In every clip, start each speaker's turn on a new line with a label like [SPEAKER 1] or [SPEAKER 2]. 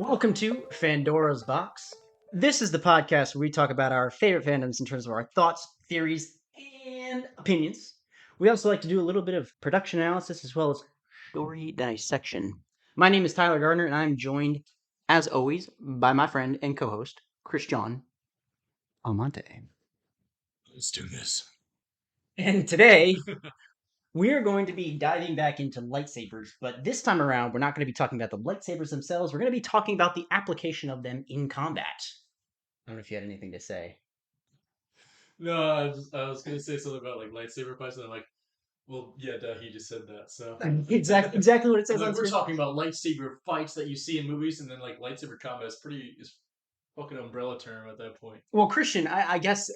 [SPEAKER 1] Welcome to Fandora's Box. This is the podcast where we talk about our favorite fandoms in terms of our thoughts, theories, and opinions. We also like to do a little bit of production analysis as well as story dissection. My name is Tyler Gardner, and I'm joined, as always, by my friend and co-host, Christian Almonte.
[SPEAKER 2] Let's do this.
[SPEAKER 1] And today, we're going to be diving back into lightsabers, but this time around, we're not going to be talking about the lightsabers themselves. We're going to be talking about the application of them in combat. I don't know if you had anything to say.
[SPEAKER 2] No, I was gonna say something about like lightsaber fights, and I'm like, well, yeah, duh, he just said that. So
[SPEAKER 1] Exactly what it says
[SPEAKER 2] like
[SPEAKER 1] on
[SPEAKER 2] we're
[SPEAKER 1] screen.
[SPEAKER 2] talking about lightsaber fights that you see in movies, and then like lightsaber combat is fucking umbrella term at that point.
[SPEAKER 1] Well, Christian, I guess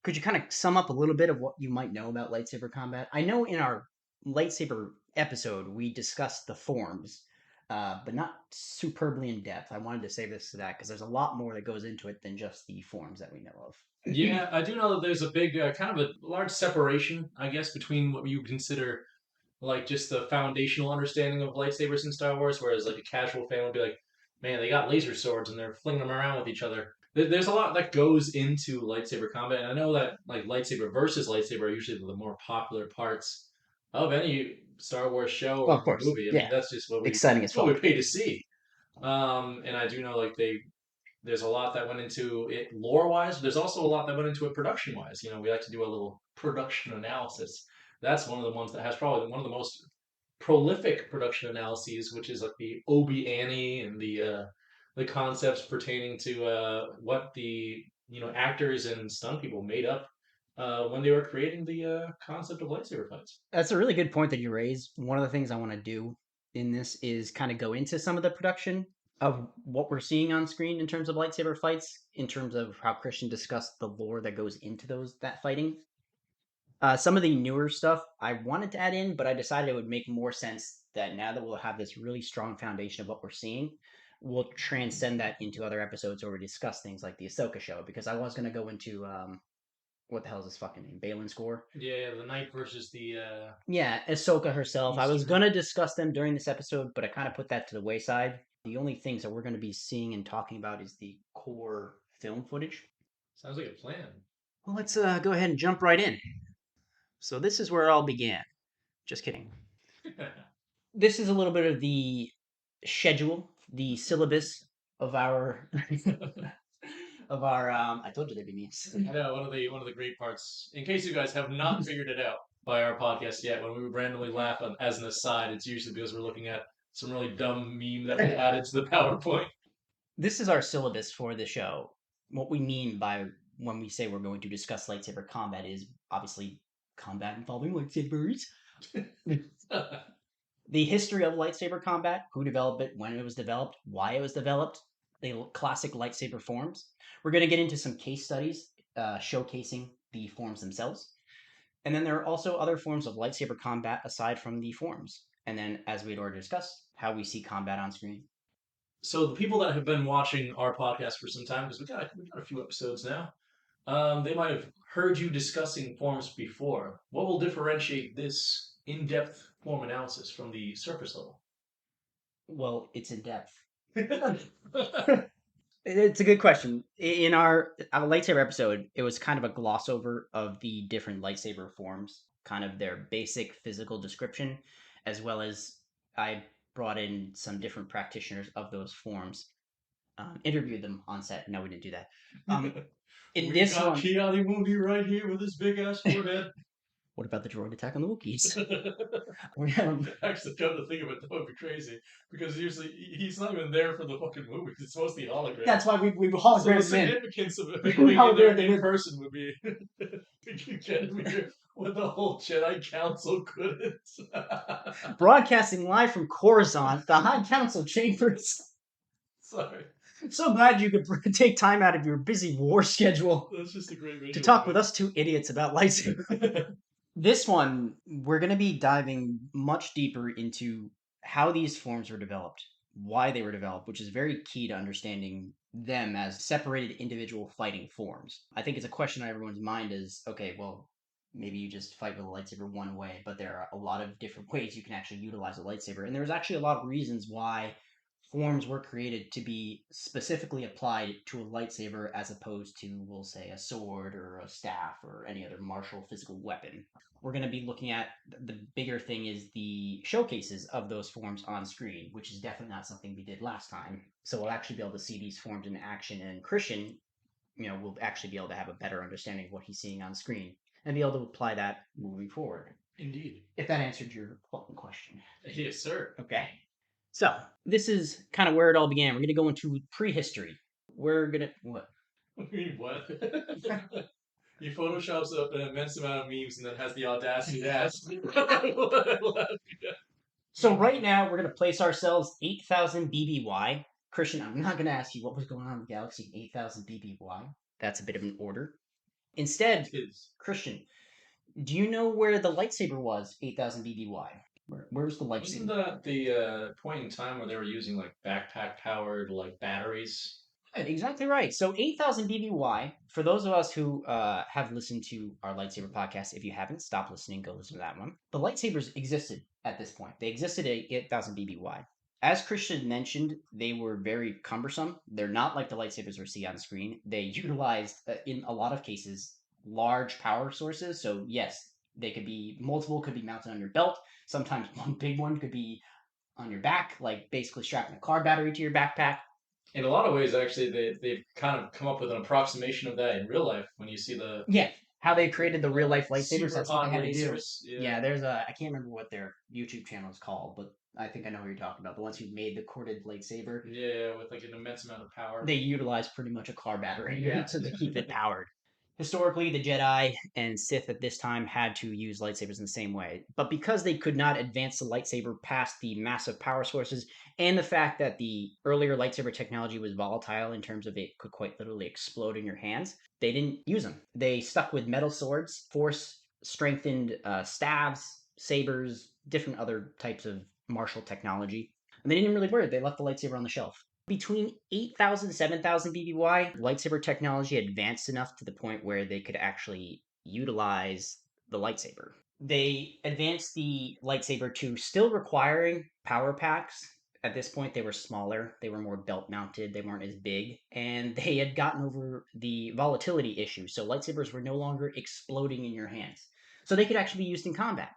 [SPEAKER 1] could you kind of sum up a little bit of what you might know about lightsaber combat? I know in our lightsaber episode we discussed the forms, but not superbly in depth. I wanted to save this to that because there's a lot more that goes into it than just the forms that we know of.
[SPEAKER 2] Yeah, I do know that there's a big kind of a large separation, I guess, between what you consider like just the foundational understanding of lightsabers in Star Wars, whereas like a casual fan would be like, man, they got laser swords and they're flinging them around with each other. There's a lot that goes into lightsaber combat, and I know that like lightsaber versus lightsaber are usually the more popular parts of any Star Wars show
[SPEAKER 1] Well,
[SPEAKER 2] or
[SPEAKER 1] of course,
[SPEAKER 2] movie. I mean,
[SPEAKER 1] yeah,
[SPEAKER 2] that's just
[SPEAKER 1] exciting as
[SPEAKER 2] what we
[SPEAKER 1] fuck.
[SPEAKER 2] pay to see. And I do know like there's a lot that went into it lore wise. There's also a lot that went into it production wise. You know, we like to do a little production analysis. That's one of the ones that has probably one of the most prolific production analyses, which is like the Obi Annie and the concepts pertaining to what the actors and stunt people made up when they were creating the concept of lightsaber fights.
[SPEAKER 1] That's a really good point that you raise. One of the things I want to do in this is kind of go into some of the production of what we're seeing on screen in terms of lightsaber fights, in terms of how Christian discussed the lore that goes into that fighting. Some of the newer stuff I wanted to add in, but I decided it would make more sense that now that we'll have this really strong foundation of what we're seeing, we'll transcend that into other episodes where we discuss things like the Ahsoka show. Because I was going to go into what the hell is his fucking name, Balin's score.
[SPEAKER 2] Yeah, the knight versus the
[SPEAKER 1] Yeah, Ahsoka herself. I was
[SPEAKER 2] Eastern.
[SPEAKER 1] gonna discuss them during this episode, but I kind of put that to the wayside. The only things that we're gonna be seeing and talking about is the core film footage.
[SPEAKER 2] Sounds like a plan.
[SPEAKER 1] Well, let's go ahead and jump right in. So this is where it all began. Just kidding. This is a little bit of the schedule, the syllabus of our of our. I told you there'd be memes.
[SPEAKER 2] I know one of the great parts. In case you guys have not figured it out by our podcast yet, when we randomly laugh as an aside, it's usually because we're looking at some really dumb meme that we added to the PowerPoint.
[SPEAKER 1] This is our syllabus for the show. What we mean by when we say we're going to discuss lightsaber combat is obviously combat involving lightsabers. The history of lightsaber combat, who developed it, when it was developed, why it was developed, the classic lightsaber forms. We're going to get into some case studies showcasing the forms themselves. And then there are also other forms of lightsaber combat aside from the forms. And then, as we had already discussed, how we see combat on screen.
[SPEAKER 2] So the people that have been watching our podcast for some time, because we've got a few episodes now, they might have heard you discussing forms before. What will differentiate this in-depth form analysis from the surface level?
[SPEAKER 1] Well, it's in depth. It's a good question. In our lightsaber episode, it was kind of a gloss over of the different lightsaber forms, kind of their basic physical description, as well as I brought in some different practitioners of those forms, interviewed them on set. No, we didn't do that. In
[SPEAKER 2] We
[SPEAKER 1] this
[SPEAKER 2] got
[SPEAKER 1] one,
[SPEAKER 2] Kiali Mundi right here with his big ass forehead.
[SPEAKER 1] what about the droid attack on the Wookiees?
[SPEAKER 2] Actually, come to think of it, that would be crazy because usually he's not even there for the fucking movie. It's supposed to be hologram.
[SPEAKER 1] That's why we
[SPEAKER 2] So the
[SPEAKER 1] hologrammed him in.
[SPEAKER 2] significance of it
[SPEAKER 1] We
[SPEAKER 2] being in there
[SPEAKER 1] hologrammed him
[SPEAKER 2] in
[SPEAKER 1] in.
[SPEAKER 2] person would be you get me here when the whole Jedi Council couldn't.
[SPEAKER 1] Broadcasting live from Coruscant, the High Council chambers.
[SPEAKER 2] Sorry,
[SPEAKER 1] So glad you could take time out of your busy war schedule
[SPEAKER 2] that's just a great visual.
[SPEAKER 1] to talk with us two idiots about lightsaber. This one, we're going to be diving much deeper into how these forms were developed, why they were developed, which is very key to understanding them as separated individual fighting forms. I think it's a question on everyone's mind is, okay, well, maybe you just fight with a lightsaber one way, but there are a lot of different ways you can actually utilize a lightsaber. And there's actually a lot of reasons why forms were created to be specifically applied to a lightsaber as opposed to, we'll say, a sword or a staff or any other martial physical weapon. We're going to be looking at the bigger thing is the showcases of those forms on screen, which is definitely not something we did last time. So we'll actually be able to see these forms in action, and Christian, will actually be able to have a better understanding of what he's seeing on screen and be able to apply that moving forward.
[SPEAKER 2] Indeed.
[SPEAKER 1] If that answered your question.
[SPEAKER 2] Yes, sir.
[SPEAKER 1] Okay. So this is kind of where it all began. We're going to go into prehistory. We're going to what?
[SPEAKER 2] I mean, what? He photoshops up an immense amount of memes and then has the audacity to ask.
[SPEAKER 1] So right now we're going to place ourselves 8,000 BBY. Christian, I'm not going to ask you what was going on in the galaxy 8,000 BBY. That's a bit of an order. Instead, Christian, do you know where the lightsaber was 8,000 BBY? Where's the
[SPEAKER 2] Wasn't
[SPEAKER 1] lightsaber?
[SPEAKER 2] that the point in time where they were using like backpack powered like batteries?
[SPEAKER 1] Exactly right. So 8,000 BBY, for those of us who have listened to our lightsaber podcast, if you haven't, stop listening, go listen to that one. The lightsabers existed at this point. They existed at 8,000 BBY. As Christian mentioned, they were very cumbersome. They're not like the lightsabers we see on screen. They utilized, in a lot of cases, large power sources. So yes, they could be multiple, could be mounted on your belt. Sometimes one big one could be on your back, like basically strapping a car battery to your backpack.
[SPEAKER 2] In a lot of ways, actually, they've kind of come up with an approximation of that in real life when you see the
[SPEAKER 1] Yeah, how they created the real life lightsabers.
[SPEAKER 2] super
[SPEAKER 1] That's what they
[SPEAKER 2] hot
[SPEAKER 1] had to do.
[SPEAKER 2] lasers.
[SPEAKER 1] Yeah,
[SPEAKER 2] Yeah,
[SPEAKER 1] there's a I can't remember what their YouTube channel is called, but I think I know what you're talking about. The ones who made the corded lightsaber.
[SPEAKER 2] yeah, with like an immense amount of power.
[SPEAKER 1] They utilized pretty much a car battery
[SPEAKER 2] Yeah.
[SPEAKER 1] to keep it powered. Historically, the Jedi and Sith at this time had to use lightsabers in the same way. But because they could not advance the lightsaber past the massive power sources, and the fact that the earlier lightsaber technology was volatile in terms of it could quite literally explode in your hands, they didn't use them. They stuck with metal swords, force strengthened staves, sabers, different other types of martial technology. And they didn't really worry. They left the lightsaber on the shelf. Between 8,000 7,000 BBY, lightsaber technology advanced enough to the point where they could actually utilize the lightsaber. They advanced the lightsaber to still requiring power packs. At this point, they were smaller, they were more belt mounted, they weren't as big, and they had gotten over the volatility issue. So lightsabers were no longer exploding in your hands. So they could actually be used in combat.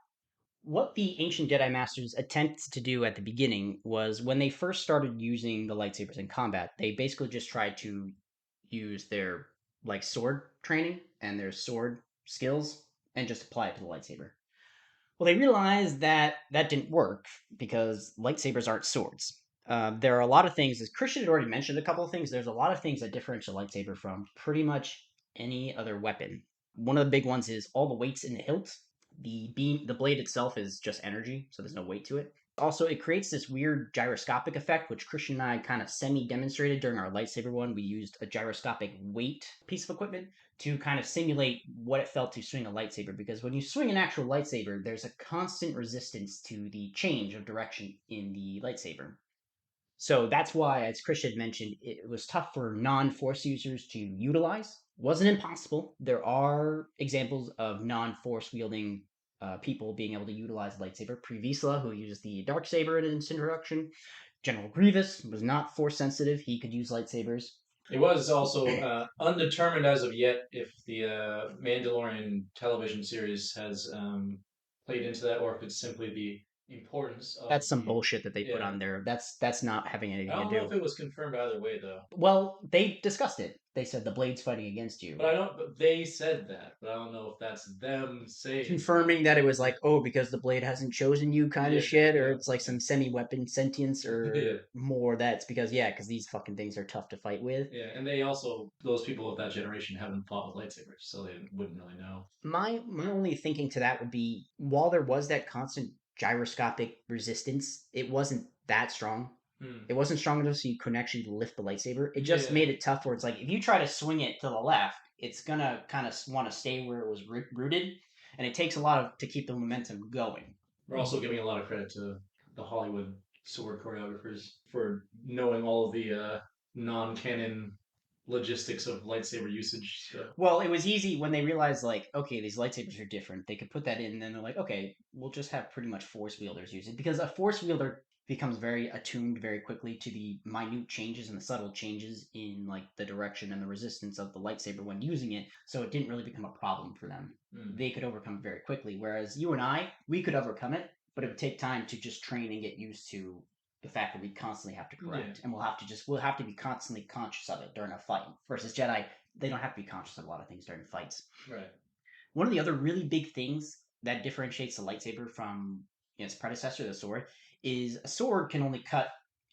[SPEAKER 1] What the ancient Jedi Masters attempted to do at the beginning was when they first started using the lightsabers in combat, they basically just tried to use their like sword training and their sword skills and just apply it to the lightsaber. Well, they realized that that didn't work because lightsabers aren't swords. There are a lot of things, as Christian had already mentioned a couple of things, there's a lot of things that differentiate a lightsaber from pretty much any other weapon. One of the big ones is all the weights in the hilt. The beam, the blade itself is just energy, so there's no weight to it. Also, it creates this weird gyroscopic effect, which Christian and I kind of semi demonstrated during our lightsaber one. We used a gyroscopic weight piece of equipment to kind of simulate what it felt to swing a lightsaber, because when you swing an actual lightsaber, there's a constant resistance to the change of direction in the lightsaber. So that's why, as Christian mentioned, it was tough for non-force users to utilize. Wasn't impossible. There are examples of non-force wielding people being able to utilize the lightsaber. Pre-Vizsla, who used the dark saber in its introduction. General Grievous was not force sensitive. He could use lightsabers.
[SPEAKER 2] It was also undetermined as of yet if the Mandalorian television series has played into that or if it's simply the importance of
[SPEAKER 1] That's some
[SPEAKER 2] the.
[SPEAKER 1] bullshit that they put
[SPEAKER 2] Yeah.
[SPEAKER 1] on there. That's not having
[SPEAKER 2] I
[SPEAKER 1] anything to
[SPEAKER 2] don't know if
[SPEAKER 1] do.
[SPEAKER 2] it was confirmed either way though.
[SPEAKER 1] Well, they discussed it. They said the blade's fighting against you,
[SPEAKER 2] But I don't. But they said that. But I don't know if that's them saying that.
[SPEAKER 1] confirming that it was like, oh, because the blade hasn't chosen you kind of
[SPEAKER 2] Yeah.
[SPEAKER 1] shit, or
[SPEAKER 2] Yeah.
[SPEAKER 1] it's like some semi-weapon sentience,
[SPEAKER 2] Yeah.
[SPEAKER 1] or more that's because, yeah, because these fucking things are tough to fight with.
[SPEAKER 2] Yeah. And they also those people of that generation haven't fought with lightsabers, so they wouldn't really know.
[SPEAKER 1] My only thinking to that would be, while there was that constant gyroscopic resistance, it wasn't that strong.
[SPEAKER 2] Hmm.
[SPEAKER 1] It wasn't strong enough so you couldn't actually lift the lightsaber. It just
[SPEAKER 2] Yeah.
[SPEAKER 1] made it tough where it's like, if you try to swing it to the left, it's gonna kind of want to stay where it was rooted, and it takes a lot of to keep the momentum going.
[SPEAKER 2] We're also giving a lot of credit to the Hollywood sword choreographers for knowing all of the non-canon logistics of lightsaber usage. So.
[SPEAKER 1] Well, it was easy when they realized, like, okay, these lightsabers are different. They could put that in, and then they're like, okay, we'll just have pretty much force wielders use it, because a force wielder becomes very attuned very quickly to the minute changes and the subtle changes in like the direction and the resistance of the lightsaber when using it, so it didn't really become a problem for them. They could overcome it very quickly, whereas you and I, we could overcome it, but it would take time to just train and get used to the fact that we constantly have to correct,
[SPEAKER 2] Yeah.
[SPEAKER 1] and we'll have to be constantly conscious of it during a fight. Versus Jedi, they don't have to be conscious of a lot of things during fights.
[SPEAKER 2] Right.
[SPEAKER 1] One of the other really big things that differentiates the lightsaber from its predecessor, the sword, is a sword can only cut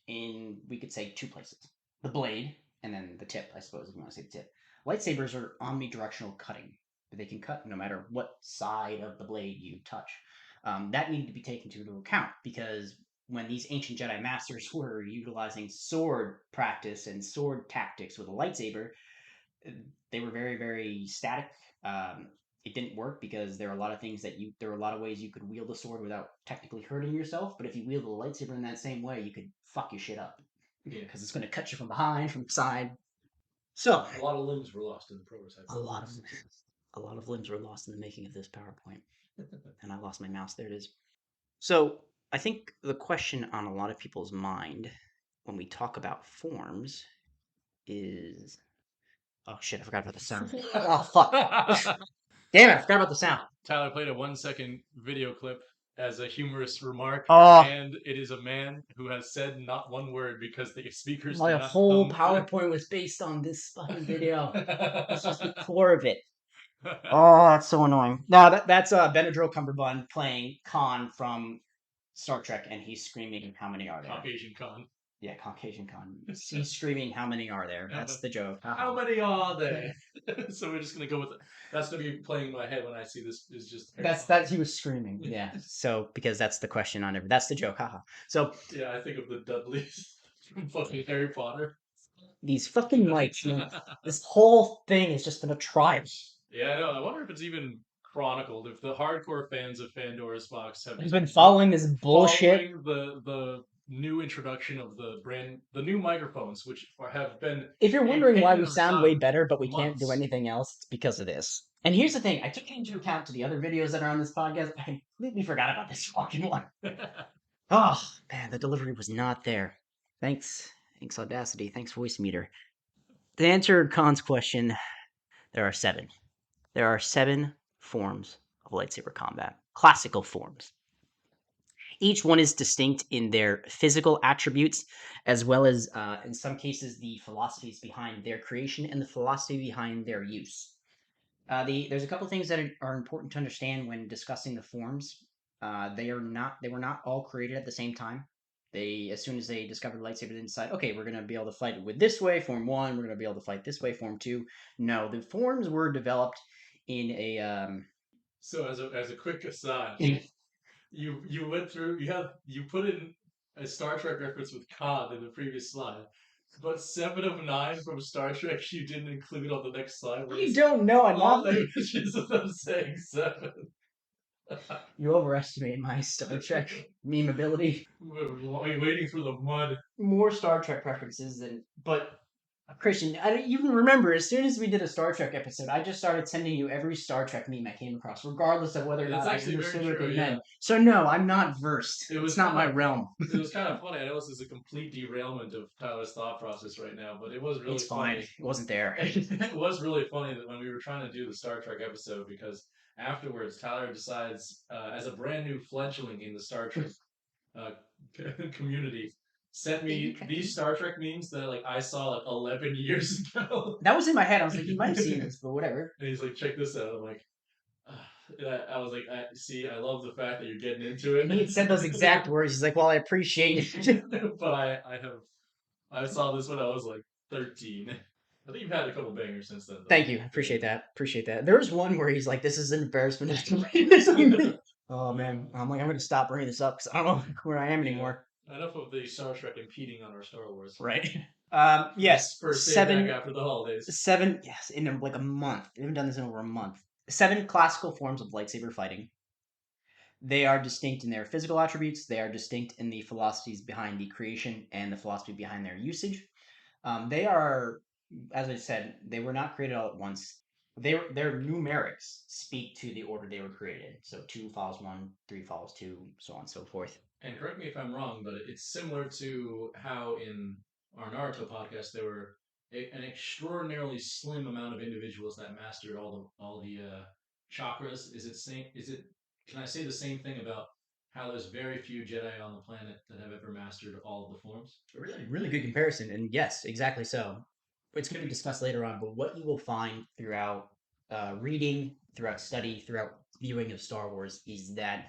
[SPEAKER 1] in, we could say, two places: the blade and then the tip, I suppose, if you want to say the tip. Lightsabers are omnidirectional cutting, but they can cut no matter what side of the blade you touch. That needed to be taken into account because when these ancient Jedi masters were utilizing sword practice and sword tactics with a lightsaber, they were very, very static. It didn't work because there are a lot of things that there are a lot of ways you could wield a sword without technically hurting yourself. But if you wield a lightsaber in that same way, you could fuck your shit up
[SPEAKER 2] Yeah.
[SPEAKER 1] because it's going to cut you from behind, from the side. So
[SPEAKER 2] A lot of limbs were lost in the prototype.
[SPEAKER 1] a lot of a lot of limbs were lost in the making of this PowerPoint, and I lost my mouse. There it is. So I think the question on a lot of people's mind when we talk about forms is, oh shit, I forgot about the sound. Oh fuck. Damn it, I forgot about the sound.
[SPEAKER 2] Tyler played a 1 second video clip as a humorous remark,
[SPEAKER 1] Oh,
[SPEAKER 2] and it is a man who has said not one word because the speakers do
[SPEAKER 1] my
[SPEAKER 2] not
[SPEAKER 1] whole
[SPEAKER 2] come to.
[SPEAKER 1] PowerPoint was based on this fucking video. This was the core of it. Oh, that's so annoying. No, that's Benadryl Cumberbund playing Khan from Star Trek, and he's screaming, "How many are there?"
[SPEAKER 2] Caucasian con.
[SPEAKER 1] Yeah, Caucasian Khan. He's screaming, "How many are there?" That's the joke.
[SPEAKER 2] How
[SPEAKER 1] Haha.
[SPEAKER 2] many are there? So we're just gonna go with it. That's gonna be playing in my head when I see this. Is just Harry
[SPEAKER 1] That's
[SPEAKER 2] Potter.
[SPEAKER 1] that he was screaming. Yeah. So because that's the question on every. That's the joke. Haha. So
[SPEAKER 2] Yeah, I think of the Dudleys from fucking Harry Potter.
[SPEAKER 1] these fucking mics, man. This whole thing has just been a trial.
[SPEAKER 2] Yeah, I know. I wonder if it's even chronicled. If the hardcore fans of Pandora's Box have
[SPEAKER 1] He's been
[SPEAKER 2] been
[SPEAKER 1] following this bullshit.
[SPEAKER 2] following the new introduction of the new microphones, which have been
[SPEAKER 1] If you're
[SPEAKER 2] a
[SPEAKER 1] wondering why
[SPEAKER 2] pain
[SPEAKER 1] we
[SPEAKER 2] in our
[SPEAKER 1] sound way
[SPEAKER 2] side
[SPEAKER 1] better, but
[SPEAKER 2] for
[SPEAKER 1] we can't do
[SPEAKER 2] months.
[SPEAKER 1] anything else, it's because of this. And here's the thing: I took into account to the other videos that are on this podcast. I completely forgot about this fucking one. Oh man, the delivery was not there. Thanks Audacity. Thanks Voice Meter. To answer Khan's question, there are seven. There are seven forms of lightsaber combat, classical forms. Each one is distinct in their physical attributes, as well as, in some cases, the philosophies behind their creation and the philosophy behind their use. There's a couple things that are important to understand when discussing the forms. They were not all created at the same time. They, as soon as they discovered lightsaber, they decided, okay, we're going to be able to fight it with this way, form one. We're going to be able to fight this way, form two. No, the forms were developed in a
[SPEAKER 2] So as a quick aside, you went through you put in a Star Trek reference with Khan in the previous slide, but 7 of 9 from Star Trek you didn't include on the next slide where
[SPEAKER 1] I
[SPEAKER 2] it's
[SPEAKER 1] don't know. I'm
[SPEAKER 2] all
[SPEAKER 1] not.
[SPEAKER 2] images of them saying seven.
[SPEAKER 1] You overestimate my Star Trek meme ability.
[SPEAKER 2] Waiting through the mud.
[SPEAKER 1] More Star Trek references than, but Christian, I don't even remember. As soon as we did a Star Trek episode, I just started sending you every Star Trek meme I came across, regardless of whether or
[SPEAKER 2] It's
[SPEAKER 1] not I
[SPEAKER 2] actually very
[SPEAKER 1] understood what
[SPEAKER 2] true.
[SPEAKER 1] they
[SPEAKER 2] Yeah,
[SPEAKER 1] meant. So no, I'm not versed.
[SPEAKER 2] it
[SPEAKER 1] It's
[SPEAKER 2] was
[SPEAKER 1] not
[SPEAKER 2] kind
[SPEAKER 1] my
[SPEAKER 2] of
[SPEAKER 1] realm.
[SPEAKER 2] it was kind of funny. I know this is a complete derailment of Tyler's thought process right now, but it was
[SPEAKER 1] It's
[SPEAKER 2] really
[SPEAKER 1] fine.
[SPEAKER 2] funny.
[SPEAKER 1] It wasn't there.
[SPEAKER 2] It was really funny that when we were trying to do the Star Trek episode, because afterwards Tyler decides, as a brand new fledgling in the Star Trek uh, community, sent me these Star Trek memes that like I saw like 11 years ago.
[SPEAKER 1] That was in my head. I was like, you might have seen
[SPEAKER 2] And
[SPEAKER 1] this, but whatever.
[SPEAKER 2] he's like, check this out. I'm like, I was like, see, I love the fact that you're getting into
[SPEAKER 1] And he had said those
[SPEAKER 2] it.
[SPEAKER 1] exact words. He's like, well, I appreciate it.
[SPEAKER 2] But I saw this when I was like 13. I think you've had a couple bangers since then, though.
[SPEAKER 1] Thank you. I appreciate that. Appreciate that. There was one where he's like, this is an embarrassment. This. Oh man, I'm like, I'm gonna stop bringing this up because I don't know where I am
[SPEAKER 2] Yeah.
[SPEAKER 1] anymore.
[SPEAKER 2] Enough of the Star Trek impeding on our Star Wars.
[SPEAKER 1] Right.
[SPEAKER 2] First,
[SPEAKER 1] Yes,
[SPEAKER 2] first day back after the holidays.
[SPEAKER 1] seven. Yes, in like a month. We haven't done this in over a month. Seven classical forms of lightsaber fighting. They are distinct in their physical attributes. They are distinct in the philosophies behind the creation and the philosophy behind their usage. They are, as I said, they were not created all at once. Their numerics speak to the order they were created. So two follows one, three follows two, so on and so forth.
[SPEAKER 2] And correct me if I'm wrong, but it's similar to how in our Naruto podcast there were an extraordinarily slim amount of individuals that mastered all the chakras. Is it same? Is it? Can I say the same thing about how there's very few Jedi on the planet that have ever mastered all of the forms?
[SPEAKER 1] Really, really good comparison. And yes, exactly so. It's going to be discussed later on, but what you will find throughout reading, throughout study, throughout viewing of Star Wars is that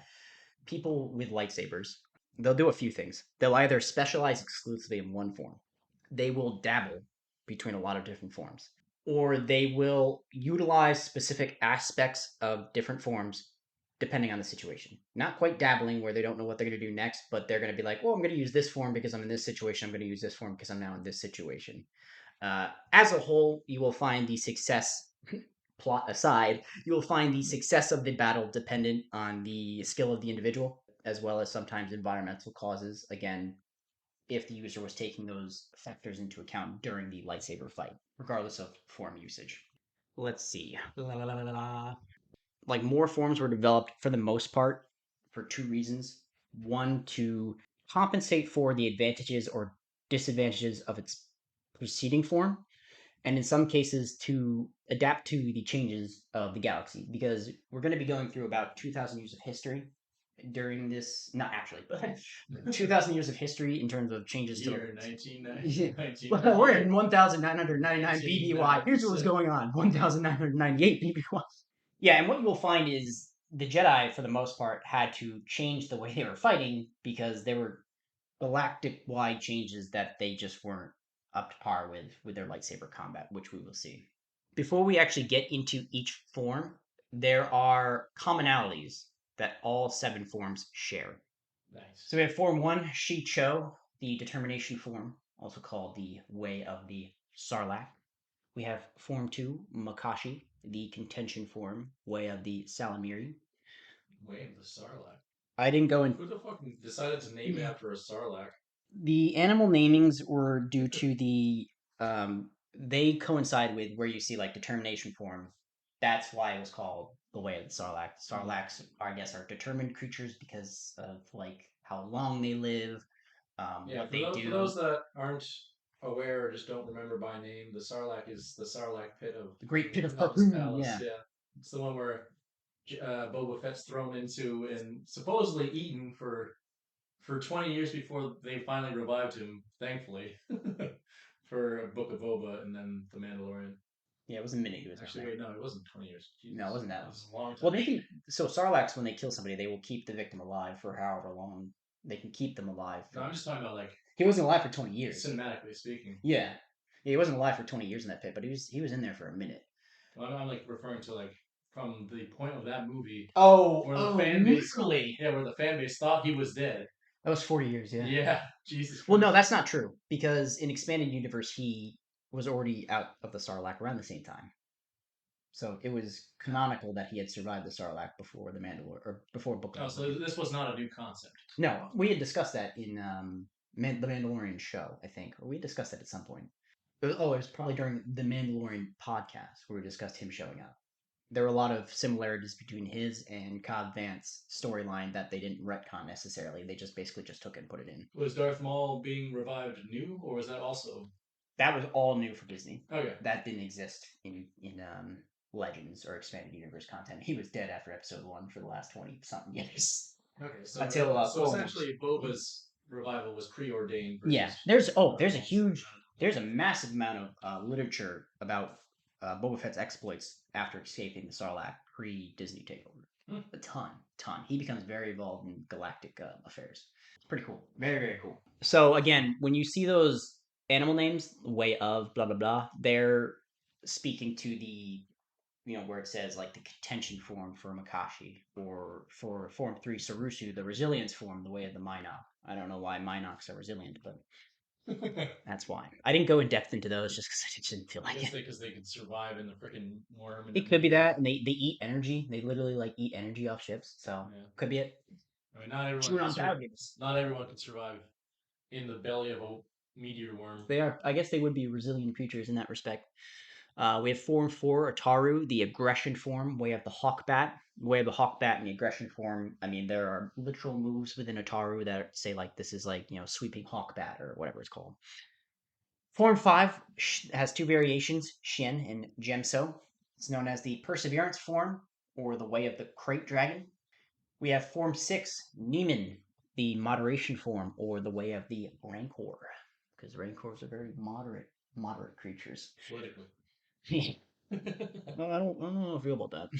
[SPEAKER 1] people with lightsabers, they'll do a few things. They'll either specialize exclusively in one form, they will dabble between a lot of different forms, or they will utilize specific aspects of different forms depending on the situation. Not quite dabbling where they don't know what they're going to do next, but they're going to be like, well, I'm going to use this form because I'm in this situation. I'm going to use this form because I'm now in this situation. As a whole, you will find the success, plot aside, you will find the success of the battle dependent on the skill of the individual, as well as sometimes environmental causes. Again, if the user was taking those factors into account during the lightsaber fight, regardless of form usage. Let's see. La, la, la, la, la. Like more forms were developed for the most part for two reasons. One, to compensate for the advantages or disadvantages of its preceding form, and in some cases to adapt to the changes of the galaxy, because we're going to be going through about 2,000 years of history during this, not actually, but 2,000 years of history in terms of changes to
[SPEAKER 2] Year 1990,
[SPEAKER 1] well, we're in
[SPEAKER 2] 1998.
[SPEAKER 1] 1999 BBY. Here's what's
[SPEAKER 2] 1996.
[SPEAKER 1] going on. 1998 BBY. Yeah, and what you will find is the Jedi, for the most part, had to change the way they were fighting because there were galactic wide changes that they just weren't up to par with their lightsaber combat, which we will see. Before we actually get into each form, there are commonalities that all seven forms share.
[SPEAKER 2] Nice.
[SPEAKER 1] So we have Form 1, Shi Cho, the determination form, also called the Way of the Sarlacc. We have Form 2, Makashi, the contention form, Way of the Salamiri.
[SPEAKER 2] Way of the Sarlacc.
[SPEAKER 1] I didn't go in.
[SPEAKER 2] Who the fuck decided to name it after a Sarlacc?
[SPEAKER 1] The animal namings were due to they coincide with where you see like determination form. That's why it was called the Way of the Sarlacc. Sarlaccs, I guess, are determined creatures because of like how long they live,
[SPEAKER 2] Yeah,
[SPEAKER 1] what they
[SPEAKER 2] for
[SPEAKER 1] do.
[SPEAKER 2] those that aren't aware or just don't remember by name, the Sarlacc is the Sarlacc pit of
[SPEAKER 1] The Great Pit of
[SPEAKER 2] Jabba's
[SPEAKER 1] Harpoon,
[SPEAKER 2] palace.
[SPEAKER 1] yeah.
[SPEAKER 2] Yeah, it's the one where Boba Fett's thrown into and supposedly eaten for 20 years before they finally revived him. Thankfully, for Book of Boba and then the Mandalorian.
[SPEAKER 1] Yeah, it was a minute he was in
[SPEAKER 2] Actually,
[SPEAKER 1] there.
[SPEAKER 2] wait, no, it wasn't 20 years.
[SPEAKER 1] No, it
[SPEAKER 2] Jesus,
[SPEAKER 1] wasn't that
[SPEAKER 2] that
[SPEAKER 1] long.
[SPEAKER 2] was a long
[SPEAKER 1] Well,
[SPEAKER 2] time.
[SPEAKER 1] they can. So Sarlaccs, when they kill somebody, they will keep the victim alive for however long they can keep them alive
[SPEAKER 2] No, I'm
[SPEAKER 1] for.
[SPEAKER 2] just talking about like
[SPEAKER 1] He wasn't alive for 20 years.
[SPEAKER 2] cinematically speaking.
[SPEAKER 1] Yeah, he wasn't alive for 20 years in that pit, but he was in there for a minute.
[SPEAKER 2] Well, I'm like referring to like from the point of that movie
[SPEAKER 1] Oh,
[SPEAKER 2] where the
[SPEAKER 1] oh,
[SPEAKER 2] fan base,
[SPEAKER 1] literally.
[SPEAKER 2] yeah, where the fan base thought he was dead.
[SPEAKER 1] That was 40 years. Yeah.
[SPEAKER 2] Yeah, Jesus
[SPEAKER 1] Well, no,
[SPEAKER 2] Christ.
[SPEAKER 1] that's not true because in expanded universe he was already out of the Sarlacc around the same time. So it was canonical that he had survived the Sarlacc before the Mandalore or before Book of
[SPEAKER 2] Oh,
[SPEAKER 1] Boba
[SPEAKER 2] so
[SPEAKER 1] Fett.
[SPEAKER 2] this was not a new concept.
[SPEAKER 1] No, we had discussed that in the Mandalorian show, I think, or we discussed that at some point. It was probably during the Mandalorian podcast where we discussed him showing up. There were a lot of similarities between his and Cobb Vance's storyline that they didn't retcon necessarily. They just basically just took it and put it in.
[SPEAKER 2] Was Darth Maul being revived new, or was that also
[SPEAKER 1] That was all new for Disney.
[SPEAKER 2] okay?
[SPEAKER 1] That didn't exist in Legends or expanded universe content. He was dead after Episode 1 for the last 20 something years
[SPEAKER 2] Okay,
[SPEAKER 1] until
[SPEAKER 2] so
[SPEAKER 1] Clone Wars.
[SPEAKER 2] essentially Boba's revival was preordained
[SPEAKER 1] Yeah,
[SPEAKER 2] versus
[SPEAKER 1] there's a
[SPEAKER 2] Darth Maul's
[SPEAKER 1] huge, there's a massive amount of literature about Boba Fett's exploits after escaping the Sarlacc pre Disney takeover.
[SPEAKER 2] Hmm.
[SPEAKER 1] A ton. He becomes very involved in galactic affairs. It's pretty cool. Very, very cool. So again, when you see those animal names, way of blah blah blah, they're speaking to the where it says like the contention form for Makashi, or for Form 3 Sarusu, the resilience form, the way of the Minok. I don't know why Minocs are resilient, but
[SPEAKER 2] I
[SPEAKER 1] that's why. I didn't go in depth into those just because I just didn't feel like
[SPEAKER 2] guess
[SPEAKER 1] it.
[SPEAKER 2] because they could survive in the freaking worm in
[SPEAKER 1] It
[SPEAKER 2] that
[SPEAKER 1] could be
[SPEAKER 2] movie.
[SPEAKER 1] that, and they eat energy. They literally like eat energy off ships, so
[SPEAKER 2] Yeah,
[SPEAKER 1] could be it.
[SPEAKER 2] I mean not everyone
[SPEAKER 1] Chewing
[SPEAKER 2] can
[SPEAKER 1] on Falcons.
[SPEAKER 2] not everyone can survive in the belly of a meteor worm.
[SPEAKER 1] They are. I guess they would be resilient creatures in that respect. We have form 4, Ataru, the aggression form. We have the Hawk Bat. We have the Hawk Bat and the aggression form. I mean, there are literal moves within Ataru that say, like, this is like, sweeping Hawk Bat or whatever it's called. Form 5 has two variations, Shin and Gemso. It's known as the Perseverance form or the Way of the Crate Dragon. We have Form 6, Neiman, the Moderation form or the Way of the Rancor, because Rancors are very moderate creatures.
[SPEAKER 2] Politically.
[SPEAKER 1] Well, I don't know how I feel about that.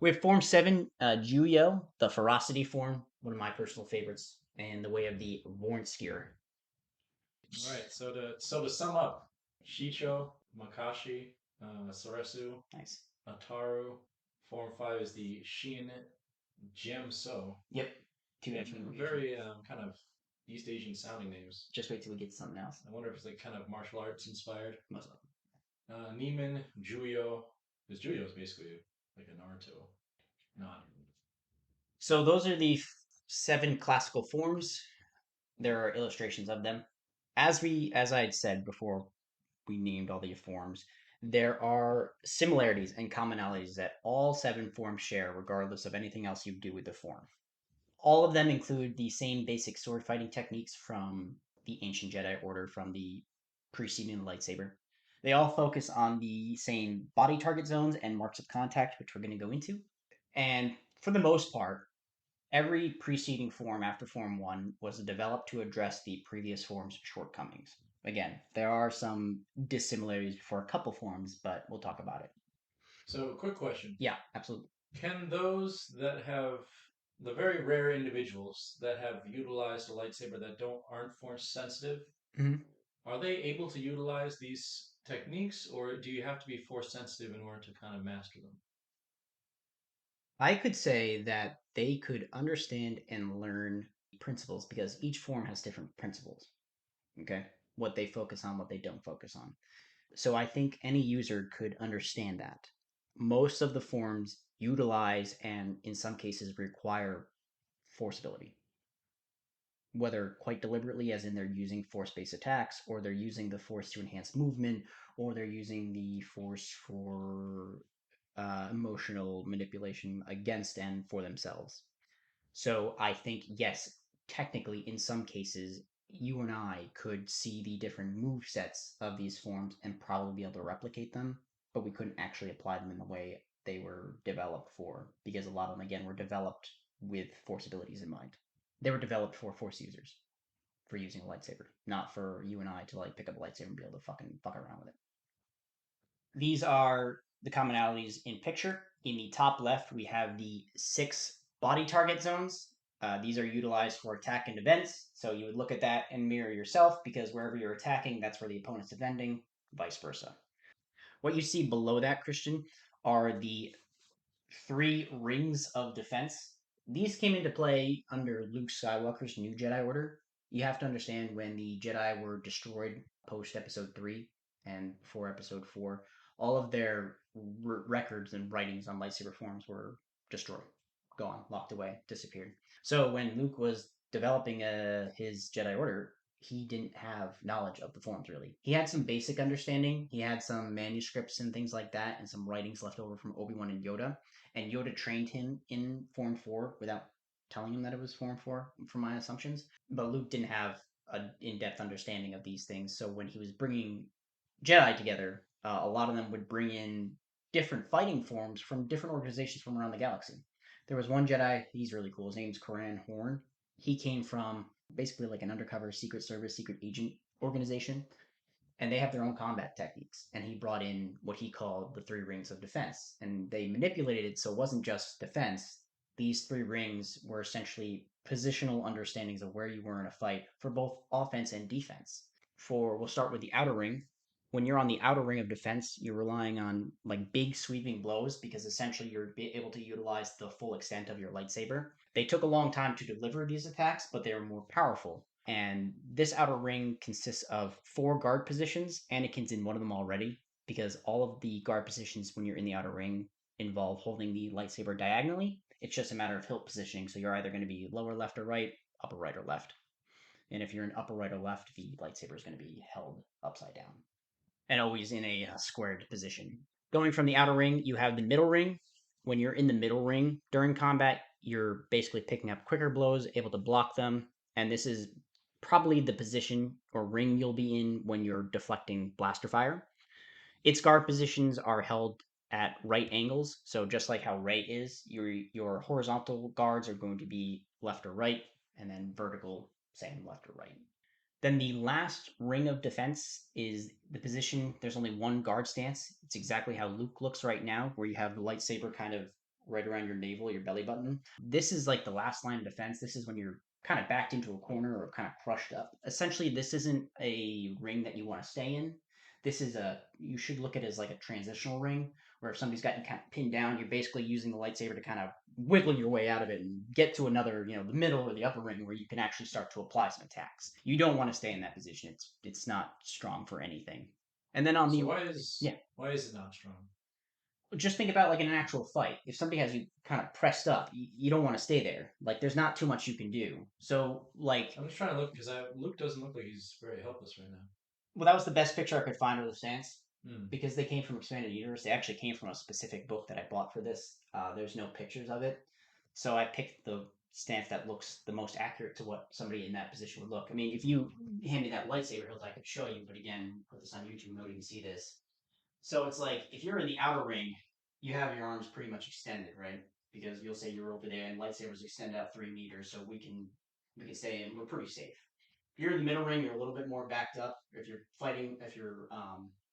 [SPEAKER 1] We have Form 7, Juyo, the Ferocity form, one of my personal favorites, and the Way of the Vornskir.
[SPEAKER 2] All right. So to sum up, Shicho, Makashi, Soresu,
[SPEAKER 1] Nice.
[SPEAKER 2] Ataru. Form 5 is the Shin Gemso.
[SPEAKER 1] Yep. Two excellent variations.
[SPEAKER 2] Very kind of East Asian sounding names.
[SPEAKER 1] Just wait till we get to something else.
[SPEAKER 2] I wonder if it's like kind of martial arts inspired.
[SPEAKER 1] Most of them.
[SPEAKER 2] Neiman, Juyo. Because Juyo is basically like a Naruto. Not.
[SPEAKER 1] So those are the 7 classical forms. There are illustrations of them. As I had said before, we named all the forms. There are similarities and commonalities that all 7 forms share, regardless of anything else you do with the form. All of them include the same basic sword fighting techniques from the ancient Jedi Order, from the preceding lightsaber. They all focus on the same body target zones and marks of contact, which we're going to go into. And for the most part, every preceding form after Form 1 was developed to address the previous form's shortcomings. Again, there are some dissimilarities for a couple forms, but we'll talk about it.
[SPEAKER 2] So, quick question.
[SPEAKER 1] Yeah, absolutely.
[SPEAKER 2] Can those that have the very rare individuals that have utilized a lightsaber that don't aren't force sensitive,
[SPEAKER 1] Mhm.
[SPEAKER 2] are they able to utilize these techniques, or do you have to be force sensitive in order to kind of master them?
[SPEAKER 1] I could say that they could understand and learn principles because each form has different principles. Okay. What they focus on, what they don't focus on. So I think any user could understand that. Most of the forms utilize and in some cases require force ability, whether quite deliberately, as in they're using force based attacks, or they're using the force to enhance movement, or they're using the force for emotional manipulation against and for themselves. So I think, yes, technically, in some cases, you and I could see the different move sets of these forms and probably be able to replicate them, but we couldn't actually apply them in the way they were developed for, because a lot of them, again, were developed with force abilities in mind. They were developed for force users, for using a lightsaber, not for you and I to like pick up a lightsaber and be able to fucking fuck around with it. These are the commonalities in picture. In the top left, we have the 6 body target zones. These are utilized for attack and defense. So you would look at that and mirror yourself because wherever you're attacking, that's where the opponent's defending, vice versa. What you see below that, Christian, are the 3 rings of defense. These came into play under Luke Skywalker's new Jedi Order. You have to understand when the Jedi were destroyed post Episode 3 and before Episode 4, all of their records and writings on lightsaber forms were destroyed, gone, locked away, disappeared. So when Luke was developing his Jedi Order, he didn't have knowledge of the forms really. He had some basic understanding. He had some manuscripts and things like that, and some writings left over from Obi-Wan and Yoda. And Yoda trained him in Form 4 without telling him that it was Form 4, from my assumptions. But Luke didn't have an in-depth understanding of these things. So when he was bringing Jedi together, a lot of them would bring in different fighting forms from different organizations from around the galaxy. There was one Jedi, he's really cool. His name's Koran Horn. He came from basically like an undercover Secret Service, secret agent organization, and they have their own combat techniques. And he brought in what he called the 3 rings of defense, and they manipulated it so it wasn't just defense. These 3 rings were essentially positional understandings of where you were in a fight for both offense and defense. We'll start with the outer ring. When you're on the outer ring of defense, you're relying on like big sweeping blows because essentially you're able to utilize the full extent of your lightsaber. They took a long time to deliver these attacks, but they were more powerful. And this outer ring consists of 4 guard positions. Anakin's in one of them already because all of the guard positions when you're in the outer ring involve holding the lightsaber diagonally. It's just a matter of hilt positioning. So you're either going to be lower left or right, upper right or left. And if you're in upper right or left, the lightsaber is going to be held upside down. and always in a squared position. Going from the outer ring, you have the middle ring. When you're in the middle ring during combat, you're basically picking up quicker blows, able to block them, and this is probably the position or ring you'll be in when you're deflecting blaster fire. Its guard positions are held at right angles, so just like how right is, your horizontal guards are going to be left or right, and then vertical, same left or right. Then the last ring of defense is the position. There's only one guard stance. It's exactly how Luke looks right now, where you have the lightsaber kind of right around your navel, your belly button. This is like the last line of defense. This is when you're kind of backed into a corner or kind of crushed up. Essentially, this isn't a ring that you want to stay in. This is you should look at it as like a transitional ring where if somebody's got you kind of pinned down, you're basically using the lightsaber to kind of wiggle your way out of it and get to another, the middle or the upper ring where you can actually start to apply some attacks. You don't want to stay in that position. It's not strong for anything. And then on
[SPEAKER 2] So
[SPEAKER 1] the yeah,
[SPEAKER 2] why is it not strong?
[SPEAKER 1] just think about like in an actual fight. If somebody has you kind of pressed up, you don't want to stay there. Like there's not too much you can do. So like,
[SPEAKER 2] I'm just trying to look because Luke doesn't look like he's very helpless right now.
[SPEAKER 1] well, that was the best picture I could find of the stance
[SPEAKER 2] Hmm.
[SPEAKER 1] because they came from Expanded Universe. They actually came from a specific book that I bought for this. There's no pictures of it, so I picked the stance that looks the most accurate to what somebody in that position would look. I mean, if you hand me that lightsaber hilt, I could show you, but again, put this on YouTube, nobody can see this. So it's like if you're in the outer ring, you have your arms pretty much extended, right? Because you'll say you're over there, and lightsabers extend out 3 meters, so we can stay in. We're pretty safe. If you're in the middle ring, you're a little bit more backed up. If you're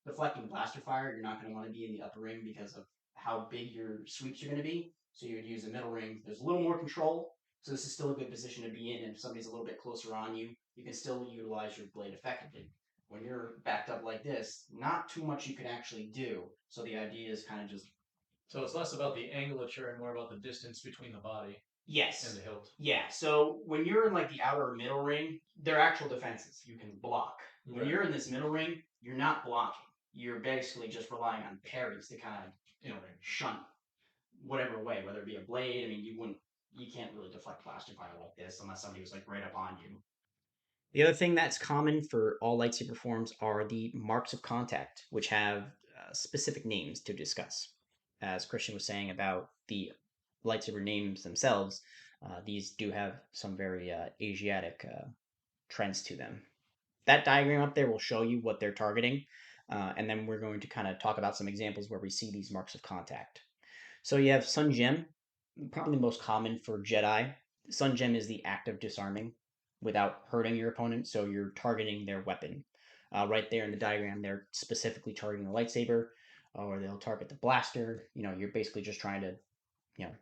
[SPEAKER 1] deflecting blaster fire, you're not going to want to be in the upper ring because of how big your sweeps are going to be. So you would use the middle ring. There's a little more control, so this is still a good position to be in. And if somebody's a little bit closer on you, you can still utilize your blade effectively. When you're backed up like this, not too much you can actually do. So the idea is kind of just
[SPEAKER 2] So it's less about the angulature and more about the distance between the body and
[SPEAKER 1] yes.
[SPEAKER 2] the hilt.
[SPEAKER 1] Yeah. So when you're in like the outer middle ring, they're actual defenses. You can block. When
[SPEAKER 2] Right.
[SPEAKER 1] you're in this middle ring, you're not blocking. You're basically just relying on parries to kind of, shunt whatever way, whether it be a blade. I mean, you can't really deflect blaster fire like this unless somebody was like right up on you. The other thing that's common for all lightsaber forms are the marks of contact, which have specific names to discuss. As Christian was saying about the lightsaber names themselves, these do have some very Asiatic trends to them. That diagram up there will show you what they're targeting, and then we're going to kind of talk about some examples where we see these marks of contact. So you have Sun Gem, probably the most common for Jedi. Sun Gem is the act of disarming without hurting your opponent, so you're targeting their weapon. Right there in the diagram, they're specifically targeting the lightsaber, or they'll target the blaster. You're basically just trying to,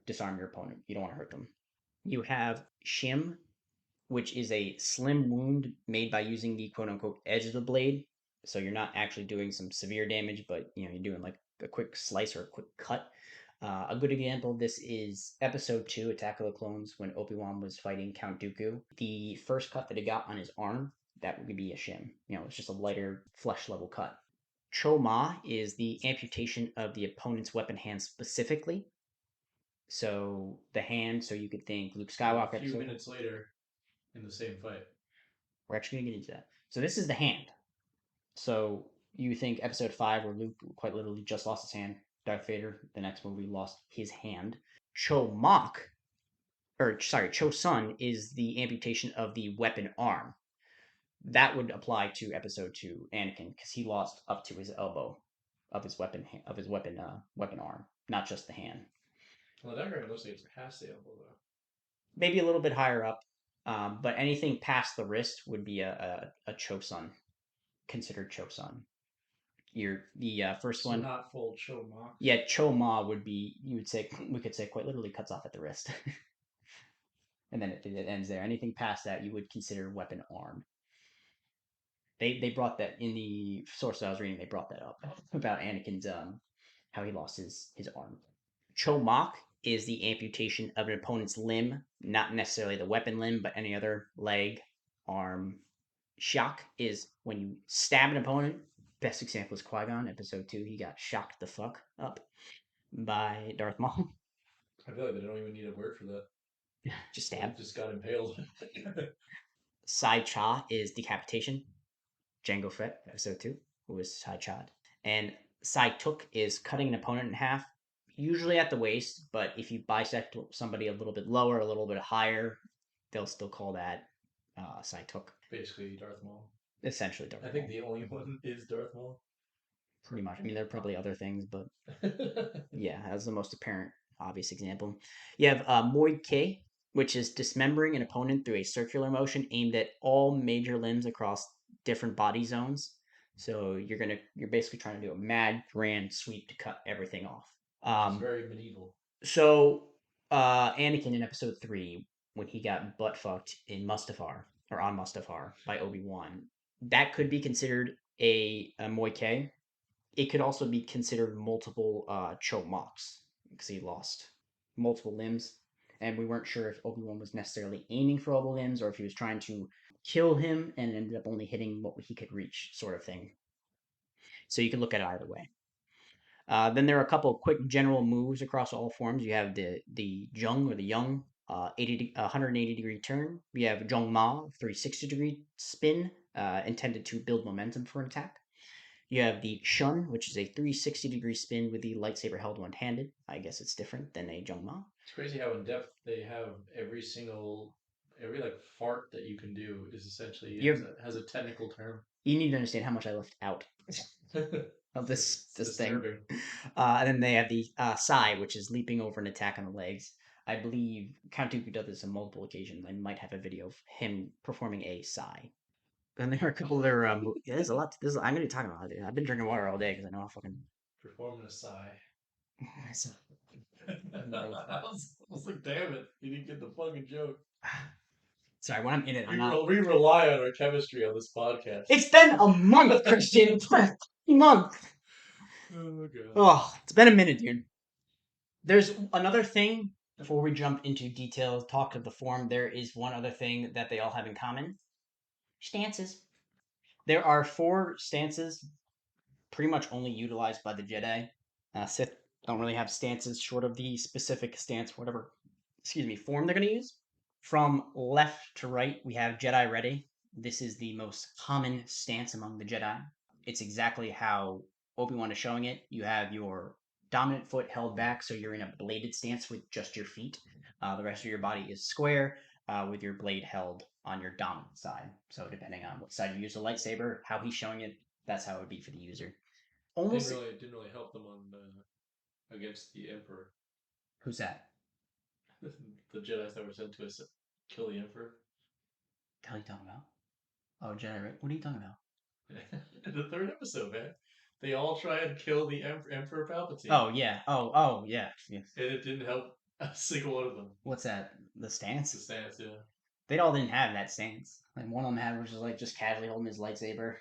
[SPEAKER 1] disarm your opponent. You don't want to hurt them. You have Shim, which is a slim wound made by using the quote unquote edge of the blade. So you're not actually doing some severe damage, but you're doing like a quick slice or a quick cut. A good example of this is Episode 2, Attack of the Clones, when Obi-Wan was fighting Count Dooku. The first cut that he got on his arm, that would be a shim. It's just a lighter flesh level cut. Cho Ma is the amputation of the opponent's weapon hand specifically. So the hand, so you could think Luke
[SPEAKER 2] So a
[SPEAKER 1] Skywalker
[SPEAKER 2] few
[SPEAKER 1] episode.
[SPEAKER 2] minutes later in the same fight.
[SPEAKER 1] We're actually gonna get into that. So this is the hand. So you think episode 5 where Luke quite literally just lost his hand. Darth Vader, the next movie, lost his hand. Cho Mok, or sorry, Cho Sun is the amputation of the weapon arm. That would apply to episode 2 Anakin because he lost up to his elbow of his weapon arm, not just the hand.
[SPEAKER 2] Well, the diagram looks like it's past the elbow though.
[SPEAKER 1] Maybe a little bit higher up, but anything past the wrist would be a Chosun, considered Chosun. The first
[SPEAKER 2] So
[SPEAKER 1] one,
[SPEAKER 2] not full Cho Mock.
[SPEAKER 1] yeah, Cho Ma would be, we could say quite literally cuts off at the wrist, and then it ends there. Anything past that you would consider weapon arm. They brought that in the source I was reading. They brought that up about Anakin's how he lost his arm. Cho Mok is the amputation of an opponent's limb, not necessarily the weapon limb, but any other leg, arm. Shock is when you stab an opponent. Best example is Qui-Gon, episode 2. He got shocked the fuck up by Darth Maul.
[SPEAKER 2] I feel like they don't even need a word for that.
[SPEAKER 1] Just
[SPEAKER 2] He
[SPEAKER 1] stab.
[SPEAKER 2] just got impaled.
[SPEAKER 1] Sai Cha is decapitation. Jango Fett, episode 2. was Sai Chad. And Sai Tuk is cutting an opponent in half, usually at the waist, but if you bisect somebody a little bit lower, a little bit higher, they'll still call that Sai Tuk.
[SPEAKER 2] Basically, Darth Maul.
[SPEAKER 1] Essentially,
[SPEAKER 2] I
[SPEAKER 1] Darth
[SPEAKER 2] think
[SPEAKER 1] Maul.
[SPEAKER 2] the only one is Darth Maul.
[SPEAKER 1] Pretty much. I mean, there are probably other things, but yeah, that's the most apparent, obvious example. You have Muay Thai, which is dismembering an opponent through a circular motion aimed at all major limbs across different body zones. So you're basically trying to do a mad grand sweep to cut everything off.
[SPEAKER 2] Which is
[SPEAKER 1] Um,
[SPEAKER 2] very medieval.
[SPEAKER 1] so Anakin in Episode 3, when he got butt fucked in Mustafar or on Mustafar by Obi-Wan, that could be considered a Muay Thai. It could also be considered multiple choke mocks because he lost multiple limbs, and we weren't sure if Obi Wan was necessarily aiming for all the limbs or if he was trying to kill him and ended up only hitting what he could reach, sort of thing. So you can look at it either way. Then there are a couple of quick general moves across all forms. You have the Jung or the Young 180-degree turn. You have Jung Ma 360-degree spin intended to build momentum for an attack. You have the Shun, which is a 360-degree spin with the lightsaber held one-handed. I guess it's different than a Jungma.
[SPEAKER 2] It's crazy how in depth they have every like fart that you can do is essentially
[SPEAKER 1] You
[SPEAKER 2] has a technical term.
[SPEAKER 1] you need to understand how much I left out of
[SPEAKER 2] It's
[SPEAKER 1] this thing.
[SPEAKER 2] disturbing.
[SPEAKER 1] And then they have the Sai, which is leaping over an attack on the legs. I believe Count Dooku does this on multiple occasions. I might have a video of him performing a Sai. And there are a couple other. Yeah, there's a lot. I'm gonna be talking about it. I've been drinking water all day because I know how fucking.
[SPEAKER 2] Performing a sigh.
[SPEAKER 1] It's
[SPEAKER 2] I was like, damn it, you didn't get the fucking joke.
[SPEAKER 1] Sorry, when I'm in it, I'm not.
[SPEAKER 2] We rely on our chemistry on this podcast.
[SPEAKER 1] It's been a month, Christian. It's been a month.
[SPEAKER 2] Oh god.
[SPEAKER 1] Oh, it's been a minute, dude. There's another thing before we jump into detailed talk of the form. There is one other thing that they all have in common: stances. There are four stances, pretty much only utilized by the Jedi. Sith don't really have stances short of the specific stance, whatever, form they're going to use. From left to right, we have Jedi Ready. This is the most common stance among the Jedi. It's exactly how Obi-Wan is showing it. You have your dominant foot held back, so you're in a bladed stance with just your feet. The rest of your body is square, with your blade held on your dominant side. So depending on what side you use the lightsaber, how he's showing it, that's how it would be for the user. Almost.
[SPEAKER 2] Didn't really help them on against the Emperor.
[SPEAKER 1] Who's that?
[SPEAKER 2] The Jedi's that were sent to us kill the Emperor.
[SPEAKER 1] What the hell are you talking about? Oh, Jedi, right? What are you talking about?
[SPEAKER 2] The third episode, man. They all try and kill the Emperor Palpatine.
[SPEAKER 1] Oh yeah. Oh yeah. Yeah.
[SPEAKER 2] And it didn't help a single one of them.
[SPEAKER 1] What's that? The stance?
[SPEAKER 2] The stance, yeah.
[SPEAKER 1] They all didn't have that stance. Like one of them had was just like just casually holding his lightsaber.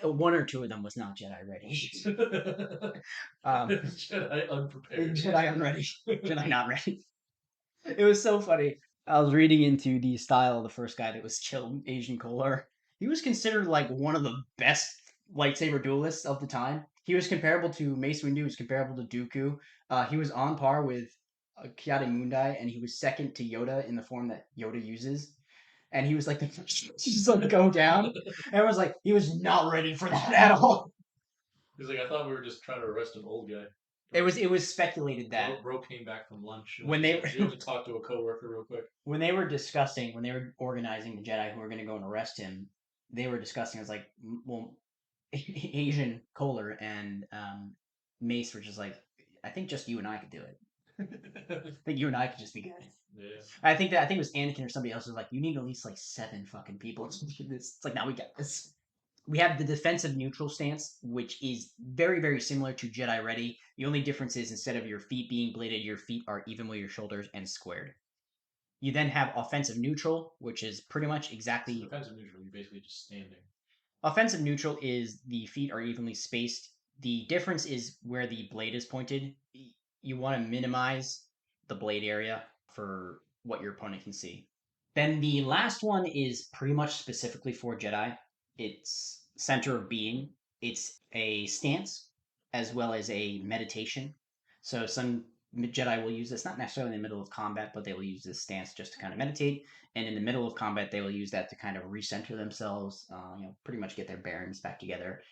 [SPEAKER 1] One or two of them was not Jedi ready.
[SPEAKER 2] Jedi unprepared.
[SPEAKER 1] Jedi unready. Jedi not ready. It was so funny. I was reading into the style of the first guy that was killed, Asian Kohler. He was considered like one of the best lightsaber duelists of the time. He was comparable to Mace Windu. He was comparable to Dooku. He was on par with Kyade and he was second to Yoda in the form that Yoda uses. And he was like the first to just like go down. And I was like, he was not ready for that at all.
[SPEAKER 2] He's like, I thought we were just trying to arrest an old guy.
[SPEAKER 1] It was speculated that
[SPEAKER 2] Bro came back from lunch.
[SPEAKER 1] When they
[SPEAKER 2] you have to talk to a coworker real quick.
[SPEAKER 1] When they were organizing the Jedi who were going to go and arrest him, they were discussing. It was like, well, Asian Kohler and Mace were just like, I think just you and I could do it. I think you and I could just be good.
[SPEAKER 2] Yeah.
[SPEAKER 1] I think it was Anakin or somebody else who was like, you need at least like 7 fucking people to do this. It's like, now we got this. We have the defensive neutral stance, which is very, very similar to Jedi Ready. The only difference is instead of your feet being bladed, your feet are even with your shoulders and squared. You then have offensive neutral, which is pretty much exactly.
[SPEAKER 2] So defensive neutral, you're basically just standing.
[SPEAKER 1] Offensive neutral is the feet are evenly spaced. The difference is where the blade is pointed. You want to minimize the blade area for what your opponent can see. Then the last one is pretty much specifically for Jedi. It's center of being. It's a stance as well as a meditation. So some Jedi will use this not necessarily in the middle of combat, but they will use this stance just to kind of meditate. And in the middle of combat, they will use that to kind of recenter themselves, pretty much get their bearings back together.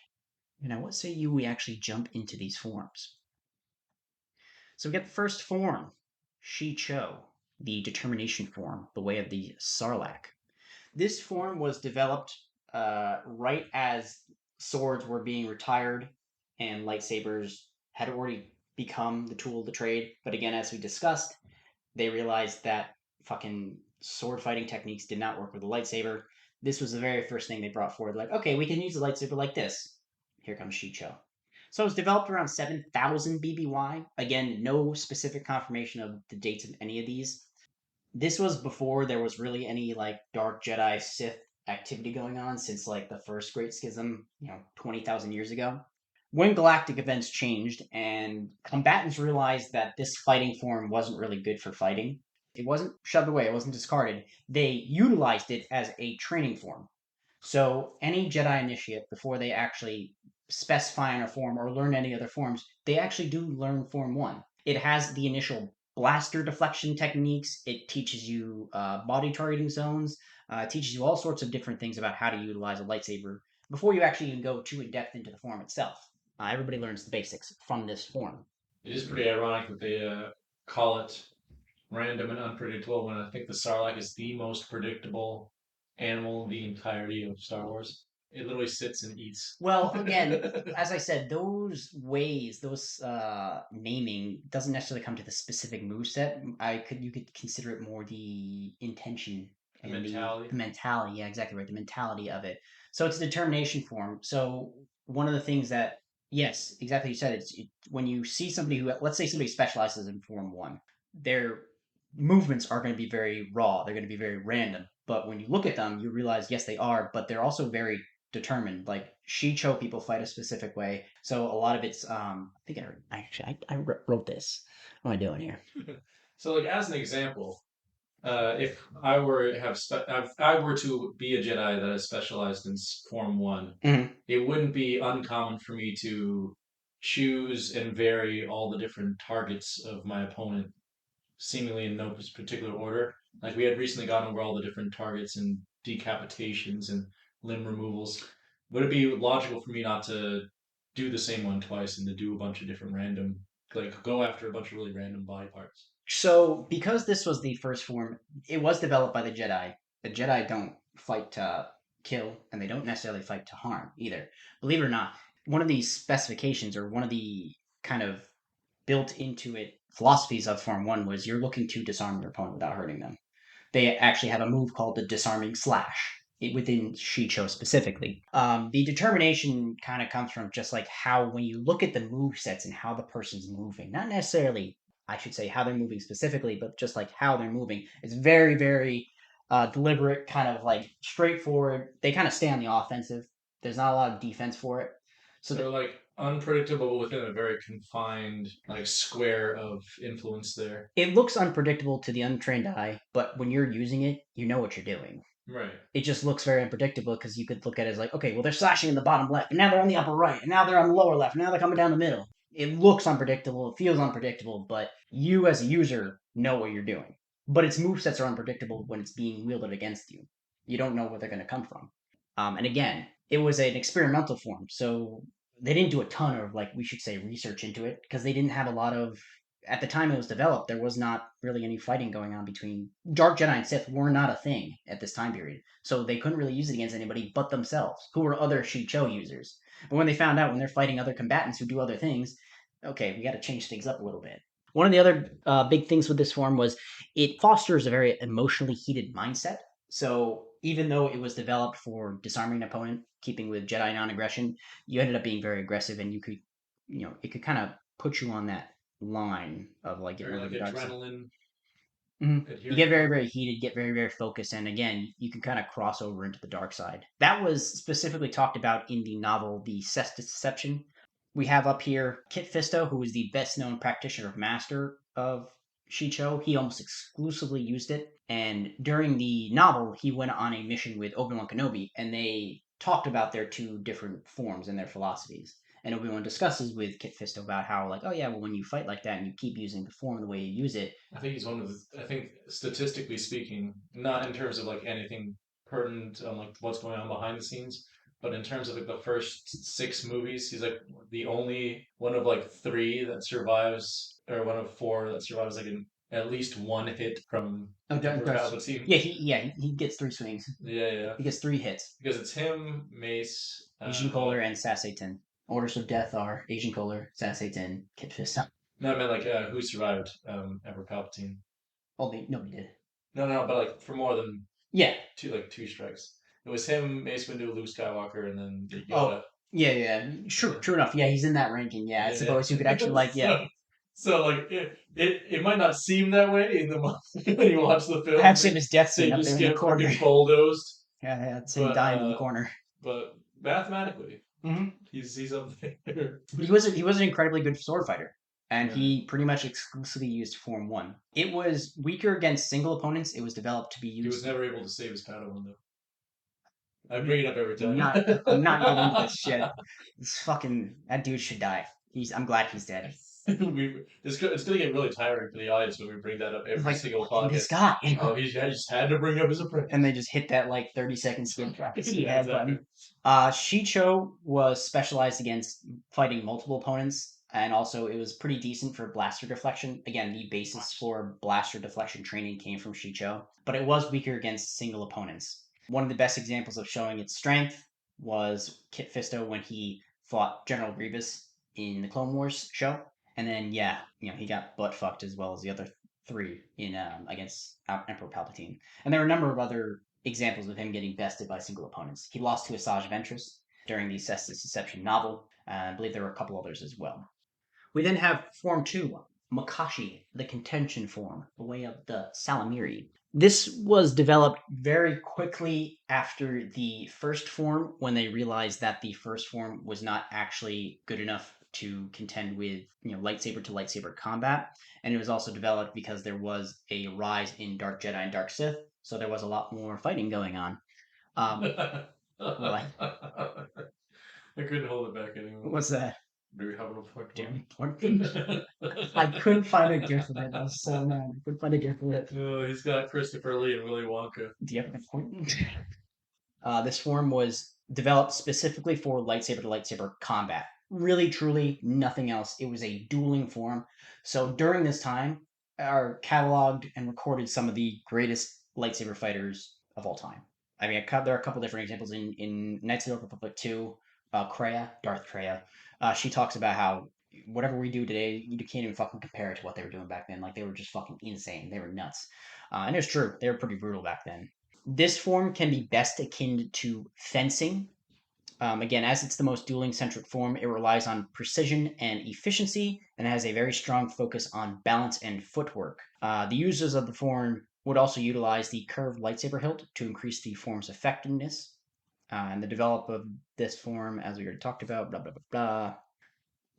[SPEAKER 1] Now, what say you we actually jump into these forms? So we get the first form, Shi Cho, the determination form, the way of the Sarlacc. This form was developed right as swords were being retired and lightsabers had already become the tool of the trade. But again, as we discussed, they realized that fucking sword fighting techniques did not work with a lightsaber. This was the very first thing they brought forward. Like, okay, we can use a lightsaber like this. Here comes Shicho. So it was developed around 7,000 BBY. Again, no specific confirmation of the dates of any of these. This was before there was really any like Dark Jedi Sith activity going on since like the first Great Schism, 20,000 years ago. When galactic events changed and combatants realized that this fighting form wasn't really good for fighting, it wasn't shoved away, it wasn't discarded. They utilized it as a training form. So any Jedi initiate, before they actually specify on a form or learn any other forms, they actually do learn Form 1. It has the initial blaster deflection techniques. It teaches you body targeting zones. It teaches you all sorts of different things about how to utilize a lightsaber before you actually even go too in depth into the form itself. Everybody learns the basics from this form.
[SPEAKER 2] It is pretty ironic that they call it random and unpredictable when I think the Sarlacc is the most predictable animal in the entirety of Star Wars. It literally sits and eats.
[SPEAKER 1] Well, again, as I said, those ways, those naming doesn't necessarily come to the specific move set. You could consider it more the intention
[SPEAKER 2] The
[SPEAKER 1] and the
[SPEAKER 2] mentality.
[SPEAKER 1] mentality. Yeah, exactly right. The mentality of it. So it's a determination form. So one of the things that yes, exactly you said when you see somebody who, let's say somebody specializes in Form 1, their movements are going to be very raw. They're going to be very random. But when you look at them, you realize yes, they are, but they're also very determined. Like Shicho people fight a specific way, so a lot of it's. I think I wrote this. What am I doing here?
[SPEAKER 2] So, like as an example, if I were if I were to be a Jedi that is specialized in Form One,
[SPEAKER 1] Mhm.
[SPEAKER 2] it wouldn't be uncommon for me to choose and vary all the different targets of my opponent, seemingly in no particular order. Like we had recently gone over all the different targets and decapitations and limb removals. Would it be logical for me not to do the same one twice and to do a bunch of different random, like go after a bunch of really random body parts?
[SPEAKER 1] So because this was the first form, it was developed by the Jedi. The Jedi don't fight to kill, and they don't necessarily fight to harm either. Believe it or not, one of the specifications or one of the kind of built into it philosophies of Form One was you're looking to disarm your opponent without hurting them. They actually have a move called the disarming slash within Shicho specifically. The determination kind of comes from just like how when you look at the move sets and how the person's moving, not necessarily I should say how they're moving specifically, but just like how they're moving. It's very very deliberate, kind of like straightforward. They kind of stay on the offensive. There's not a lot of defense for it. So
[SPEAKER 2] So
[SPEAKER 1] that
[SPEAKER 2] like unpredictable within a very confined like square of influence there.
[SPEAKER 1] it looks unpredictable to the untrained eye, but when you're using it, you know what you're doing.
[SPEAKER 2] Right.
[SPEAKER 1] It just looks very unpredictable because you could look at it as like, okay, well, they're slashing in the bottom left, and now they're on the upper right, and now they're on the lower left, and now they're coming down the middle. It looks unpredictable, it feels unpredictable, but you as a user know what you're doing. But its movesets are unpredictable when it's being wielded against you. You don't know where they're going to come from. And again, it was an experimental form, so they didn't do a ton of like we should say research into it because they didn't have a lot of. At the time it was developed, there was not really any fighting going on between Dark Jedi and Sith were not a thing at this time period, so they couldn't really use it against anybody but themselves, who were other Shicho users. But when they found out when they're fighting other combatants who do other things, okay, we got to change things up a little bit. One of the other big things with this form was it fosters a very emotionally heated mindset. So even though it was developed for disarming an opponent, keeping with Jedi non-aggression, you ended up being very aggressive, and you could, it could kind of put you on that line of like getting
[SPEAKER 2] Very
[SPEAKER 1] over
[SPEAKER 2] like
[SPEAKER 1] the dark side.
[SPEAKER 2] adrenaline
[SPEAKER 1] You
[SPEAKER 2] adhering
[SPEAKER 1] get
[SPEAKER 2] to
[SPEAKER 1] very,
[SPEAKER 2] it.
[SPEAKER 1] very heated, get very, very focused, and again, you can kind of cross over into the dark side. That was specifically talked about in the novel The Cestus Deception. We have up here Kit Fisto, who is the best known practitioner of master of Shicho. He almost exclusively used it, and during the novel, he went on a mission with Obi-Wan Kenobi, and they talked about their two different forms and their philosophies. And Obi-Wan discusses with Kit Fisto about how, like, oh yeah, well, when you fight like that and you keep using the form the way you use it,
[SPEAKER 2] I think he's one of the, I think statistically speaking, not in terms of like anything pertinent on like what's going on behind the scenes, but in terms of like the first six movies, he's like the only one of like three that survives, or one of four that survives like at least one hit from
[SPEAKER 1] Oh,
[SPEAKER 2] Emperor Palpatine.
[SPEAKER 1] he gets three swings.
[SPEAKER 2] Yeah, yeah.
[SPEAKER 1] He gets three hits.
[SPEAKER 2] Because it's him, Mace.
[SPEAKER 1] Asian Kohler and Sassayton. Orders of Death are Asian Kohler, Sassayton, Kit Fisto.
[SPEAKER 2] No, I meant like who survived Emperor Palpatine.
[SPEAKER 1] Nobody did.
[SPEAKER 2] No, no, but like for more than
[SPEAKER 1] Yeah.
[SPEAKER 2] two strikes. It was him, Mace Windu, Luke Skywalker, and then
[SPEAKER 1] Oh,
[SPEAKER 2] Yoda.
[SPEAKER 1] yeah. Sure,
[SPEAKER 2] Yeah,
[SPEAKER 1] true enough. Yeah, he's in that ranking. Yeah, I
[SPEAKER 2] yeah,
[SPEAKER 1] suppose you could actually
[SPEAKER 2] yeah.
[SPEAKER 1] like, yeah.
[SPEAKER 2] So like it might not seem that way in the when you watch the
[SPEAKER 1] I
[SPEAKER 2] film.
[SPEAKER 1] have seen his death
[SPEAKER 2] They
[SPEAKER 1] scene up there
[SPEAKER 2] just
[SPEAKER 1] in the
[SPEAKER 2] get
[SPEAKER 1] corner.
[SPEAKER 2] fucking bulldozed.
[SPEAKER 1] Yeah, it's him
[SPEAKER 2] But
[SPEAKER 1] dying in the corner.
[SPEAKER 2] but mathematically,
[SPEAKER 1] Mm-hmm.
[SPEAKER 2] he's up there.
[SPEAKER 1] But he was an incredibly good sword fighter, and
[SPEAKER 2] Yeah.
[SPEAKER 1] he pretty much exclusively used Form One. It was weaker against single opponents. It was developed to be
[SPEAKER 2] He was
[SPEAKER 1] used.
[SPEAKER 2] never able to save his Padawan though. I bring it up every
[SPEAKER 1] I'm
[SPEAKER 2] time.
[SPEAKER 1] not. I'm not getting into this shit. This fucking that dude should die. I'm glad he's dead.
[SPEAKER 2] It's gonna get really tiring for the audience when we bring that up every
[SPEAKER 1] Like
[SPEAKER 2] single
[SPEAKER 1] fucking this
[SPEAKER 2] podcast.
[SPEAKER 1] guy.
[SPEAKER 2] Oh, I just had to bring up his apprentice.
[SPEAKER 1] And they just hit that like 30-second skip
[SPEAKER 2] Yeah,
[SPEAKER 1] head
[SPEAKER 2] exactly.
[SPEAKER 1] button. Shicho was specialized against fighting multiple opponents, and also it was pretty decent for blaster deflection. Again, the basis for blaster deflection training came from Shicho, but it was weaker against single opponents. One of the best examples of showing its strength was Kit Fisto when he fought General Grievous in the Clone Wars show. And then, yeah, he got butt fucked as well as the other three in against Emperor Palpatine. And there are a number of other examples of him getting bested by single opponents. He lost to Asajj Ventress during the Cestus Deception novel. I believe there were a couple others as well. We then have Form 2, Makashi, the contention form, the way of the Salamiri. This was developed very quickly after the first form when they realized that the first form was not actually good enough to contend with lightsaber to lightsaber combat, and it was also developed because there was a rise in Dark Jedi and Dark Sith, so there was a lot more fighting going on. What?
[SPEAKER 2] I couldn't hold it back anymore.
[SPEAKER 1] What's that?
[SPEAKER 2] Do we have an appointment?
[SPEAKER 1] Damn important. I couldn't find a gift of it. I was so mad. I couldn't find a gift of it.
[SPEAKER 2] Oh, he's got Christopher Lee and Willy Wonka.
[SPEAKER 1] Do you have an appointment? This form was developed specifically for lightsaber to lightsaber combat. Really, truly, nothing else. It was a dueling form. So during this time, are cataloged and recorded some of the greatest lightsaber fighters of all time. I mean, there are a couple different examples in Knights of the Old Republic 2. Kreia, Darth Kreia. She talks about how whatever we do today, you can't even fucking compare it to what they were doing back then. Like they were just fucking insane. They were nuts, and it's true. They were pretty brutal back then. This form can be best akin to fencing. Again, as it's the most dueling centric form, it relies on precision and efficiency and has a very strong focus on balance and footwork. The users of the form would also utilize the curved lightsaber hilt to increase the form's effectiveness. And the development of this form, as we already talked about, blah, blah, blah, blah.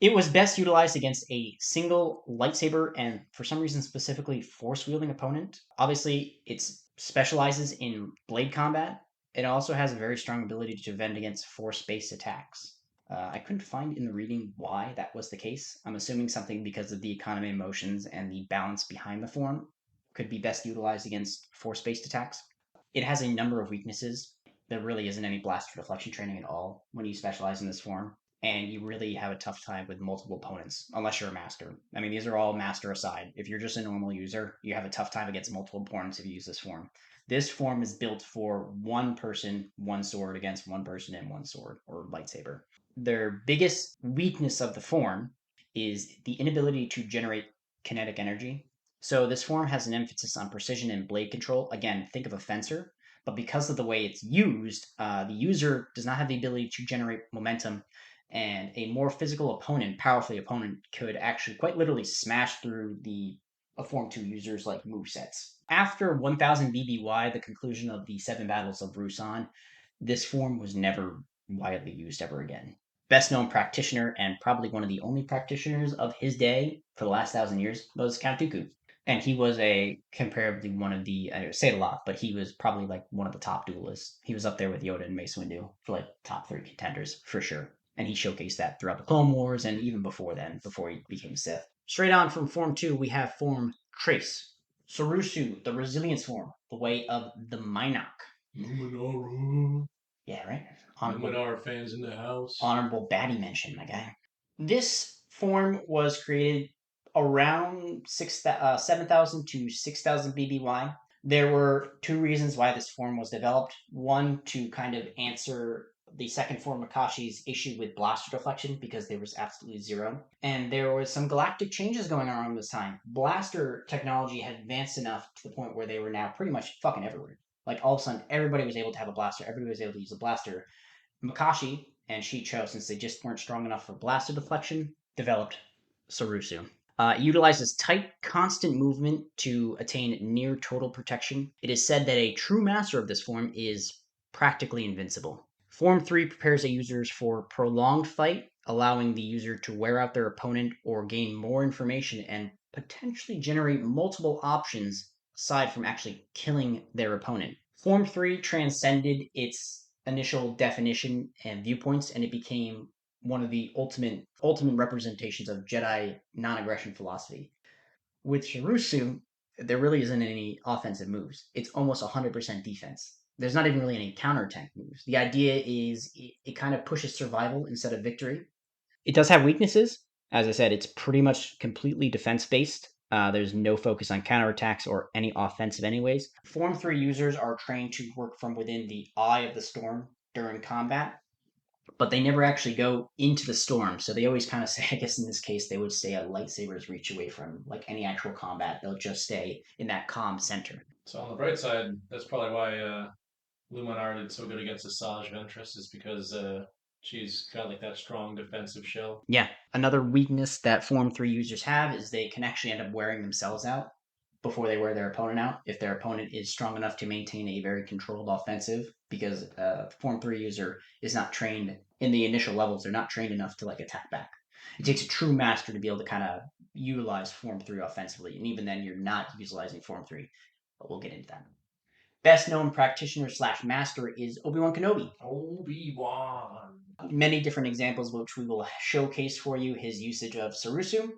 [SPEAKER 1] It was best utilized against a single lightsaber and, for some reason, specifically force wielding opponent. Obviously, it specializes in blade combat. It also has a very strong ability to defend against force based attacks. I couldn't find in the reading why that was the case. I'm assuming something because of the economy of motions and the balance behind the form could be best utilized against force based attacks. It has a number of weaknesses. There really isn't any blaster deflection training at all when you specialize in this form, and you really have a tough time with multiple opponents unless you're a master. I mean, these are all master aside. If you're just a normal user, you have a tough time against multiple opponents if you use this form. This form is built for one person, one sword against one person and one sword or lightsaber. Their biggest weakness of the form is the inability to generate kinetic energy. So this form has an emphasis on precision and blade control. Again, think of a fencer, but because of the way it's used, the user does not have the ability to generate momentum, and a more physical opponent, powerful opponent, could actually quite literally smash through the Form 2 users like movesets. After 1000 BBY, the conclusion of the Seven Battles of Ruusan, this form was never widely used ever again. Best known practitioner, and probably one of the only practitioners of his day for the last 1,000 years, was Count Dooku. And he was comparably one of the, I say it a lot, but he was probably like one of the top duelists. He was up there with Yoda and Mace Windu for like top 3 contenders for sure. And he showcased that throughout the Clone Wars and even before then, before he became Sith. Straight on from Form 2, we have Form Trace. Sorusu, the Resilience form, the way of the Minok.
[SPEAKER 2] Numenera.
[SPEAKER 1] Yeah, right. Honorable
[SPEAKER 2] Numenor fans in the house.
[SPEAKER 1] honorable baddie mention, my guy. This form was created around 7,000 to 6,000 BBY. There were two reasons why this form was developed. One, to kind of answer the second form Makashi's issue with blaster deflection because there was absolutely zero. And there was some galactic changes going on around this time. Blaster technology had advanced enough to the point where they were now pretty much fucking everywhere. Like all of a sudden, everybody was able to have a blaster. Everybody was able to use a blaster. Makashi and Shicho, since they just weren't strong enough for blaster deflection, developed Sarusu. It utilizes tight, constant movement to attain near total protection. It is said that a true master of this form is practically invincible. Form 3 prepares a user for prolonged fight, allowing the user to wear out their opponent or gain more information and potentially generate multiple options aside from actually killing their opponent. Form 3 transcended its initial definition and viewpoints, and it became one of the ultimate representations of Jedi non-aggression philosophy. With Shirusu, there really isn't any offensive moves. It's almost 100% defense. There's not even really any counterattack moves. The idea is it kind of pushes survival instead of victory. It does have weaknesses. As I said, it's pretty much completely defense based. There's no focus on counterattacks or any offensive, anyways. Form 3 users are trained to work from within the eye of the storm during combat, but they never actually go into the storm. So they always kind of say, I guess in this case, they would stay a lightsaber's reach away from like any actual combat. They'll just stay in that calm center.
[SPEAKER 2] So on the bright side, that's probably why Luminar did so good against Asajj Ventress is because she's got like that strong defensive shell.
[SPEAKER 1] Yeah. Another weakness that Form 3 users have is they can actually end up wearing themselves out before they wear their opponent out if their opponent is strong enough to maintain a very controlled offensive because Form 3 user is not trained in the initial levels. They're not trained enough to like attack back. It takes a true master to be able to kind of utilize Form 3 offensively. And even then, you're not utilizing Form 3. But we'll get into that. Best known practitioner slash master is Obi-Wan Kenobi.
[SPEAKER 2] Obi-Wan.
[SPEAKER 1] Many different examples which we will showcase for you his usage of Sarusu.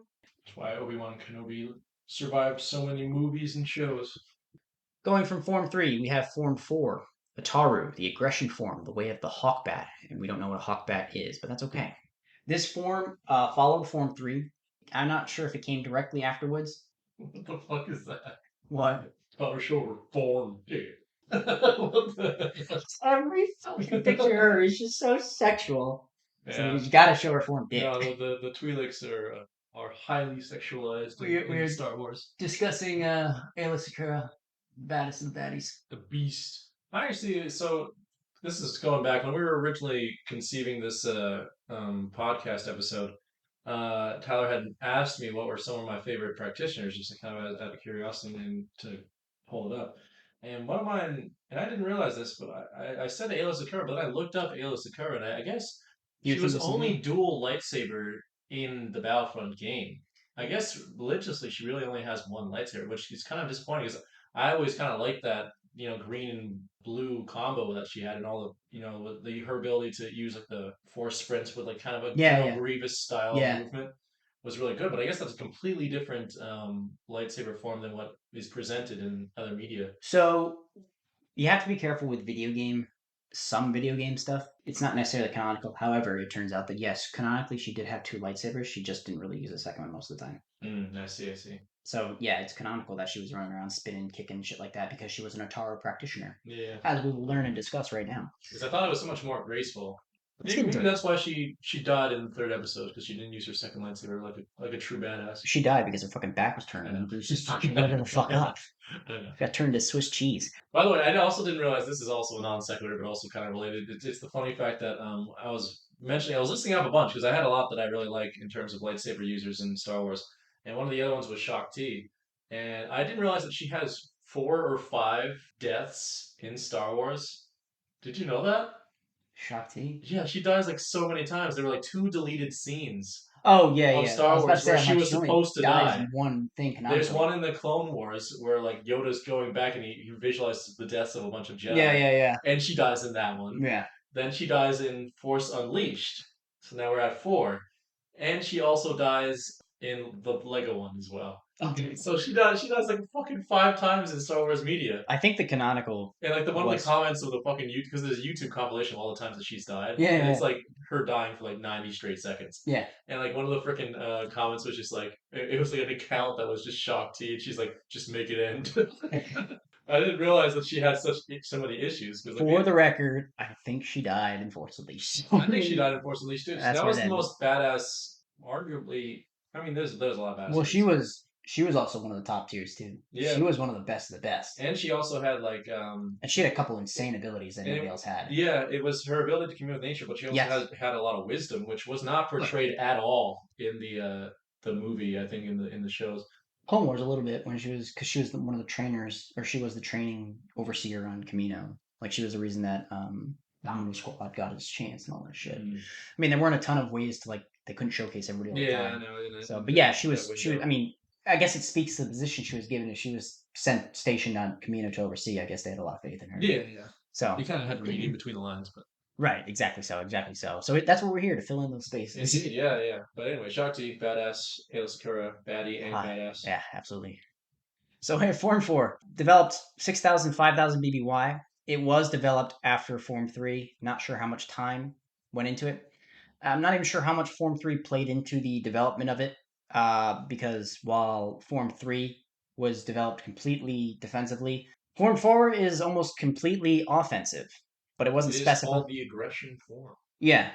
[SPEAKER 2] That's why Obi-Wan Kenobi survived so many movies and shows.
[SPEAKER 1] Going from Form 3, we have Form 4, Ataru, the aggression form, the way of the Hawkbat. And we don't know what a Hawkbat is, but that's okay. This form followed Form 3. I'm not sure if it came directly afterwards.
[SPEAKER 2] What the fuck is that?
[SPEAKER 1] What?
[SPEAKER 2] Power shoulder form.
[SPEAKER 1] Every fucking picture of her is just so sexual. So
[SPEAKER 2] Yeah.
[SPEAKER 1] you gotta show her form dick.
[SPEAKER 2] No, the Twi'leks are highly sexualized in Star Wars.
[SPEAKER 1] Discussing Ayla Sakura, baddest of the baddies.
[SPEAKER 2] The Beast. I actually, so this is going back when we were originally conceiving this podcast episode. Tyler had asked me what were some of my favorite practitioners, just to kind of out of curiosity and to pull it up. And one of mine, and I didn't realize this, but I said Ayla Sakura, but then I looked up Ayla Sakura, and I guess
[SPEAKER 1] You
[SPEAKER 2] she
[SPEAKER 1] think
[SPEAKER 2] was
[SPEAKER 1] this is
[SPEAKER 2] only
[SPEAKER 1] me?
[SPEAKER 2] dual lightsaber in the Battlefront game. I guess religiously, she really only has one lightsaber, which is kind of disappointing because I always kind of liked that, green and blue combo that she had, and all the, with her ability to use like the force sprints with like kind of a
[SPEAKER 1] Yeah, yeah,
[SPEAKER 2] Grievous style
[SPEAKER 1] yeah.
[SPEAKER 2] movement was really good. But I guess that's a completely different lightsaber form than what is presented in other media.
[SPEAKER 1] So you have to be careful with some video game stuff. It's not necessarily canonical. However, it turns out that yes, canonically she did have two lightsabers. She just didn't really use the second one most of the time.
[SPEAKER 2] I see, I see.
[SPEAKER 1] So yeah, it's canonical that she was running around spinning, kicking, shit like that because she was an Ataru practitioner,
[SPEAKER 2] Yeah,
[SPEAKER 1] as we will learn and discuss right now.
[SPEAKER 2] because I thought it was so much more graceful.
[SPEAKER 1] Let's get into
[SPEAKER 2] Maybe
[SPEAKER 1] it.
[SPEAKER 2] that's why she died in the third episode because she didn't use her second lightsaber like a true badass.
[SPEAKER 1] She died because her fucking back was turned
[SPEAKER 2] I know.
[SPEAKER 1] and it was just fucking lit her the fuck up.
[SPEAKER 2] I know.
[SPEAKER 1] Got turned to Swiss cheese.
[SPEAKER 2] By the way, I also didn't realize this is also a non sequitur, but also kind of related. It's the funny fact that I was listing up a bunch because I had a lot that I really like in terms of lightsaber users in Star Wars, and one of the other ones was Shaak Ti, and I didn't realize that she has 4 or 5 deaths in Star Wars. Did you know that?
[SPEAKER 1] Shaak Ti?
[SPEAKER 2] Yeah, she dies like so many times. There were like 2 deleted scenes
[SPEAKER 1] Oh yeah,
[SPEAKER 2] of
[SPEAKER 1] yeah. I
[SPEAKER 2] Star
[SPEAKER 1] was about to
[SPEAKER 2] Wars
[SPEAKER 1] say,
[SPEAKER 2] where
[SPEAKER 1] I'm
[SPEAKER 2] she
[SPEAKER 1] like,
[SPEAKER 2] was
[SPEAKER 1] she only
[SPEAKER 2] supposed to
[SPEAKER 1] dies
[SPEAKER 2] die.
[SPEAKER 1] in one thing
[SPEAKER 2] There's
[SPEAKER 1] canonically.
[SPEAKER 2] one in the Clone Wars where like Yoda's going back and he visualizes the deaths of a bunch of
[SPEAKER 1] Yeah,
[SPEAKER 2] Jedi,
[SPEAKER 1] yeah, yeah,
[SPEAKER 2] and she dies in that one.
[SPEAKER 1] yeah.
[SPEAKER 2] Then she dies in Force Unleashed. So now we're at 4, and she also dies in the Lego one as well. Okay, so she does like fucking 5 times in Star Wars media.
[SPEAKER 1] I think the canonical
[SPEAKER 2] And like the one of the
[SPEAKER 1] was
[SPEAKER 2] comments of the fucking YouTube, because there's a YouTube compilation of all the times that she's died,
[SPEAKER 1] yeah,
[SPEAKER 2] and
[SPEAKER 1] yeah,
[SPEAKER 2] it's like her dying for like 90 straight seconds.
[SPEAKER 1] yeah.
[SPEAKER 2] And like one of the freaking comments was just like it was like an account that was just shock T, and she's like, just make it end. I didn't realize that she had such so many issues because like
[SPEAKER 1] For the record, I think she died in Force Unleashed.
[SPEAKER 2] I think she died in Force Unleashed too. So
[SPEAKER 1] That's
[SPEAKER 2] that
[SPEAKER 1] where it
[SPEAKER 2] was the
[SPEAKER 1] ended.
[SPEAKER 2] most badass, arguably. I mean, there's a lot of
[SPEAKER 1] Well,
[SPEAKER 2] badass movies, but
[SPEAKER 1] she was also one of the top tiers too.
[SPEAKER 2] yeah,
[SPEAKER 1] She was one of the best of the best,
[SPEAKER 2] and she also had
[SPEAKER 1] and she had a couple insane abilities that
[SPEAKER 2] and
[SPEAKER 1] nobody else had.
[SPEAKER 2] yeah, it was her ability to communicate with nature, but she also
[SPEAKER 1] Yes.
[SPEAKER 2] had a lot of wisdom, which was not portrayed at all in the movie. I think in the shows.
[SPEAKER 1] Clone Wars a little bit when she was because she was one of the trainers or she was the training overseer on Camino. Like she was the reason that the Omni Squad got its chance and all that shit.
[SPEAKER 2] Mm.
[SPEAKER 1] I mean, there weren't a ton of ways to like they couldn't showcase everybody all the
[SPEAKER 2] Yeah, I
[SPEAKER 1] time.
[SPEAKER 2] know.
[SPEAKER 1] So, but yeah,
[SPEAKER 2] That
[SPEAKER 1] she was.
[SPEAKER 2] window.
[SPEAKER 1] I mean, I guess it speaks to the position she was given. If she was sent stationed on Camino to oversee, I guess they had a lot of faith in her.
[SPEAKER 2] Yeah, yeah.
[SPEAKER 1] So,
[SPEAKER 2] You kind of had reading between the lines, but
[SPEAKER 1] right, exactly so, exactly so. So that's what we're here to fill in those spaces.
[SPEAKER 2] indeed, yeah, yeah. But anyway, Shakti, badass. Hail Sakura, baddie and
[SPEAKER 1] Ah,
[SPEAKER 2] badass.
[SPEAKER 1] yeah, absolutely. So here, Form 4 developed 6,000, 5,000 BBY. It was developed after Form 3. Not sure how much time went into it. I'm not even sure how much Form 3 played into the development of it, because while Form 3 was developed completely defensively, Form 4 is almost completely offensive, but it
[SPEAKER 2] It
[SPEAKER 1] wasn't
[SPEAKER 2] is
[SPEAKER 1] specified.
[SPEAKER 2] called the aggression form.
[SPEAKER 1] Yeah,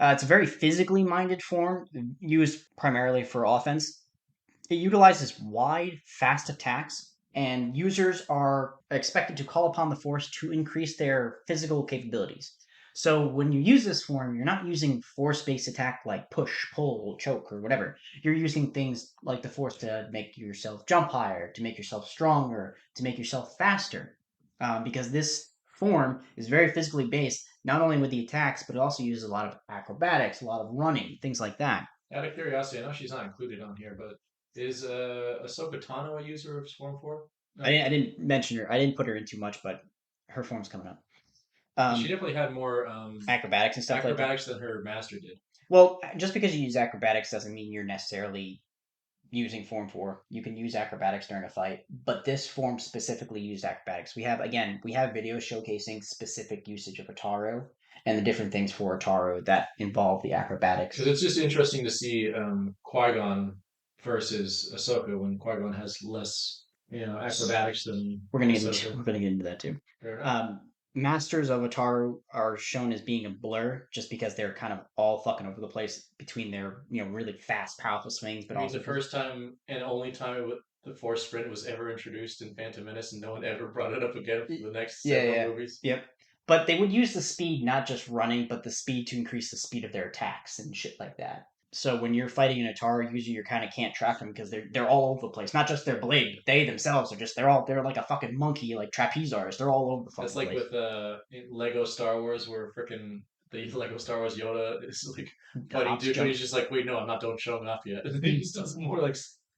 [SPEAKER 1] it's a very physically minded form used primarily for offense. It utilizes wide, fast attacks, and users are expected to call upon the Force to increase their physical capabilities. So when you use this form, you're not using force-based attack like push, pull, choke, or whatever. You're using things like the Force to make yourself jump higher, to make yourself stronger, to make yourself faster. Because this form is very physically based, not only with the attacks, but it also uses a lot of acrobatics, a lot of running, things like that.
[SPEAKER 2] Out of curiosity, I know she's not included on here, but is Ahsoka Tano a user of Form 4? No.
[SPEAKER 1] I didn't mention her. I didn't put her in too much, but her form's coming up.
[SPEAKER 2] She
[SPEAKER 1] Um,
[SPEAKER 2] definitely had more
[SPEAKER 1] Acrobatics and stuff like that.
[SPEAKER 2] acrobatics than her master did.
[SPEAKER 1] Well, just because you use acrobatics doesn't mean you're necessarily using Form 4. You can use acrobatics during a fight, but this form specifically used acrobatics. We have videos showcasing specific usage of Ataro and the different things for Ataro that involve the acrobatics.
[SPEAKER 2] Because it's just interesting to see Qui Gon versus Ahsoka when Qui Gon has less, acrobatics than Ahsoka.
[SPEAKER 1] We're gonna get into that too.
[SPEAKER 2] Fair enough.
[SPEAKER 1] Um, Masters of Ataru are shown as being a blur just because they're kind of all fucking over the place between their really fast, powerful swings, but
[SPEAKER 2] I mean, the
[SPEAKER 1] also
[SPEAKER 2] first time and only time the Force Sprint was ever introduced in Phantom Menace, and no one ever brought it up again for the next
[SPEAKER 1] yeah,
[SPEAKER 2] several
[SPEAKER 1] yeah,
[SPEAKER 2] movies.
[SPEAKER 1] yep. But they would use the speed not just running, but the speed to increase the speed of their attacks and shit like that. So when you're fighting an Atara, usually you kind of can't track them because they're all over the place. Not just their blade, but they themselves are just they're like a fucking monkey, like trapezars. They're all over the
[SPEAKER 2] That's
[SPEAKER 1] fucking
[SPEAKER 2] like
[SPEAKER 1] place.
[SPEAKER 2] with Lego Star Wars, where freaking the Lego Star Wars Yoda is like fighting
[SPEAKER 1] Hops,
[SPEAKER 2] Duke, and he's
[SPEAKER 1] jumps.
[SPEAKER 2] just like, "Wait, no, I'm not done showing off yet." And he just does more like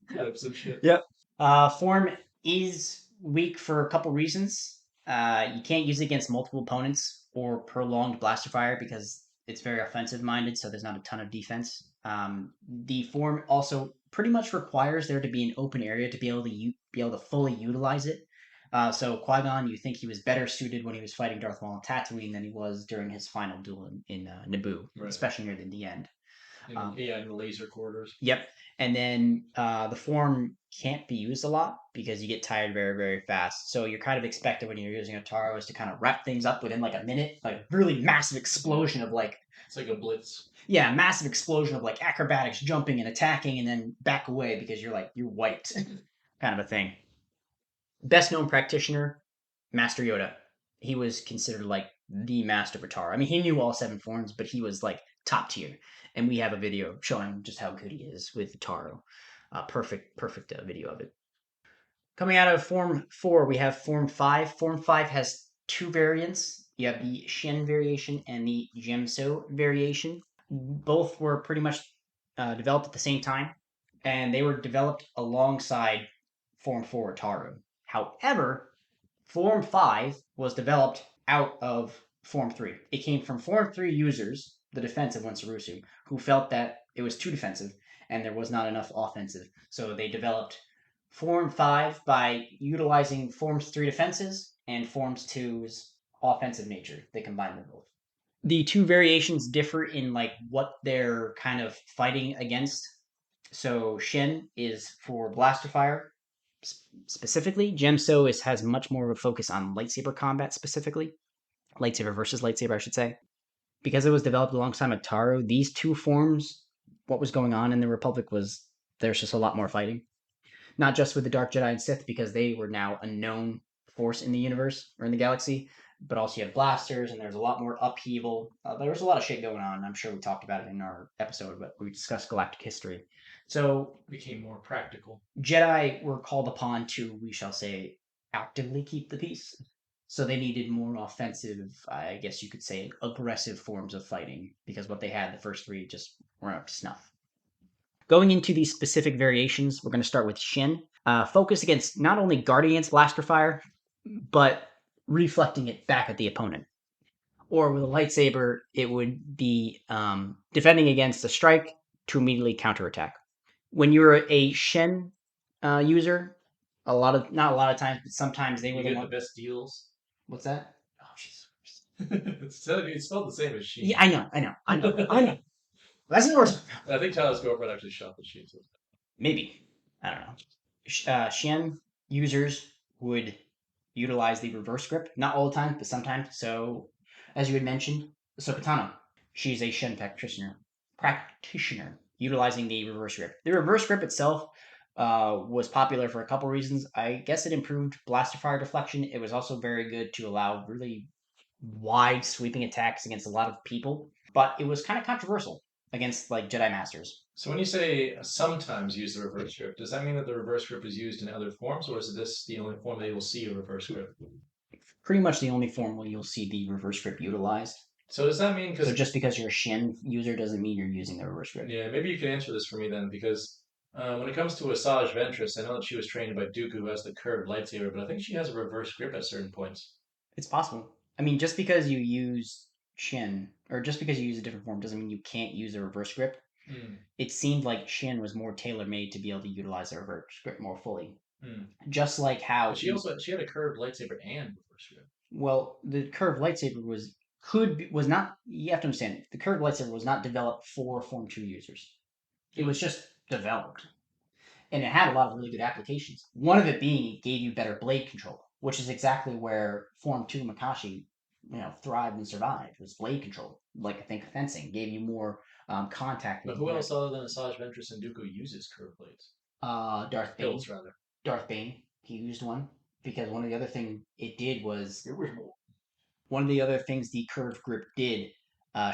[SPEAKER 2] flips and shit.
[SPEAKER 1] Yep. Form is weak for a couple reasons. You can't use it against multiple opponents or prolonged blaster fire because it's very offensive minded, so there's not a ton of defense. The form also pretty much requires there to be an open area to be able to fully utilize it. So Qui Gon, you think he was better suited when he was fighting Darth Maul on Tatooine than he was during his final duel in Naboo,
[SPEAKER 2] Right.
[SPEAKER 1] especially near the end.
[SPEAKER 2] Yeah, in the laser quarters.
[SPEAKER 1] Yep. And then the form can't be used a lot because you get tired very, very fast. So you're kind of expected when you're using a Taro is to kind of wrap things up within like a minute, like really massive explosion of like,
[SPEAKER 2] It's like a blitz.
[SPEAKER 1] yeah, massive explosion of like acrobatics, jumping and attacking, and then back away because you're wiped, kind of a thing. Best known practitioner, Master Yoda. He was considered like the master of Atara. I mean, he knew all seven forms, but he was like top tier. And we have a video showing just how good he is with Taro. Perfect video of it. Coming out of Form 4, we have Form 5. Form 5 has two variants. You have the Shen variation and the Gemso variation. Both were pretty much developed at the same time, and they were developed alongside Form 4 Taru. However, Form 5 was developed out of Form 3. It came from Form 3 users, the defensive ones, Sarusu, who felt that it was too defensive, and there was not enough offensive. So they developed Form 5 by utilizing Forms 3 defenses and Forms 2's offensive nature. They combined them both. The two variations differ in like what they're kind of fighting against. So Shen is for blaster fire specifically. Gemso has much more of a focus on lightsaber combat specifically. Lightsaber versus lightsaber, I should say. Because it was developed alongside with Taro, these two forms, what was going on in the Republic was there's just a lot more fighting. Not just with the Dark Jedi and Sith, because they were now a known force in the universe or in the galaxy, but also you had blasters, and there's a lot more upheaval. There was a lot of shit going on. I'm sure we talked about it in our episode, but we discussed galactic history. So
[SPEAKER 2] Became more practical.
[SPEAKER 1] Jedi were called upon to, we shall say, actively keep the peace. So they needed more offensive, I guess you could say, aggressive forms of fighting because what they had, the first three, just weren't up to snuff. Going into these specific variations, we're going to start with Shin. Focus against not only guarding against blaster fire, but reflecting it back at the opponent. Or with a lightsaber, it would be defending against a strike to immediately counterattack. When you're a Shen user, not a lot of times, but sometimes they
[SPEAKER 2] You
[SPEAKER 1] were the
[SPEAKER 2] get the
[SPEAKER 1] one.
[SPEAKER 2] best deals.
[SPEAKER 1] What's that? Oh, Jesus.
[SPEAKER 2] It's spelled the same as Sheen.
[SPEAKER 1] Yeah, I know. That's not worse.
[SPEAKER 2] I think Tyler's girlfriend actually shot the Sheen.
[SPEAKER 1] Maybe. I don't know. Shen users would utilize the reverse grip, not all the time, but sometimes. So, as you had mentioned, Sokatano, she's a Shen practitioner utilizing the reverse grip. The reverse grip itself was popular for a couple reasons. I guess it improved blaster fire deflection. It was also very good to allow really wide sweeping attacks against a lot of people, but it was kind of controversial against like Jedi Masters.
[SPEAKER 2] So when you say sometimes use the reverse grip, does that mean that the reverse grip is used in other forms, or is this the only form that you'll see a reverse grip?
[SPEAKER 1] Pretty much the only form where you'll see the reverse grip utilized.
[SPEAKER 2] So does that mean
[SPEAKER 1] So
[SPEAKER 2] because
[SPEAKER 1] just because you're a Shin user doesn't mean you're using the reverse grip.
[SPEAKER 2] yeah, maybe you can answer this for me then, because when it comes to Asajj Ventress, I know that she was trained by Dooku, who has the curved lightsaber, but I think she has a reverse grip at certain points.
[SPEAKER 1] It's possible. I mean, just because you use Shin, or just because you use a different form, doesn't mean you can't use a reverse grip.
[SPEAKER 2] Mm,
[SPEAKER 1] It seemed like Shin was more tailor made to be able to utilize the reverse grip more fully.
[SPEAKER 2] mm.
[SPEAKER 1] Just like
[SPEAKER 2] But
[SPEAKER 1] how,
[SPEAKER 2] she had a curved lightsaber and reverse grip.
[SPEAKER 1] well, the curved lightsaber was not. You have to understand, the curved lightsaber was not developed for Form 2 users. It was just developed. And it had a lot of really good applications. One of it being it gave you better blade control, which is exactly where Form 2 Makashi, thrived and survived, was blade control. Like I think fencing gave you more contact
[SPEAKER 2] But
[SPEAKER 1] with
[SPEAKER 2] who
[SPEAKER 1] blade.
[SPEAKER 2] else other than Asajj Ventress and Dooku uses curved blades?
[SPEAKER 1] Darth Bane.
[SPEAKER 2] Hilts, rather.
[SPEAKER 1] Darth Bane, he used one because one of the other thing it did was
[SPEAKER 2] It was more.
[SPEAKER 1] one of the other things the curved grip did,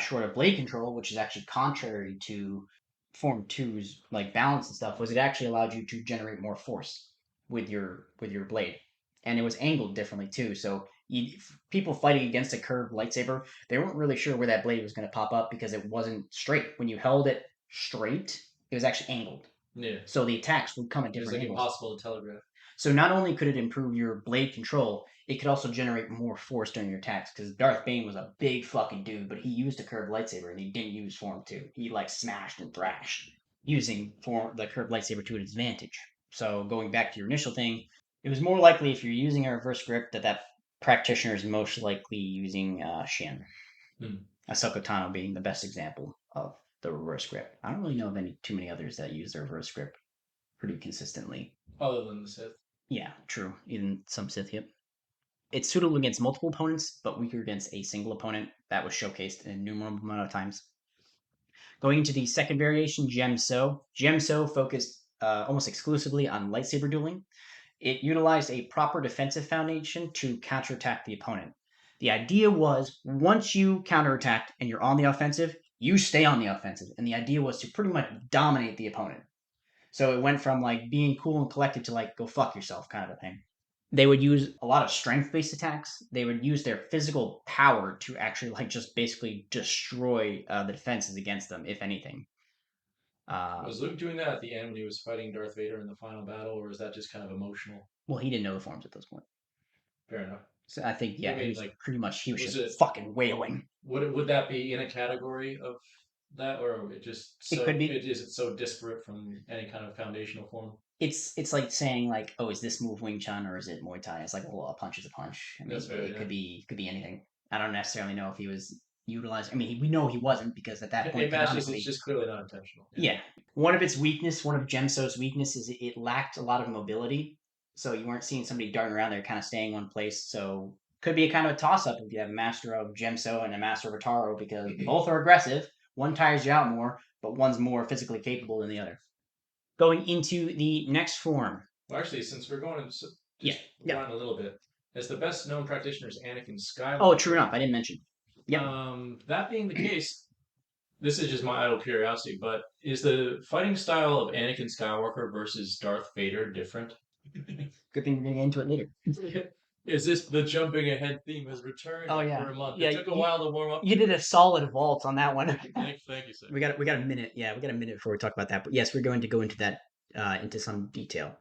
[SPEAKER 1] short of blade control, which is actually contrary to Form Two's like balance and stuff, was it actually allowed you to generate more force with your blade, and it was angled differently too. So people fighting against a curved lightsaber, they weren't really sure where that blade was going to pop up because it wasn't straight. When you held it straight, it was actually angled.
[SPEAKER 2] Yeah.
[SPEAKER 1] So the attacks would come at
[SPEAKER 2] It was
[SPEAKER 1] different
[SPEAKER 2] like
[SPEAKER 1] angles.
[SPEAKER 2] impossible to telegraph.
[SPEAKER 1] So not only could it improve your blade control, it could also generate more force during your attacks. Because Darth Bane was a big fucking dude, but he used a curved lightsaber and he didn't use Form 2. He like smashed and thrashed using the curved lightsaber to its advantage. So going back to your initial thing, it was more likely if you're using a reverse grip that practitioner is most likely using Shin.
[SPEAKER 2] Hmm.
[SPEAKER 1] Ahsoka Tano being the best example of the reverse grip. I don't really know of too many others that use the reverse grip pretty consistently.
[SPEAKER 2] Other than the Sith.
[SPEAKER 1] Yeah, true. Even some Sith, yep. It's suitable against multiple opponents, but weaker against a single opponent. That was showcased an innumerable amount of times. Going into the second variation, Gem So. Gem So focused almost exclusively on lightsaber dueling. It utilized a proper defensive foundation to counterattack the opponent. The idea was once you counterattacked and you're on the offensive, you stay on the offensive. And the idea was to pretty much dominate the opponent. So it went from like being cool and collected to like go fuck yourself kind of a thing. They would use a lot of strength based attacks. They would use their physical power to actually like just basically destroy the defenses against them, if anything.
[SPEAKER 2] Was Luke doing that at the end when he was fighting Darth Vader in the final battle, or was that just kind of emotional?
[SPEAKER 1] Well, he didn't know the forms at this point.
[SPEAKER 2] Fair enough.
[SPEAKER 1] So I think
[SPEAKER 2] I
[SPEAKER 1] yeah, he
[SPEAKER 2] mean,
[SPEAKER 1] was
[SPEAKER 2] like,
[SPEAKER 1] pretty much he was
[SPEAKER 2] was
[SPEAKER 1] just
[SPEAKER 2] it
[SPEAKER 1] fucking wailing.
[SPEAKER 2] would that be in a category of that, or it just
[SPEAKER 1] It could
[SPEAKER 2] so
[SPEAKER 1] be.
[SPEAKER 2] it is it so disparate from any kind of foundational form?
[SPEAKER 1] It's like saying like, oh, is this move Wing Chun or is it Muay Thai? It's like, well, a punch is a punch. I
[SPEAKER 2] That's
[SPEAKER 1] mean,
[SPEAKER 2] fair,
[SPEAKER 1] it
[SPEAKER 2] yeah.
[SPEAKER 1] could be anything. I don't necessarily know if he was utilized. I mean, we know he wasn't because at that point,
[SPEAKER 2] It matches. It's
[SPEAKER 1] canonically,
[SPEAKER 2] just clearly not intentional. Yeah.
[SPEAKER 1] yeah. One of its weakness, one of Gemso's weakness, is it lacked a lot of mobility. So you weren't seeing somebody darting around there, kind of staying one place. So could be a kind of a toss up if you have a master of Gemso and a master of Ataro because both are aggressive. One tires you out more, but one's more physically capable than the other. Going into the next form.
[SPEAKER 2] Well, actually, since we're going
[SPEAKER 1] Yeah,
[SPEAKER 2] just
[SPEAKER 1] yeah.
[SPEAKER 2] run a little bit, as the best known practitioner is Anakin
[SPEAKER 1] Oh, true
[SPEAKER 2] Skywalker.
[SPEAKER 1] enough. I didn't mention. Yep.
[SPEAKER 2] That being the case, this is just my idle curiosity, but is the fighting style of Anakin Skywalker versus Darth Vader different?
[SPEAKER 1] Good thing we're gonna get into it later.
[SPEAKER 2] Is this the jumping ahead theme has
[SPEAKER 1] Oh
[SPEAKER 2] returned for
[SPEAKER 1] yeah,
[SPEAKER 2] a month?
[SPEAKER 1] yeah.
[SPEAKER 2] It took a while to warm up.
[SPEAKER 1] You did a solid vault on that one.
[SPEAKER 2] Thank you, sir.
[SPEAKER 1] We got a minute. Yeah, we got a minute before we talk about that. But yes, we're going to go into that into some detail.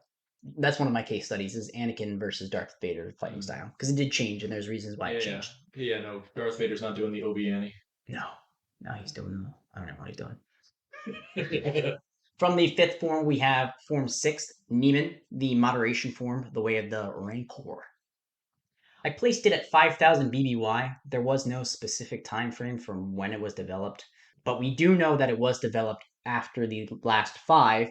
[SPEAKER 1] That's one of my case studies is Anakin versus Darth Vader fighting
[SPEAKER 2] Mm.
[SPEAKER 1] style because it did change and there's reasons why it
[SPEAKER 2] Yeah,
[SPEAKER 1] changed.
[SPEAKER 2] yeah. No, Darth Vader's not doing the Obi Annie.
[SPEAKER 1] No, no, he's doing. I don't know what he's doing.
[SPEAKER 2] Yeah,
[SPEAKER 1] From the fifth form, we have form sixth, Neiman, the moderation form, the way of the Rancor. I placed it at 5,000 BBY. There was no specific time frame from when it was developed, but we do know that it was developed after the last five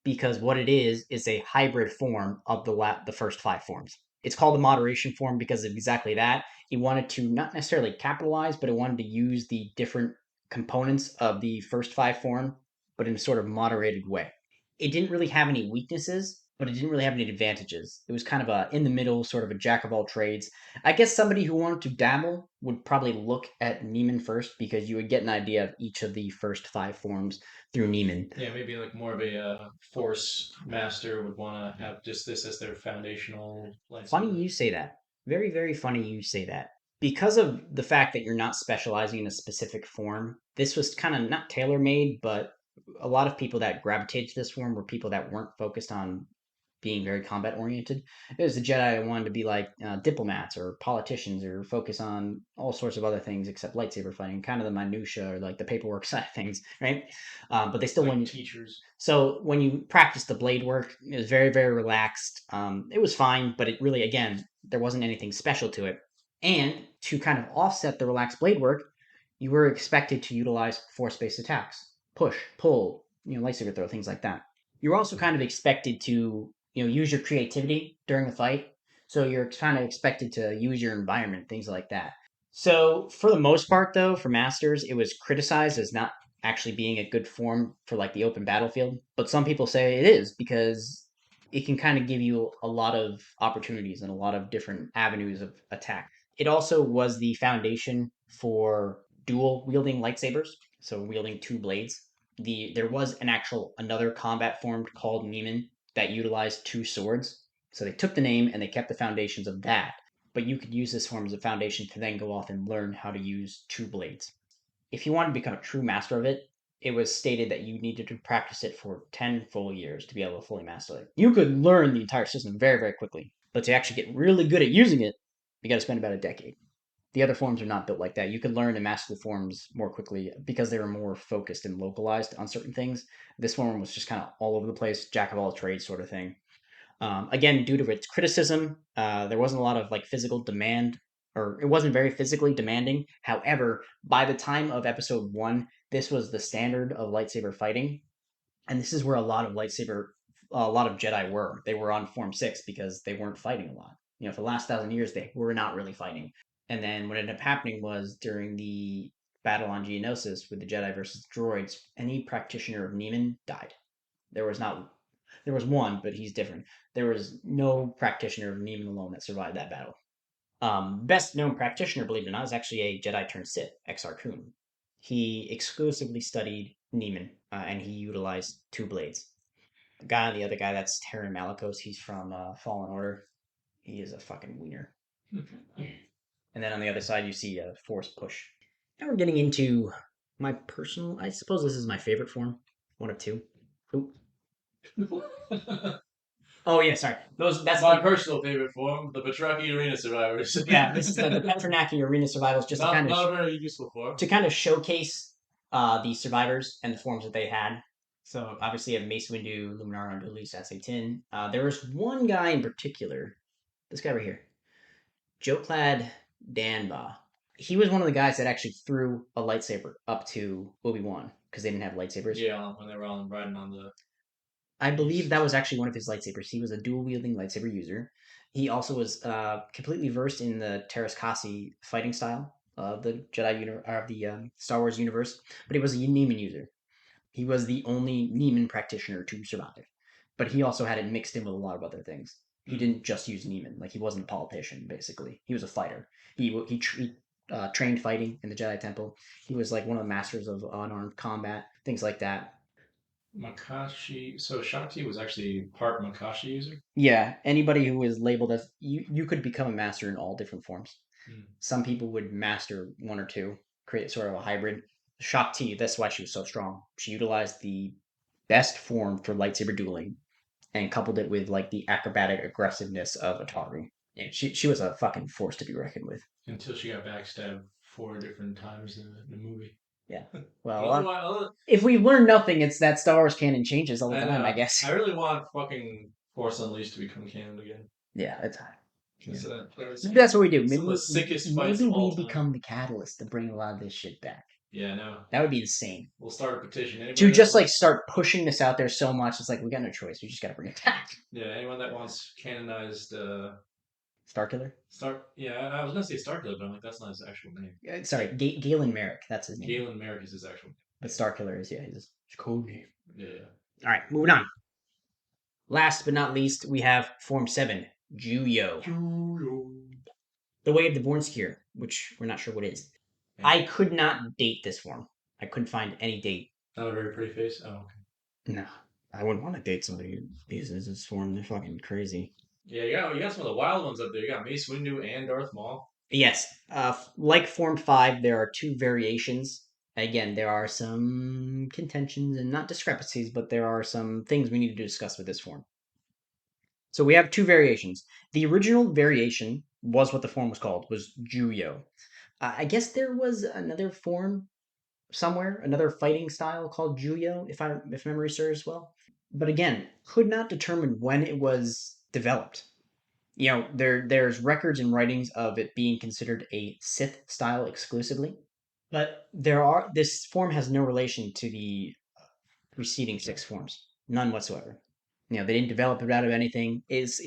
[SPEAKER 1] because what it is a hybrid form of the first five forms. It's called the moderation form because of exactly that. It wanted to not necessarily capitalize, but it wanted to use the different components of the first five form, but in a sort of moderated way. It didn't really have any weaknesses, but it didn't really have any advantages. It was kind of a in the middle, sort of a jack of all trades. I guess somebody who wanted to dabble would probably look at Neiman first because you would get an idea of each of the first five forms through Neiman.
[SPEAKER 2] maybe like more of a Force master would want to have just this as their foundational
[SPEAKER 1] Funny
[SPEAKER 2] lightsaber.
[SPEAKER 1] you say that. Very, very funny you say that. Because of the fact that you're not specializing in a specific form, this was kind of not tailor made, but a lot of people that gravitated to this form were people that weren't focused on being very combat oriented. It was the Jedi that wanted to be like diplomats or politicians or focus on all sorts of other things except lightsaber fighting, kind of the minutia or like the paperwork side of things, right? But they still
[SPEAKER 2] Like
[SPEAKER 1] wanted.
[SPEAKER 2] teachers.
[SPEAKER 1] So when you practice the blade work, it was very, very relaxed. It was fine, but it really, again, there wasn't anything special to it. And to kind of offset the relaxed blade work, you were expected to utilize force-based attacks, push, pull, lightsaber throw, things like that. You were also kind of expected to, use your creativity during the fight. So you're kind of expected to use your environment, things like that. So for the most part, though, for masters, it was criticized as not actually being a good form for like the open battlefield. But some people say it is because it can kind of give you a lot of opportunities and a lot of different avenues of attack. It also was the foundation for dual wielding lightsabers, so wielding two blades. There was an actual another combat form called Neiman that utilized two swords. So they took the name and they kept the foundations of that. But you could use this form as a foundation to then go off and learn how to use two blades. If you wanted to become a true master of it, it was stated that you needed to practice it for 10 full years to be able to fully master it. You could learn the entire system very, very quickly, but to actually get really good at using it, you got to spend about a decade. The other forms are not built like that. You could learn and master the forms more quickly because they were more focused and localized on certain things. This form was just kind of all over the place, jack of all trades sort of thing. Again, due to its criticism, there wasn't a lot of like physical demand, or it wasn't very physically demanding. However, by the time of episode one, this was the standard of lightsaber fighting, and this is where a lot of Jedi were. They were on Form Six because they weren't fighting a lot. For the last 1,000 years, they were not really fighting. And then what ended up happening was during the battle on Geonosis with the Jedi versus droids, any practitioner of Neiman died. There was not there was one, but he's different. There was no practitioner of Neiman alone that survived that battle. Best known practitioner, believe it or not, is actually a Jedi turned Sith, Exar Kun. He exclusively studied Neiman, and he utilized two blades. The other guy, that's Terran Malikos. He's from Fallen Order. He is a fucking wiener. And then on the other side, you see a Force Push. Now we're getting into my personal. I suppose this is my favorite form, one of two. Ooh. Oh yeah, sorry. Those that's
[SPEAKER 2] My
[SPEAKER 1] the
[SPEAKER 2] personal favorite form, the Batraki Arena Survivors.
[SPEAKER 1] yeah. This is the Petronaki Arena Survivals, just
[SPEAKER 2] Not a very useful form.
[SPEAKER 1] to kind of showcase the survivors and the forms that they had. So obviously, you have Mace Windu, Luminara, Unduli, Tin. There was one guy in particular, this guy right here, Joclad Danba. He was one of the guys that actually threw a lightsaber up to Obi-Wan because they didn't have lightsabers.
[SPEAKER 2] Yeah, when they were on riding on the.
[SPEAKER 1] I believe that was actually one of his lightsabers. He was a dual wielding lightsaber user. He also was completely versed in the Teras Kasi fighting style of the of the Star Wars universe, but he was a Neiman user. He was the only Neiman practitioner to survive, but he also had it mixed in with a lot of other things. He didn't just use Neiman; like he wasn't a politician. Basically, he was a fighter. He trained fighting in the Jedi Temple. He was like one of the masters of unarmed combat, things like that.
[SPEAKER 2] Makashi. So Shakti was actually part Makashi user.
[SPEAKER 1] Yeah, anybody who is labeled as you could become a master in all different forms.
[SPEAKER 2] Mm.
[SPEAKER 1] Some people would master one or two, create sort of a hybrid. Shakti, that's why she was so strong. She utilized the best form for lightsaber dueling and coupled it with like the acrobatic aggressiveness of Ataru. And she was a fucking force to be reckoned with.
[SPEAKER 2] Until she got backstabbed 4 different times in the movie.
[SPEAKER 1] Yeah.
[SPEAKER 2] But
[SPEAKER 1] Well,
[SPEAKER 2] otherwise,
[SPEAKER 1] if we've learned nothing, it's that Star Wars canon changes all the
[SPEAKER 2] I
[SPEAKER 1] time, I
[SPEAKER 2] know.
[SPEAKER 1] guess.
[SPEAKER 2] I really want fucking Force Unleashed to become canon again.
[SPEAKER 1] Yeah, it's yeah. That's what we do.
[SPEAKER 2] Some
[SPEAKER 1] Maybe,
[SPEAKER 2] of the sickest fights
[SPEAKER 1] maybe
[SPEAKER 2] of
[SPEAKER 1] we
[SPEAKER 2] all time.
[SPEAKER 1] become the catalyst to bring a lot of this shit back.
[SPEAKER 2] Yeah, I know.
[SPEAKER 1] That would be insane.
[SPEAKER 2] We'll start a petition.
[SPEAKER 1] To
[SPEAKER 2] Anybody that
[SPEAKER 1] just like
[SPEAKER 2] wants,
[SPEAKER 1] start pushing this out there so much, it's like we got no choice. We just got to bring it back.
[SPEAKER 2] yeah, anyone that wants canonized
[SPEAKER 1] Starkiller.
[SPEAKER 2] Star. Yeah, I was gonna say Starkiller, but I'm like that's not his actual name.
[SPEAKER 1] Sorry, Galen Merrick. That's his name.
[SPEAKER 2] Galen Merrick is his actual name.
[SPEAKER 1] But Starkiller is his code name.
[SPEAKER 2] Yeah.
[SPEAKER 1] All right, moving on. Last but not least, we have Form 7, Juyo. The Way of the Born Skier, which we're not sure what is. Yeah. I could not date this form. I couldn't find any date.
[SPEAKER 2] Not a very pretty face. Oh, okay.
[SPEAKER 1] No, I wouldn't want to date somebody who uses this form. They're fucking crazy.
[SPEAKER 2] Yeah, you got some of the wild ones up there. You got Mace Windu and Darth Maul.
[SPEAKER 1] Yes, like Form 5, there are two variations. Again, there are some contentions and not discrepancies, but there are some things we need to discuss with this form. So we have two variations. The original variation was what the form was called, was Juyo. I guess there was another form somewhere, another fighting style called Juyo, if memory serves well. But again, could not determine when it was developed. There's records and writings of it being considered a Sith style exclusively, but this form has no relation to the preceding six forms, none whatsoever. They didn't develop it out of anything. It's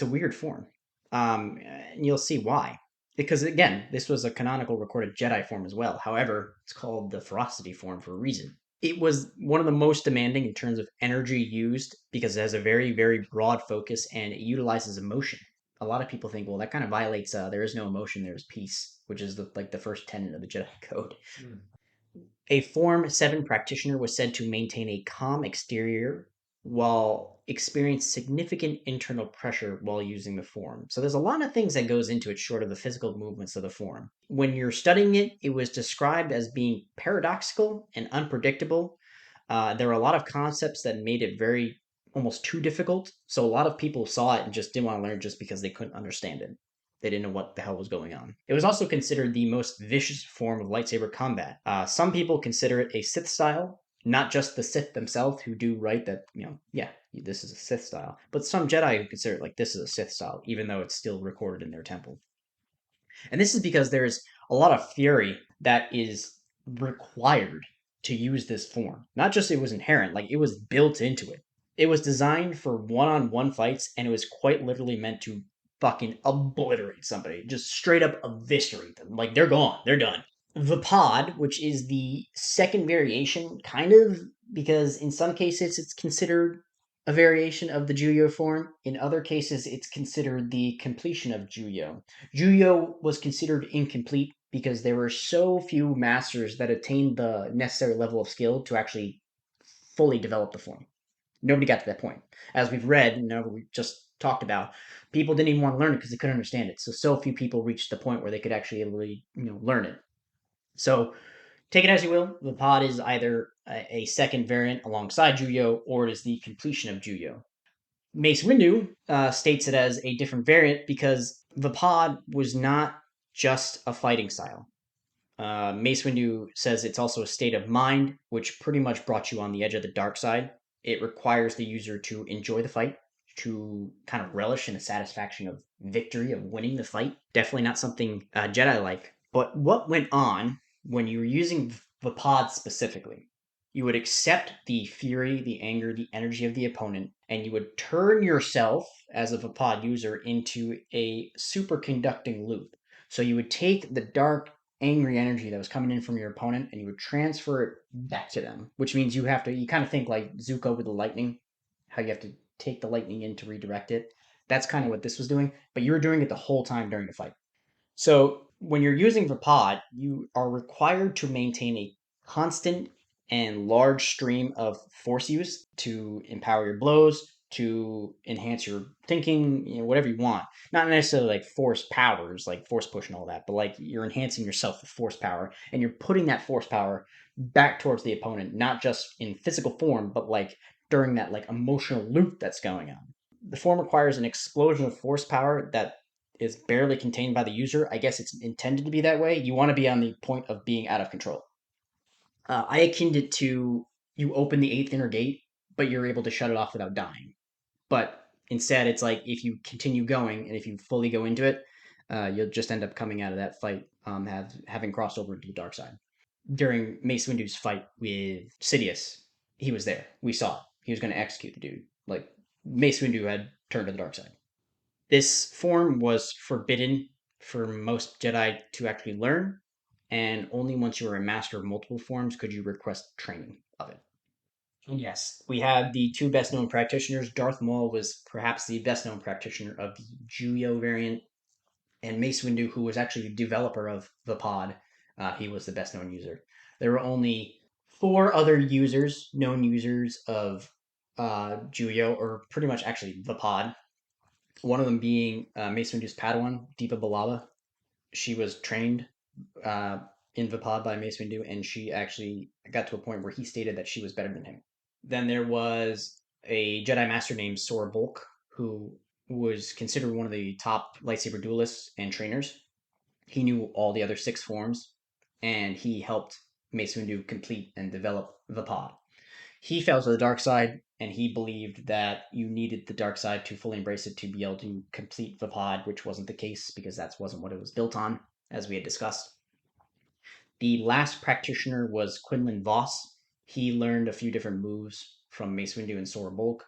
[SPEAKER 1] a weird form, and you'll see why. Because again, this was a canonical recorded Jedi form as well. However, it's called the Ferocity form for a reason. It was one of the most demanding in terms of energy used because it has a very, very broad focus and it utilizes emotion. A lot of people think, well, that kind of violates there is no emotion, there is peace, which is the first tenet of the Jedi Code. Mm. A Form 7 practitioner was said to maintain a calm exterior while experience significant internal pressure while using the form. So there's a lot of things that goes into it short of the physical movements of the form. When you're studying it, it was described as being paradoxical and unpredictable. There were a lot of concepts that made it very almost too difficult. So a lot of people saw it and just didn't want to learn just because they couldn't understand it. They didn't know what the hell was going on. It was also considered the most vicious form of lightsaber combat. Some people consider it a Sith style, not just the Sith themselves who do write that, yeah, this is a Sith style, but some Jedi who consider it like this is a Sith style, even though it's still recorded in their temple. And this is because there's a lot of fury that is required to use this form. Not just it was inherent, like it was built into it. It was designed for one-on-one fights, and it was quite literally meant to fucking obliterate somebody, just straight up eviscerate them. Like they're gone, they're done. The pod, which is the second variation, kind of, because in some cases it's considered a variation of the Juyo form. In other cases, it's considered the completion of Juyo. Juyo was considered incomplete because there were so few masters that attained the necessary level of skill to actually fully develop the form. Nobody got to that point. As we've read, we just talked about, people didn't even want to learn it because they couldn't understand it. So few people reached the point where they could actually really, learn it. So take it as you will. The pod is either a second variant alongside Juyo, or it is the completion of Juyo. Mace Windu states it as a different variant because the pod was not just a fighting style. Mace Windu says it's also a state of mind, which pretty much brought you on the edge of the dark side. It requires the user to enjoy the fight, to kind of relish in the satisfaction of victory, of winning the fight. Definitely not something Jedi like. But what went on when you were using the pod specifically? You would accept the fury, the anger, the energy of the opponent, and you would turn yourself as a Vapod user into a superconducting loop. So you would take the dark angry energy that was coming in from your opponent and you would transfer it back to them, which means you kind of think like Zuko with the lightning, how you have to take the lightning in to redirect it. That's kind of what this was doing, but you were doing it the whole time during the fight. So when you're using Vapod, you are required to maintain a constant and large stream of force use to empower your blows, to enhance your thinking, whatever you want. Not necessarily like force powers, like force push and all that, but like you're enhancing yourself with force power and you're putting that force power back towards the opponent, not just in physical form, but like during that like emotional loop that's going on. The form requires an explosion of force power that is barely contained by the user. I guess it's intended to be that way. You want to be on the point of being out of control. I akined it to you open the eighth inner gate, but you're able to shut it off without dying. But instead, it's like if you continue going and if you fully go into it, you'll just end up coming out of that fight having crossed over into the dark side. During Mace Windu's fight with Sidious, he was there. We saw it. He was going to execute the dude. Like Mace Windu had turned to the dark side. This form was forbidden for most Jedi to actually learn, and only once you were a master of multiple forms could you request training of it. Yes, we have the two best known practitioners. Darth Maul was perhaps the best known practitioner of the Juyo variant, and Mace Windu, who was actually the developer of the pod, he was the best known user. There were only four other users, known users of Juyo, or pretty much actually the pod. One of them being Mace Windu's Padawan, Deepa Balaba. She was trained uh, in Vipad by Mace Windu, and she actually got to a point where he stated that she was better than him. Then there was a Jedi Master named Sora Bulk, who was considered one of the top lightsaber duelists and trainers. He knew all the other six forms, and he helped Mace Windu complete and develop Vipad. He fell to the dark side, and he believed that you needed the dark side to fully embrace it to be able to complete Vipod, which wasn't the case because that wasn't what it was built on, as we had discussed. The last practitioner was Quinlan Voss. He learned a few different moves from Mace Windu and Sora Bulk,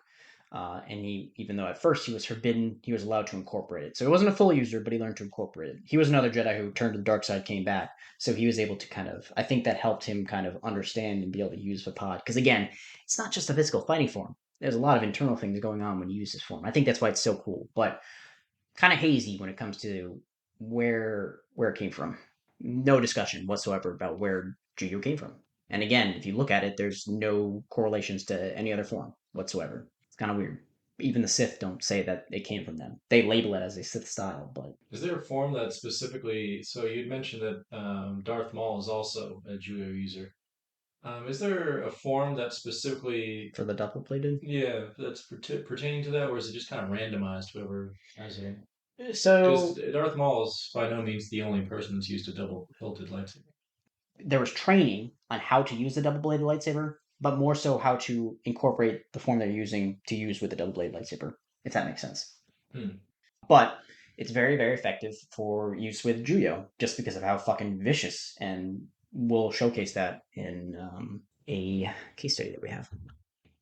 [SPEAKER 1] and he, even though at first he was forbidden, he was allowed to incorporate it. So he wasn't a full user, but he learned to incorporate it. He was another Jedi who turned to the dark side, came back, so he was able to kind of. I think that helped him kind of understand and be able to use Vapod. Because again, it's not just a physical fighting form. There's a lot of internal things going on when you use this form. I think that's why it's so cool, but kind of hazy when it comes to where it came from. No discussion whatsoever about where Juju came from. And again, if you look at it, there's no correlations to any other form whatsoever. It's kind of weird. Even the Sith don't say that it came from them. They label it as a Sith style, but
[SPEAKER 2] Is there a form that specifically? So you'd mentioned that Darth Maul is also a Juyo user. Is there a form that specifically,
[SPEAKER 1] for the double plated.
[SPEAKER 2] yeah, that's pertaining to that, or is it just kind of randomized whoever has it? Because
[SPEAKER 1] So
[SPEAKER 2] Darth Maul is by no means the only person that's used a double hilted lightsaber.
[SPEAKER 1] there was training on how to use the double bladed lightsaber, but more so how to incorporate the form they're using to use with the double bladed lightsaber, if that makes sense.
[SPEAKER 2] Hmm.
[SPEAKER 1] But it's very, very effective for use with Juyo just because of how fucking vicious, and we'll showcase that in a case study that we have.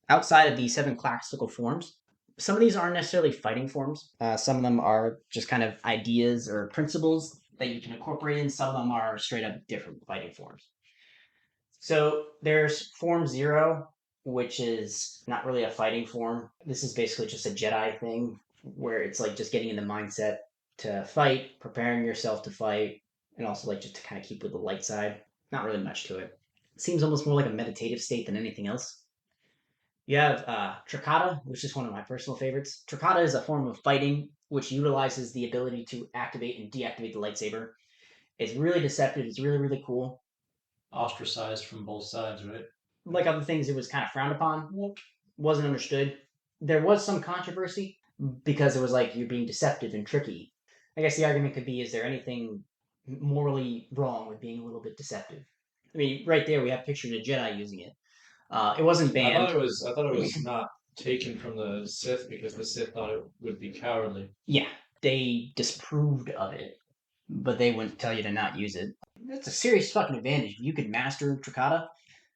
[SPEAKER 1] Outside of the seven classical forms, some of these aren't necessarily fighting forms. Some of them are just kind of ideas or principles that you can incorporate in. Some of them are straight up different fighting forms. So there's Form Zero, which is not really a fighting form. This is basically just a Jedi thing where it's like just getting in the mindset to fight, preparing yourself to fight, and also like just to kind of keep with the light side. Not really much to it. It seems almost more like a meditative state than anything else. You have Trikata, which is one of my personal favorites. Trikata is a form of fighting which utilizes the ability to activate and deactivate the lightsaber. It's really deceptive. It's really, really cool.
[SPEAKER 2] Ostracized from both sides, right?
[SPEAKER 1] Like other things, it was kind of frowned upon, wasn't understood. There was some controversy because it was like you're being deceptive and tricky. I guess the argument could be: is there anything? morally wrong with being a little bit deceptive. I mean, right there we have pictures of Jedi using it. It wasn't banned.
[SPEAKER 2] I thought it was not taken from the Sith because the Sith thought it would be cowardly.
[SPEAKER 1] Yeah, they disapproved of it, but they wouldn't tell you to not use it. That's a serious fucking advantage. If you can master Trikata,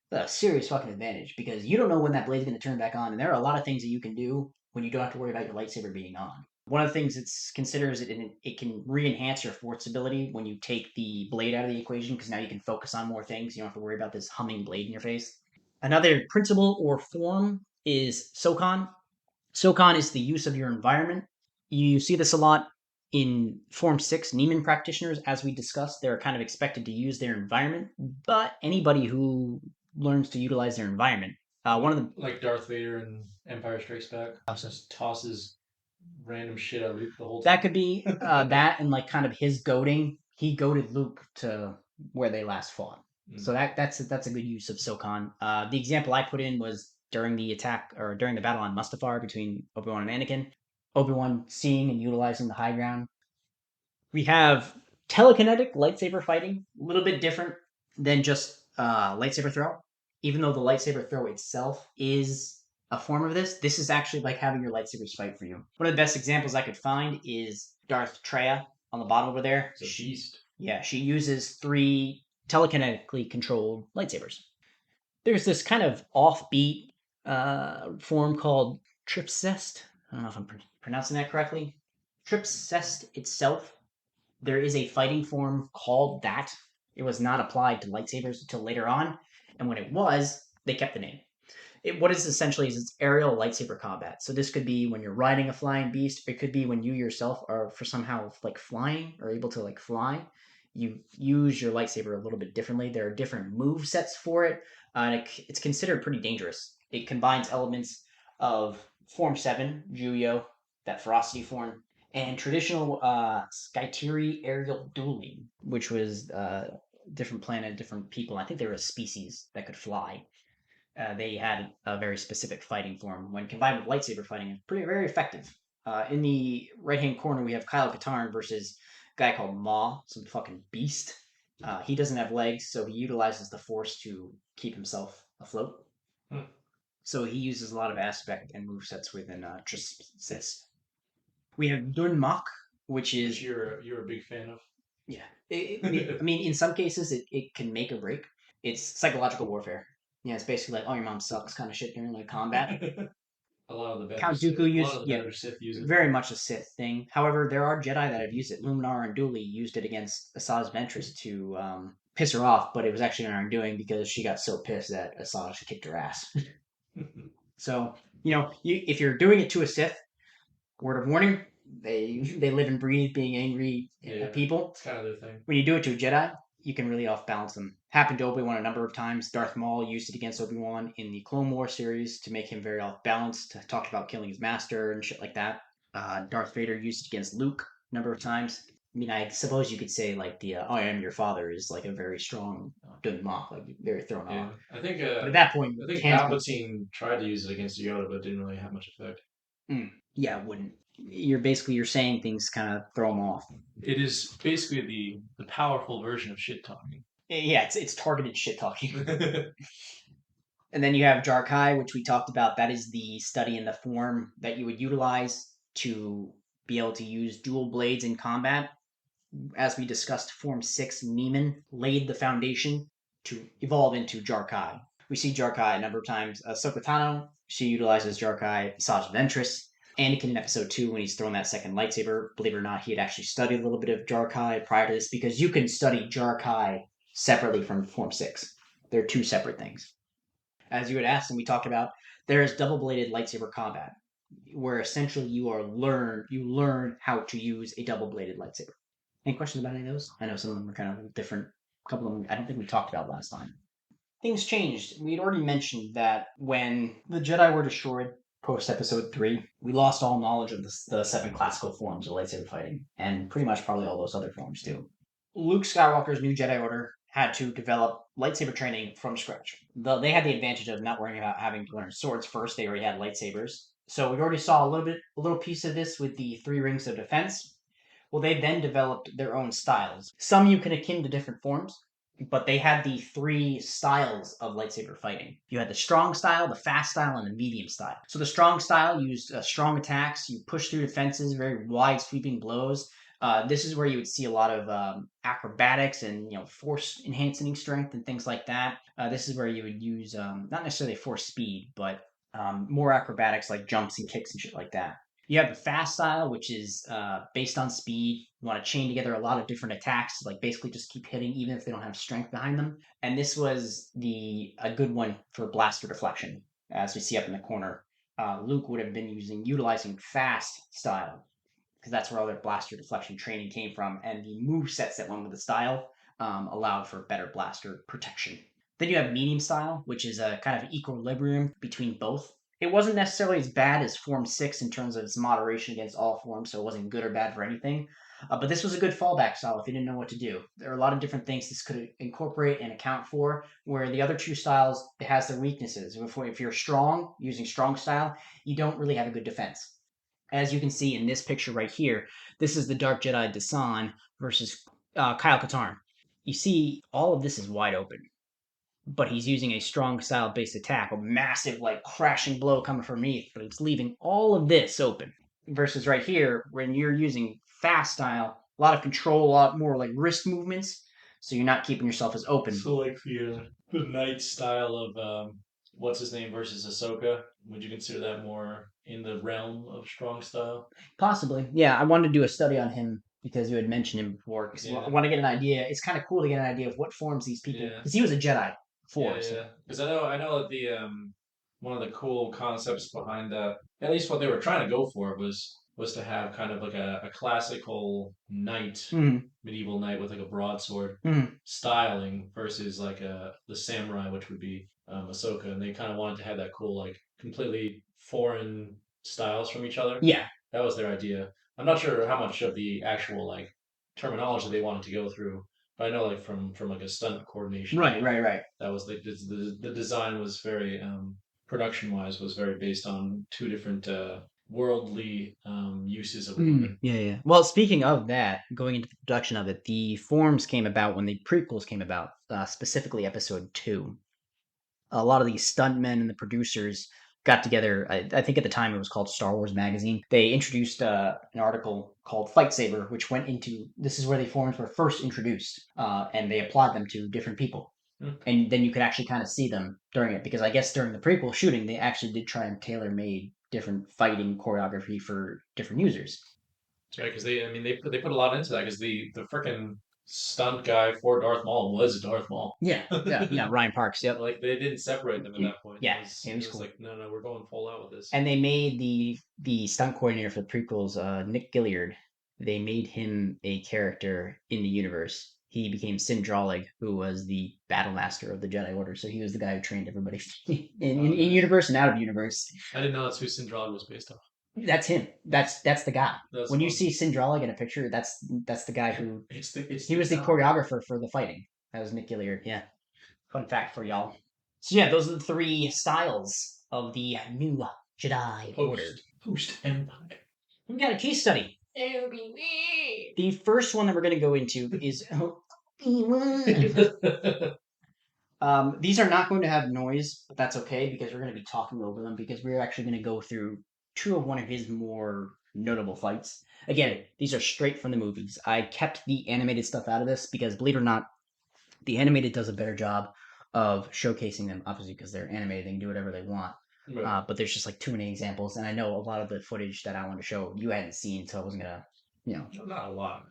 [SPEAKER 1] that's a serious fucking advantage because you don't know when that blade's going to turn back on, and there are a lot of things that you can do when you don't have to worry about your lightsaber being on. One of the things it's considered is it can re-enhance your force ability when you take the blade out of the equation because now you can focus on more things. You don't have to worry about this humming blade in your face. Another principle or form is SOCON. SOCON is the use of your environment. You see this a lot in Form 6 Neiman practitioners, as we discussed. They're kind of expected to use their environment, but anybody who learns to utilize their environment, one of the
[SPEAKER 2] Like Darth Vader in Empire Strikes Back, just tosses random shit at Luke the whole time.
[SPEAKER 1] that could be that and like kind of his goading. He goaded Luke to where they last fought. So that's a good use of SOCON. The example I put in was during the attack or during the battle on Mustafar between Obi-Wan and Anakin. Obi-Wan seeing and utilizing the high ground. We have telekinetic lightsaber fighting, a little bit different than just lightsaber throw. Even though the lightsaber throw itself is a form of this, this is actually like having your lightsabers fight for you. One of the best examples I could find is Darth Treya on the bottom over there.
[SPEAKER 2] It's a beast.
[SPEAKER 1] Yeah, she uses 3 telekinetically controlled lightsabers. There's this kind of offbeat form called Tripsest. I don't know if I'm pronouncing that correctly. Tripsest itself, there is a fighting form called that. It was not applied to lightsabers until later on, and when it was, they kept the name. What is essentially is it's aerial lightsaber combat. So this could be when you're riding a flying beast. It could be when you yourself are for somehow like flying or able to like fly. You use your lightsaber a little bit differently. There are different move sets for it, and it's considered pretty dangerous. It combines elements of Form 7, Juyo, that ferocity form, and traditional Skytiri aerial dueling, which was different planet, different people. I think they were a species that could fly. They had a very specific fighting form. When combined with lightsaber fighting, it's pretty very effective. In the right hand corner, we have Kyle Katarn versus a guy called Maw, some fucking beast. He doesn't have legs, so he utilizes the force to keep himself afloat. So he uses a lot of aspect and move sets within Tristis. We have Dun Mok, which is
[SPEAKER 2] you're a big fan of.
[SPEAKER 1] yeah. I mean, in some cases, it can make or break. It's psychological warfare. Yeah, it's basically like, oh, your mom sucks kind of shit during like combat.
[SPEAKER 2] A lot of the better
[SPEAKER 1] Count
[SPEAKER 2] Sith,
[SPEAKER 1] Dooku
[SPEAKER 2] a lot
[SPEAKER 1] used,
[SPEAKER 2] of the
[SPEAKER 1] yeah,
[SPEAKER 2] better Sith use it.
[SPEAKER 1] very much a Sith thing. However, there are Jedi that have used it. Luminar and Dooley used it against Asajj Ventress to piss her off, but it was actually her undoing because she got so pissed that Asajj kicked her ass. So, if you're doing it to a Sith, word of warning, they live and breathe being angry people.
[SPEAKER 2] It's kind of their thing.
[SPEAKER 1] When you do it to a Jedi, you can really off balance them. Happened to Obi-Wan a number of times. Darth Maul used it against Obi-Wan in the Clone War series to make him very off balanced. Talked about killing his master and shit like that. Darth Vader used it against Luke a number of times. I mean, I suppose you could say like the "I am your father" is like a very strong Dun Mok, like very thrown off.
[SPEAKER 2] I think.
[SPEAKER 1] But at that point,
[SPEAKER 2] I think Palpatine tried to use it against Yoda, but didn't really have much effect.
[SPEAKER 1] Yeah, it wouldn't. You're saying things kind of throw them off.
[SPEAKER 2] It is basically the powerful version of shit talking.
[SPEAKER 1] Yeah, it's targeted shit talking. And then you have Jarkai, which we talked about. That is the study in the form that you would utilize to be able to use dual blades in combat. As we discussed, Form 6 Neiman laid the foundation to evolve into Jarkai. We see Jarkai a number of times. Ahsoka Tano, she utilizes Jarkai. Asajj Ventress. Anakin in episode 2 when he's throwing that second lightsaber. Believe it or not, he had actually studied a little bit of Jarkai prior to this because you can study Jarkai separately from Form 6. They're 2 separate things. As you had asked and we talked about, there is double-bladed lightsaber combat, where essentially you learn how to use a double-bladed lightsaber. Any questions about any of those? I know some of them are kind of different. A couple of them I don't think we talked about last time. Things changed. We had already mentioned that when the Jedi were destroyed post Episode 3, we lost all knowledge of the 7 classical forms of lightsaber fighting, and pretty much probably all those other forms too. Luke Skywalker's new Jedi Order had to develop lightsaber training from scratch. They had the advantage of not worrying about having to learn swords first. They already had lightsabers. So we already saw a little piece of this with the 3 rings of defense. Well, they then developed their own styles. Some you can akin to different forms, but they had the three styles of lightsaber fighting. You had the strong style, the fast style, and the medium style. So the strong style used strong attacks. You push through defenses, very wide sweeping blows. This is where you would see a lot of acrobatics and force enhancing strength and things like that. This is where you would use not necessarily force speed, but more acrobatics like jumps and kicks and shit like that. You have the fast style, which is based on speed. You want to chain together a lot of different attacks, like basically just keep hitting even if they don't have strength behind them. And this was the a good one for blaster deflection, as we see up in the corner. Luke would have been utilizing fast style because that's where all their blaster deflection training came from, and the move sets that went with the style allowed for better blaster protection. Then you have medium style, which is a kind of equilibrium between both. It wasn't necessarily as bad as Form 6 in terms of its moderation against all forms, so it wasn't good or bad for anything. But this was a good fallback style if you didn't know what to do. There are a lot of different things this could incorporate and account for, where the other two styles it has their weaknesses. If you're strong, using strong style, you don't really have a good defense. As you can see in this picture right here, this is the Dark Jedi Dasan versus Kyle Katarn. You see, all of this is wide open, but he's using a strong style based attack, a massive, like, crashing blow coming from me, but it's leaving all of this open. Versus right here, when you're using fast style, a lot of control, a lot more like wrist movements, so you're not keeping yourself as open.
[SPEAKER 2] So like the knight style of what's his name versus Ahsoka, would you consider that more in the realm of strong style?
[SPEAKER 1] Possibly. Yeah, I wanted to do a study on him because you had mentioned him before. Because I
[SPEAKER 2] Yeah,
[SPEAKER 1] want to get an idea. It's kind of cool to get an idea of what forms these people.
[SPEAKER 2] yeah,
[SPEAKER 1] Because he was a Jedi
[SPEAKER 2] yeah,
[SPEAKER 1] before, so.
[SPEAKER 2] yeah. Because I know that the one of the cool concepts behind that, at least what they were trying to go for was to have kind of like a classical knight,
[SPEAKER 1] Mm-hmm.
[SPEAKER 2] medieval knight with like a broadsword
[SPEAKER 1] Mm-hmm.
[SPEAKER 2] styling versus like the samurai, which would be Ahsoka, and they kind of wanted to have that cool like completely foreign styles from each other.
[SPEAKER 1] Yeah.
[SPEAKER 2] That was their idea. I'm not sure how much of the actual like terminology they wanted to go through, but I know like from like a stunt coordination,
[SPEAKER 1] Right. Right. Right.
[SPEAKER 2] that was like the design was very production wise was very based on two different worldly uses of a weapon.
[SPEAKER 1] Yeah. Yeah. Well, speaking of that, going into the production of it, the forms came about when the prequels came about, specifically Episode 2. A lot of these stuntmen and the producers got together. I think at the time it was called Star Wars Magazine. They introduced an article called Fight Saber, which went into this is where the forms were first introduced, and they applied them to different people.
[SPEAKER 2] Hmm.
[SPEAKER 1] And then you could actually kind of see them during it because I guess during the prequel shooting they actually did try and tailor made different fighting choreography for different users.
[SPEAKER 2] That's right, because I mean they put a lot into that because the freaking stunt guy for Darth Maul was Darth Maul.
[SPEAKER 1] Yeah, yeah, yeah. Ryan Parks. Yep.
[SPEAKER 2] Like they didn't separate them at that point.
[SPEAKER 1] Yeah, it
[SPEAKER 2] It
[SPEAKER 1] was
[SPEAKER 2] was
[SPEAKER 1] cool.
[SPEAKER 2] like no, we're going full out with this.
[SPEAKER 1] And they made the stunt coordinator for the prequels, Nick Gilliard. They made him a character in the universe. He became Sindralig, who was the battle master of the Jedi Order. So he was the guy who trained everybody in
[SPEAKER 2] Nice.
[SPEAKER 1] universe and out of universe.
[SPEAKER 2] I didn't know that's who Sindrag was based off.
[SPEAKER 1] That's him. That's the guy.
[SPEAKER 2] That's
[SPEAKER 1] When you
[SPEAKER 2] fun.
[SPEAKER 1] see Sindralig in a picture, that's the guy who
[SPEAKER 2] It's
[SPEAKER 1] he
[SPEAKER 2] the
[SPEAKER 1] was the
[SPEAKER 2] guy.
[SPEAKER 1] choreographer for the fighting. That was Nick Gilliard. Yeah. Fun fact for y'all. So yeah, those are the three styles of the new Jedi Order.
[SPEAKER 2] Post Empire.
[SPEAKER 1] We got a case study. The first one that we're going to go into is these are not going to have noise, but that's okay because we're going to be talking over them because we're actually going to go through two of one of his more notable fights. Again, these are straight from the movies. I kept the animated stuff out of this because, believe it or not, the animated does a better job of showcasing them, obviously because they're animated, they can do whatever they want.
[SPEAKER 2] Right.
[SPEAKER 1] But there's just like too many examples, and I know a lot of the footage that I want to show you hadn't seen, so I wasn't gonna,
[SPEAKER 2] Not a lot.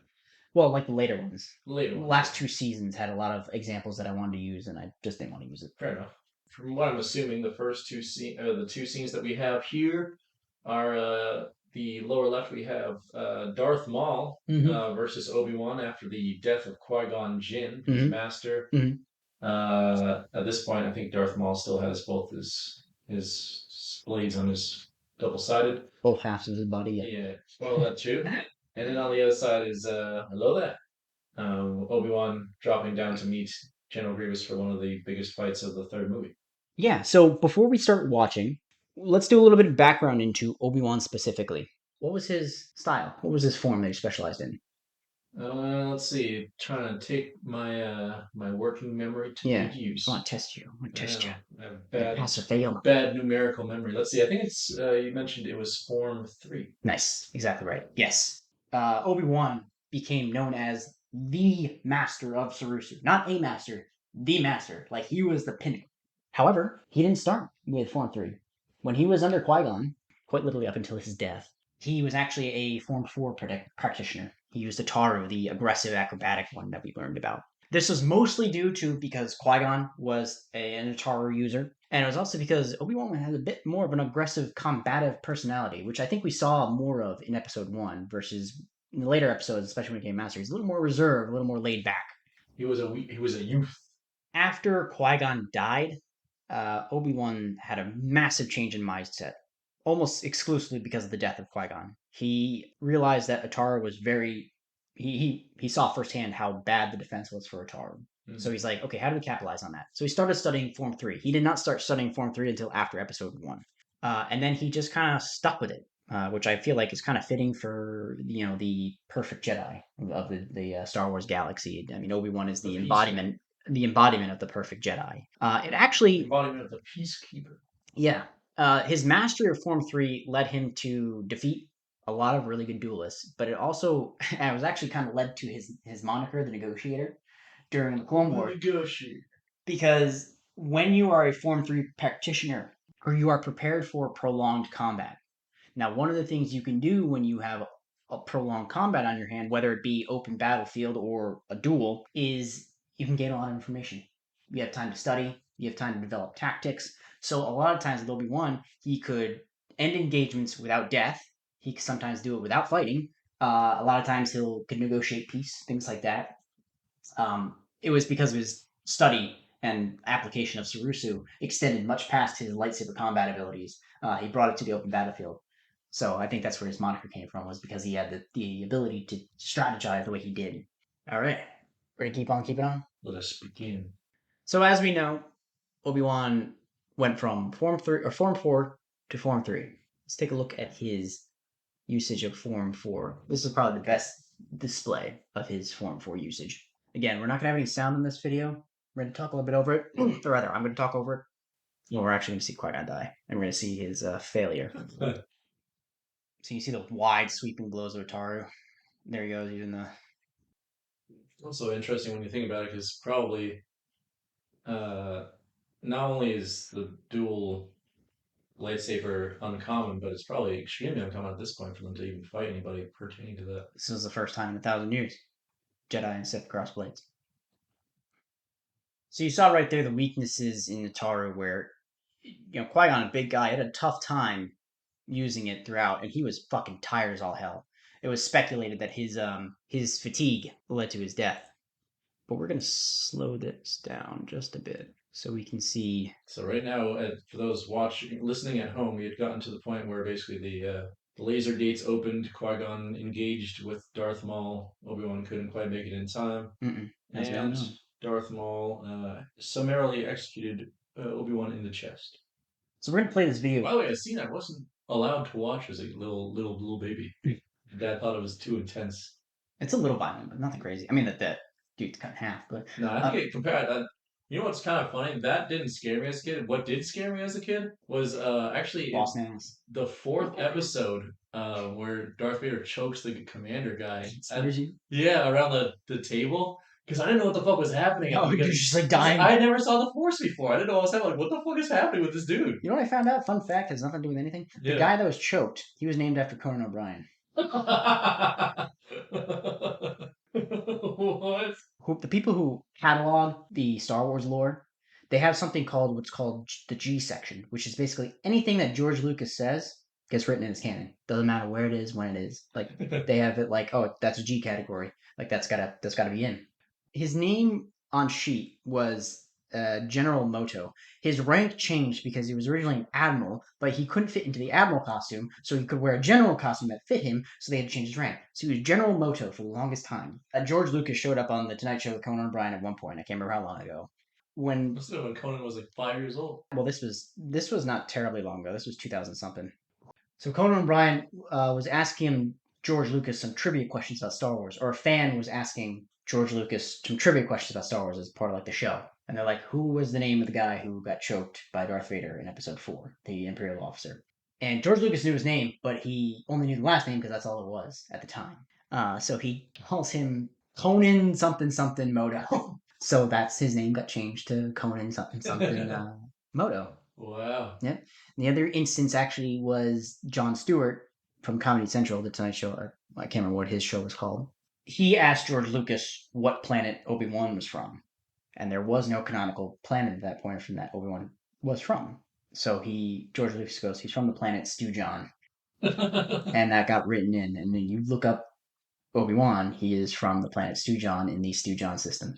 [SPEAKER 1] well, like the later ones.
[SPEAKER 2] Later
[SPEAKER 1] The
[SPEAKER 2] ones.
[SPEAKER 1] last two seasons had a lot of examples that I wanted to use, and I just didn't want to use it.
[SPEAKER 2] Fair enough. From what I'm assuming, the two scenes that we have here are the lower left. We have Darth Maul versus Obi Wan after the death of Qui Gon Jinn, his master.
[SPEAKER 1] Mhm.
[SPEAKER 2] At this point, I think Darth Maul still has both his blades on his double sided.
[SPEAKER 1] Both halves of his body. Yeah.
[SPEAKER 2] Yeah, well that too. And then on the other side is hello there. Obi Wan dropping down to meet General Grievous for one of the biggest fights of the third movie.
[SPEAKER 1] Yeah. So before we start watching, let's do a little bit of background into Obi-Wan specifically. What was his style? What was his form that he specialized in?
[SPEAKER 2] Let's see. Trying to take my working memory to
[SPEAKER 1] Yeah,
[SPEAKER 2] good
[SPEAKER 1] I want
[SPEAKER 2] use.
[SPEAKER 1] to test you. I want to test you.
[SPEAKER 2] Well, I have
[SPEAKER 1] Yeah,
[SPEAKER 2] bad
[SPEAKER 1] pass or fail.
[SPEAKER 2] bad numerical memory. Let's see. I think it's you mentioned it was Form 3.
[SPEAKER 1] Nice, exactly right. Yes. Obi-Wan became known as the master of Sarusu. Not a master, the master. Like, he was the pinnacle. However, he didn't start with Form 3. When he was under Qui-Gon, quite literally up until his death, he was actually a Form 4 practitioner. He used the Taru, the aggressive acrobatic one that we learned about. This was mostly due to because Qui-Gon was an Ataru user, and it was also because Obi-Wan has a bit more of an aggressive, combative personality, which I think we saw more of in Episode 1 versus in the later episodes, especially when he became Master. He's a little more reserved, a little more laid back.
[SPEAKER 2] He was a youth.
[SPEAKER 1] After Qui-Gon died, Obi-Wan had a massive change in mindset, almost exclusively because of the death of Qui-Gon. He realized that Ataru was very he saw firsthand how bad the defense was for Ataru. So he's like, okay, how do we capitalize on that? So he started studying Form 3. He did not start studying Form 3 until after Episode 1. And then he just kind of stuck with it, which I feel like is kind of fitting for, the perfect Jedi of the Star Wars galaxy. I mean, Obi-Wan is
[SPEAKER 2] The
[SPEAKER 1] the
[SPEAKER 2] peacekeeper.
[SPEAKER 1] embodiment of the perfect Jedi. It actually,
[SPEAKER 2] Embodiment of the peacekeeper.
[SPEAKER 1] yeah, his mastery of Form 3 led him to defeat a lot of really good duelists, but it also it was actually kind of led to his moniker, the Negotiator, during the Clone
[SPEAKER 2] The
[SPEAKER 1] Wars,
[SPEAKER 2] negotiator.
[SPEAKER 1] because when you are a Form 3 practitioner, or you are prepared for prolonged combat. Now, one of the things you can do when you have a prolonged combat on your hand, whether it be open battlefield or a duel, is you can gain a lot of information. You have time to study, you have time to develop tactics. So a lot of times with Obi-Wan, he could end engagements without death. He could sometimes do it without fighting. A lot of times he'll could negotiate peace, things like that. It was because of his study and application of Sarusu extended much past his lightsaber combat abilities. He brought it to the open battlefield. So I think that's where his moniker came from, was because he had the ability to strategize the way he did. All right, ready to keep on keeping on?
[SPEAKER 2] Let us begin.
[SPEAKER 1] So as we know, Obi-Wan went from Form 3 or Form 4 to Form 3. Let's take a look at his usage of Form 4. This is probably the best display of his Form 4 usage. Again, we're not going to have any sound in this video. We're going to talk a little bit over it, or rather, I'm going to talk over it. Well, we're actually going to see Qui-Gon die, and we're going to see his failure. So you see the wide sweeping blows of Ataru. There he goes, using the.
[SPEAKER 2] Also interesting when you think about it, because probably uh, not only is the dual lightsaber uncommon, but it's probably extremely uncommon at this point for them to even fight anybody pertaining to that.
[SPEAKER 1] This is the first time in 1,000 years Jedi and Sith cross blades. So you saw right there the weaknesses in Ataru, where Qui-Gon, a big guy, had a tough time using it throughout, and he was fucking tired as all hell. It was speculated that his fatigue led to his death. But we're gonna slow this down just a bit so we can see.
[SPEAKER 2] So right now, for those watching, listening at home, we had gotten to the point where basically the laser gates opened. Qui-Gon engaged with Darth Maul. Obi-Wan couldn't quite make it in time,
[SPEAKER 1] As we all
[SPEAKER 2] and
[SPEAKER 1] know.
[SPEAKER 2] Darth Maul summarily executed Obi-Wan in the chest.
[SPEAKER 1] So we're gonna play this video.
[SPEAKER 2] By the way, a scene I wasn't allowed to watch as a little baby. Dad thought it was too intense.
[SPEAKER 1] It's a little violent, but nothing crazy. I mean that dude's cut in half, but
[SPEAKER 2] No, I think it compared. You know what's kind of funny? That didn't scare me as a kid. What did scare me as a kid was actually in
[SPEAKER 1] boss nails.
[SPEAKER 2] the fourth episode where Darth Vader chokes the commander guy.
[SPEAKER 1] Scares you?
[SPEAKER 2] Yeah, around the table. Because I didn't know what the fuck was happening.
[SPEAKER 1] Oh, you're
[SPEAKER 2] Because
[SPEAKER 1] just like dying.
[SPEAKER 2] I never saw the Force before. I didn't know what was happening. Like, what the fuck is happening with this dude?
[SPEAKER 1] You know what I found out? Fun fact, has nothing to do with anything. The
[SPEAKER 2] Yeah.
[SPEAKER 1] guy that was choked, he was named after Conan O'Brien.
[SPEAKER 2] What?
[SPEAKER 1] The people who catalog the Star Wars lore, they have something called what's called the G section, which is basically anything that George Lucas says gets written in his canon. Doesn't matter where it is, when it is. Like they have it like, oh, that's a G category. Like that's gotta be in. His name on sheet was General Moto. His rank changed because he was originally an admiral, but he couldn't fit into the admiral costume, so he could wear a general costume that fit him, so they had to change his rank. So he was General Moto for the longest time. George Lucas showed up on the Tonight Show with Conan O'Brien at one point. I can't remember how long ago. When
[SPEAKER 2] Must have been when Conan was like 5 years old.
[SPEAKER 1] well, this was not terribly long ago. This was 2000 something. So Conan O'Brien was asking George Lucas some trivia questions about Star Wars, or a fan was asking George Lucas some trivia questions about Star Wars as part of like the show. And they're like, "Who was the name of the guy who got choked by Darth Vader in Episode 4, the Imperial officer?" And George Lucas knew his name, but he only knew the last name because that's all it was at the time. So he calls him Conan something something Moto. So that's his name got changed to Conan something something Moto.
[SPEAKER 2] Wow.
[SPEAKER 1] Yeah. The other instance actually was Jon Stewart from Comedy Central, the Tonight Show. I can't remember what his show was called. He asked George Lucas what planet Obi-Wan was from, and there was no canonical planet at that point from that Obi-Wan was from. So George Lucas goes, he's from the planet Stu John, and that got written in. And then you look up Obi-Wan, he is from the planet Stu John in the Stu John system,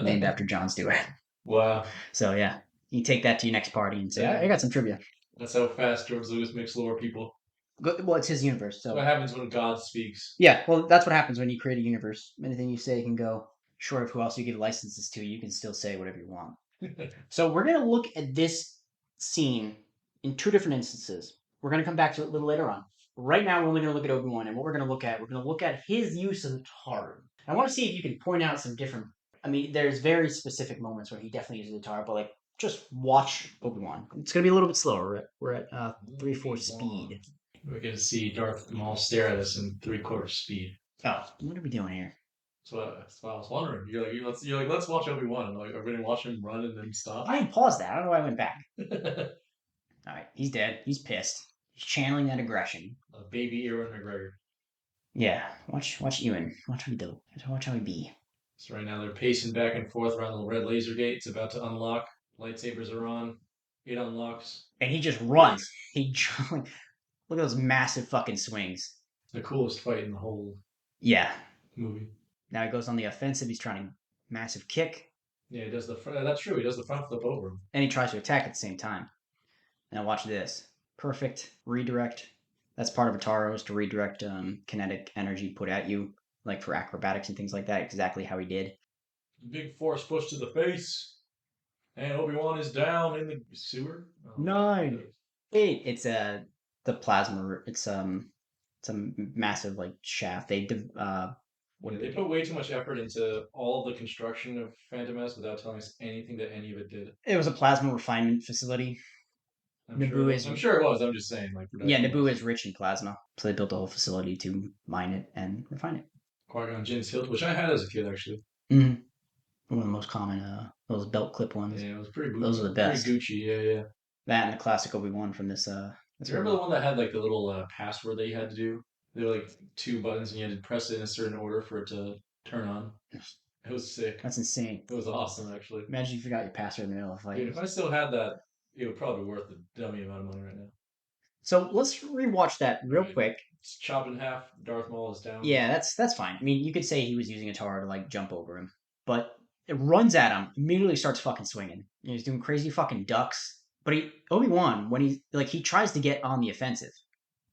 [SPEAKER 1] named after Jon Stewart.
[SPEAKER 2] Wow.
[SPEAKER 1] So yeah, you take that to your next party and say, I
[SPEAKER 2] Dang.
[SPEAKER 1] got some trivia.
[SPEAKER 2] That's how fast George Lucas makes lore people.
[SPEAKER 1] Well, it's his universe,
[SPEAKER 2] That's what
[SPEAKER 1] so
[SPEAKER 2] happens when God speaks.
[SPEAKER 1] yeah. Well, that's what happens when you create a universe. Anything you say can go. Short of who else you give licenses to, you can still say whatever you want. So we're gonna look at this scene in two different instances. We're gonna come back to it a little later on. Right now, we're only gonna look at Obi-Wan, and what we're gonna look at his use of the Tar. I want to see if you can point out some different. I mean, there's very specific moments where he definitely uses the Tar, but like just watch Obi-Wan. It's gonna be a little bit slower. We're at 3/4 speed.
[SPEAKER 2] We can see Darth Maul stare at us in three-quarter speed.
[SPEAKER 1] Oh, what are we doing here?
[SPEAKER 2] That's what I was wondering. You're like, let's watch Obi-Wan. I'm like, are we gonna watch him run and then stop?
[SPEAKER 1] I paused that. I don't know why I went back. All right, he's dead. He's pissed. He's channeling that aggression.
[SPEAKER 2] A baby Ewan McGregor.
[SPEAKER 1] Yeah, watch Ewan. Watch how he do. Watch how he be.
[SPEAKER 2] So right now they're pacing back and forth around the red laser gate. It's about to unlock. Lightsabers are on. It unlocks.
[SPEAKER 1] And he just runs. Look at those massive fucking swings.
[SPEAKER 2] The coolest fight in the whole
[SPEAKER 1] Yeah.
[SPEAKER 2] movie.
[SPEAKER 1] Now he goes on the offensive. He's trying to massive kick,
[SPEAKER 2] Yeah, he does the front. That's true. He does the front flip over him.
[SPEAKER 1] and he tries to attack at the same time. Now watch this. Perfect redirect. That's part of Ataro is to redirect kinetic energy put at you, like for acrobatics and things like that. Exactly how he did.
[SPEAKER 2] Big force push to the face. And Obi-Wan is down in the sewer. Oh,
[SPEAKER 1] 9, 8. It's the plasma. It's a massive like shaft. What
[SPEAKER 2] yeah,
[SPEAKER 1] did
[SPEAKER 2] they put way too much effort into all the construction of Phantom Menace without telling us anything that any of it did.
[SPEAKER 1] It was a plasma refinement facility. Naboo is
[SPEAKER 2] I'm sure it was. I'm just saying, like
[SPEAKER 1] Yeah,
[SPEAKER 2] production.
[SPEAKER 1] Naboo is rich in plasma, so they built a whole facility to mine it and refine it.
[SPEAKER 2] Qui-Gon Jinn's hilt, which I had as a kid actually.
[SPEAKER 1] Mm-hmm. One of the most common, those belt clip ones.
[SPEAKER 2] Yeah, it was pretty.
[SPEAKER 1] Those are the best.
[SPEAKER 2] Pretty Gucci. Yeah, yeah.
[SPEAKER 1] That and the classic Obi-Wan from this.
[SPEAKER 2] Do you remember the one that had like the little password that you had to do? There were like two buttons and you had to press it in a certain order for it to turn on. It was sick.
[SPEAKER 1] That's insane.
[SPEAKER 2] It was awesome, actually.
[SPEAKER 1] Imagine you forgot your password in the middle of a fight.
[SPEAKER 2] Dude, if I still had that, it would probably be worth a dummy amount of money right now.
[SPEAKER 1] So let's rewatch that real
[SPEAKER 2] Right.
[SPEAKER 1] quick.
[SPEAKER 2] It's chopped in half. Darth Maul is down.
[SPEAKER 1] Yeah, that's fine. I mean, you could say he was using a Tara to like jump over him, but it runs at him, immediately starts fucking swinging. He's doing crazy fucking ducks. But Obi-Wan, when he tries to get on the offensive.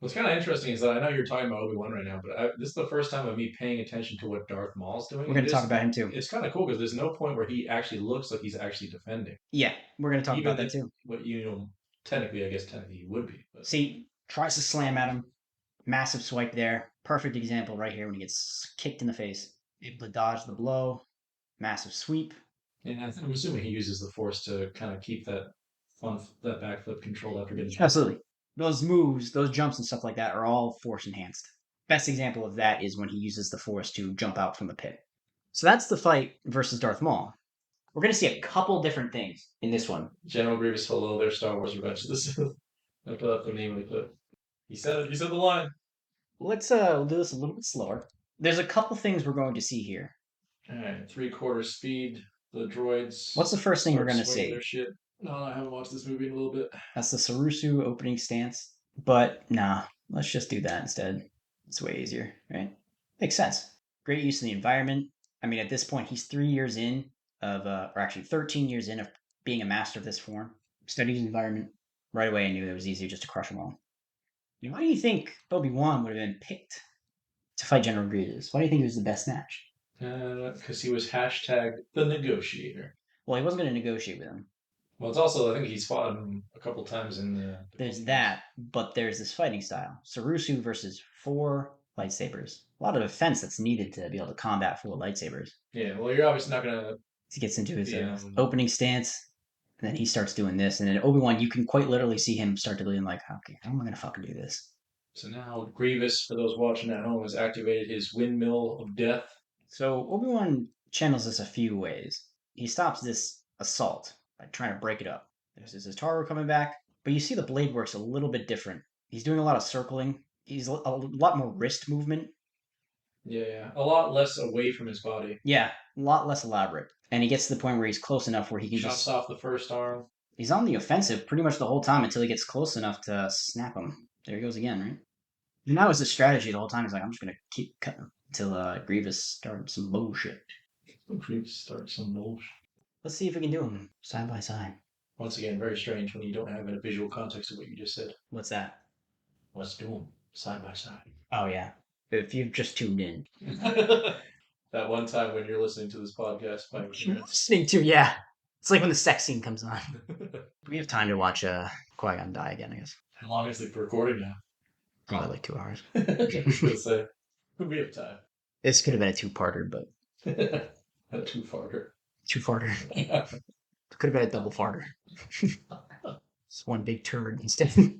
[SPEAKER 2] What's kind of interesting is that I know you're talking about Obi-Wan right now, but this is the first time of me paying attention to what Darth Maul's doing.
[SPEAKER 1] We're going to talk about him too.
[SPEAKER 2] It's kind of cool because there's no point where he actually looks like he's actually defending.
[SPEAKER 1] Yeah, we're going to talk about that too.
[SPEAKER 2] But technically, I guess technically he would be. But.
[SPEAKER 1] See, tries to slam at him. Massive swipe there. Perfect example right here when he gets kicked in the face. Able to dodge the blow. Massive sweep.
[SPEAKER 2] And I'm assuming he uses the force to kind of keep that backflip controlled after getting.
[SPEAKER 1] Absolutely. Those moves, those jumps and stuff like that are all force enhanced. Best example of that is when he uses the force to jump out from the pit. So that's the fight versus Darth Maul. We're going to see a couple different things in this one.
[SPEAKER 2] General Grievous hello there, Star Wars Revenge of the Sith. I put up the name we put. He said it. He said the line.
[SPEAKER 1] Let's do this a little bit slower. There's a couple things we're going to see here.
[SPEAKER 2] All right, 3/4 speed. The droids.
[SPEAKER 1] What's the first thing we're going to see?
[SPEAKER 2] Their shit. No, I haven't watched this movie in a little bit.
[SPEAKER 1] That's the Sarusu opening stance. But nah, let's just do that instead. It's way easier, right? Makes sense. Great use of the environment. I mean, at this point, he's 3 years in or actually 13 years in of being a master of this form. Studied the environment. Right away, I knew it was easier just to crush them all. Why do you think Obi-Wan would have been picked to fight General Grievous? Why do you think he was the best match?
[SPEAKER 2] Because he was hashtag the negotiator.
[SPEAKER 1] Well, he wasn't going to negotiate with him.
[SPEAKER 2] Well, it's also I think he's fought him a couple times in the
[SPEAKER 1] There's
[SPEAKER 2] Clone Wars.
[SPEAKER 1] that, but there's this fighting style. Sarusu versus four lightsabers. A lot of defense that's needed to be able to combat four lightsabers.
[SPEAKER 2] Yeah, well, you're obviously not gonna
[SPEAKER 1] He gets into his
[SPEAKER 2] be
[SPEAKER 1] opening stance, and then he starts doing this. And then Obi-Wan, you can quite literally see him start to be like, okay, how am I going to fucking do this?
[SPEAKER 2] So now Grievous, for those watching at home, has activated his windmill of death.
[SPEAKER 1] So Obi-Wan channels this a few ways. He stops this assault by trying to break it up. There's this Ataru coming back, but you see the blade works a little bit different. He's doing a lot of circling. He's a lot more wrist movement.
[SPEAKER 2] Yeah, yeah, a lot less away from his body.
[SPEAKER 1] Yeah, a lot less elaborate. And he gets to the point where he's close enough where he can
[SPEAKER 2] Chops
[SPEAKER 1] just.
[SPEAKER 2] off the first arm.
[SPEAKER 1] He's on the offensive pretty much the whole time until he gets close enough to snap him. There he goes again, right? And that was the strategy the whole time. He's like, I'm just gonna keep cutting until Grievous starts some bullshit.
[SPEAKER 2] Grievous starts some bullshit.
[SPEAKER 1] Let's see if we can do them side by side.
[SPEAKER 2] Once again, very strange when you don't have a visual context of what you just said.
[SPEAKER 1] What's that?
[SPEAKER 2] Let's do them side by side.
[SPEAKER 1] Oh yeah. If you've just tuned in,
[SPEAKER 2] That one time when you're listening to this podcast by
[SPEAKER 1] listening to yeah, it's like when the sex scene comes on. We have time to watch Qui-Gon die again, I guess.
[SPEAKER 2] How long is the recording now?
[SPEAKER 1] Probably like 2 hours.
[SPEAKER 2] I was gonna say, we have time.
[SPEAKER 1] This could have been a two-parter, but
[SPEAKER 2] A two-farter.
[SPEAKER 1] two-farter. Could have been a double farter. It's one big turd instead.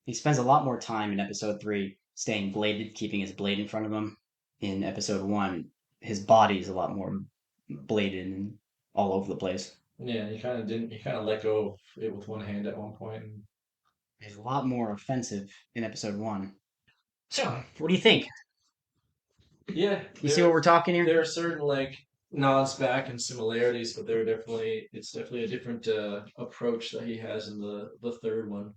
[SPEAKER 1] He spends a lot more time in episode 3 staying bladed, keeping his blade in front of him. In episode 1, his body is a lot more bladed and all over the place.
[SPEAKER 2] Yeah, you kind of didn't. You kind of let go of it with one hand at one point.
[SPEAKER 1] He's a lot more offensive in episode 1. So, what do you think?
[SPEAKER 2] Yeah,
[SPEAKER 1] You see what we're talking here?
[SPEAKER 2] there are certain like nods back and similarities, but there are definitely it's definitely a different approach that he has in the third one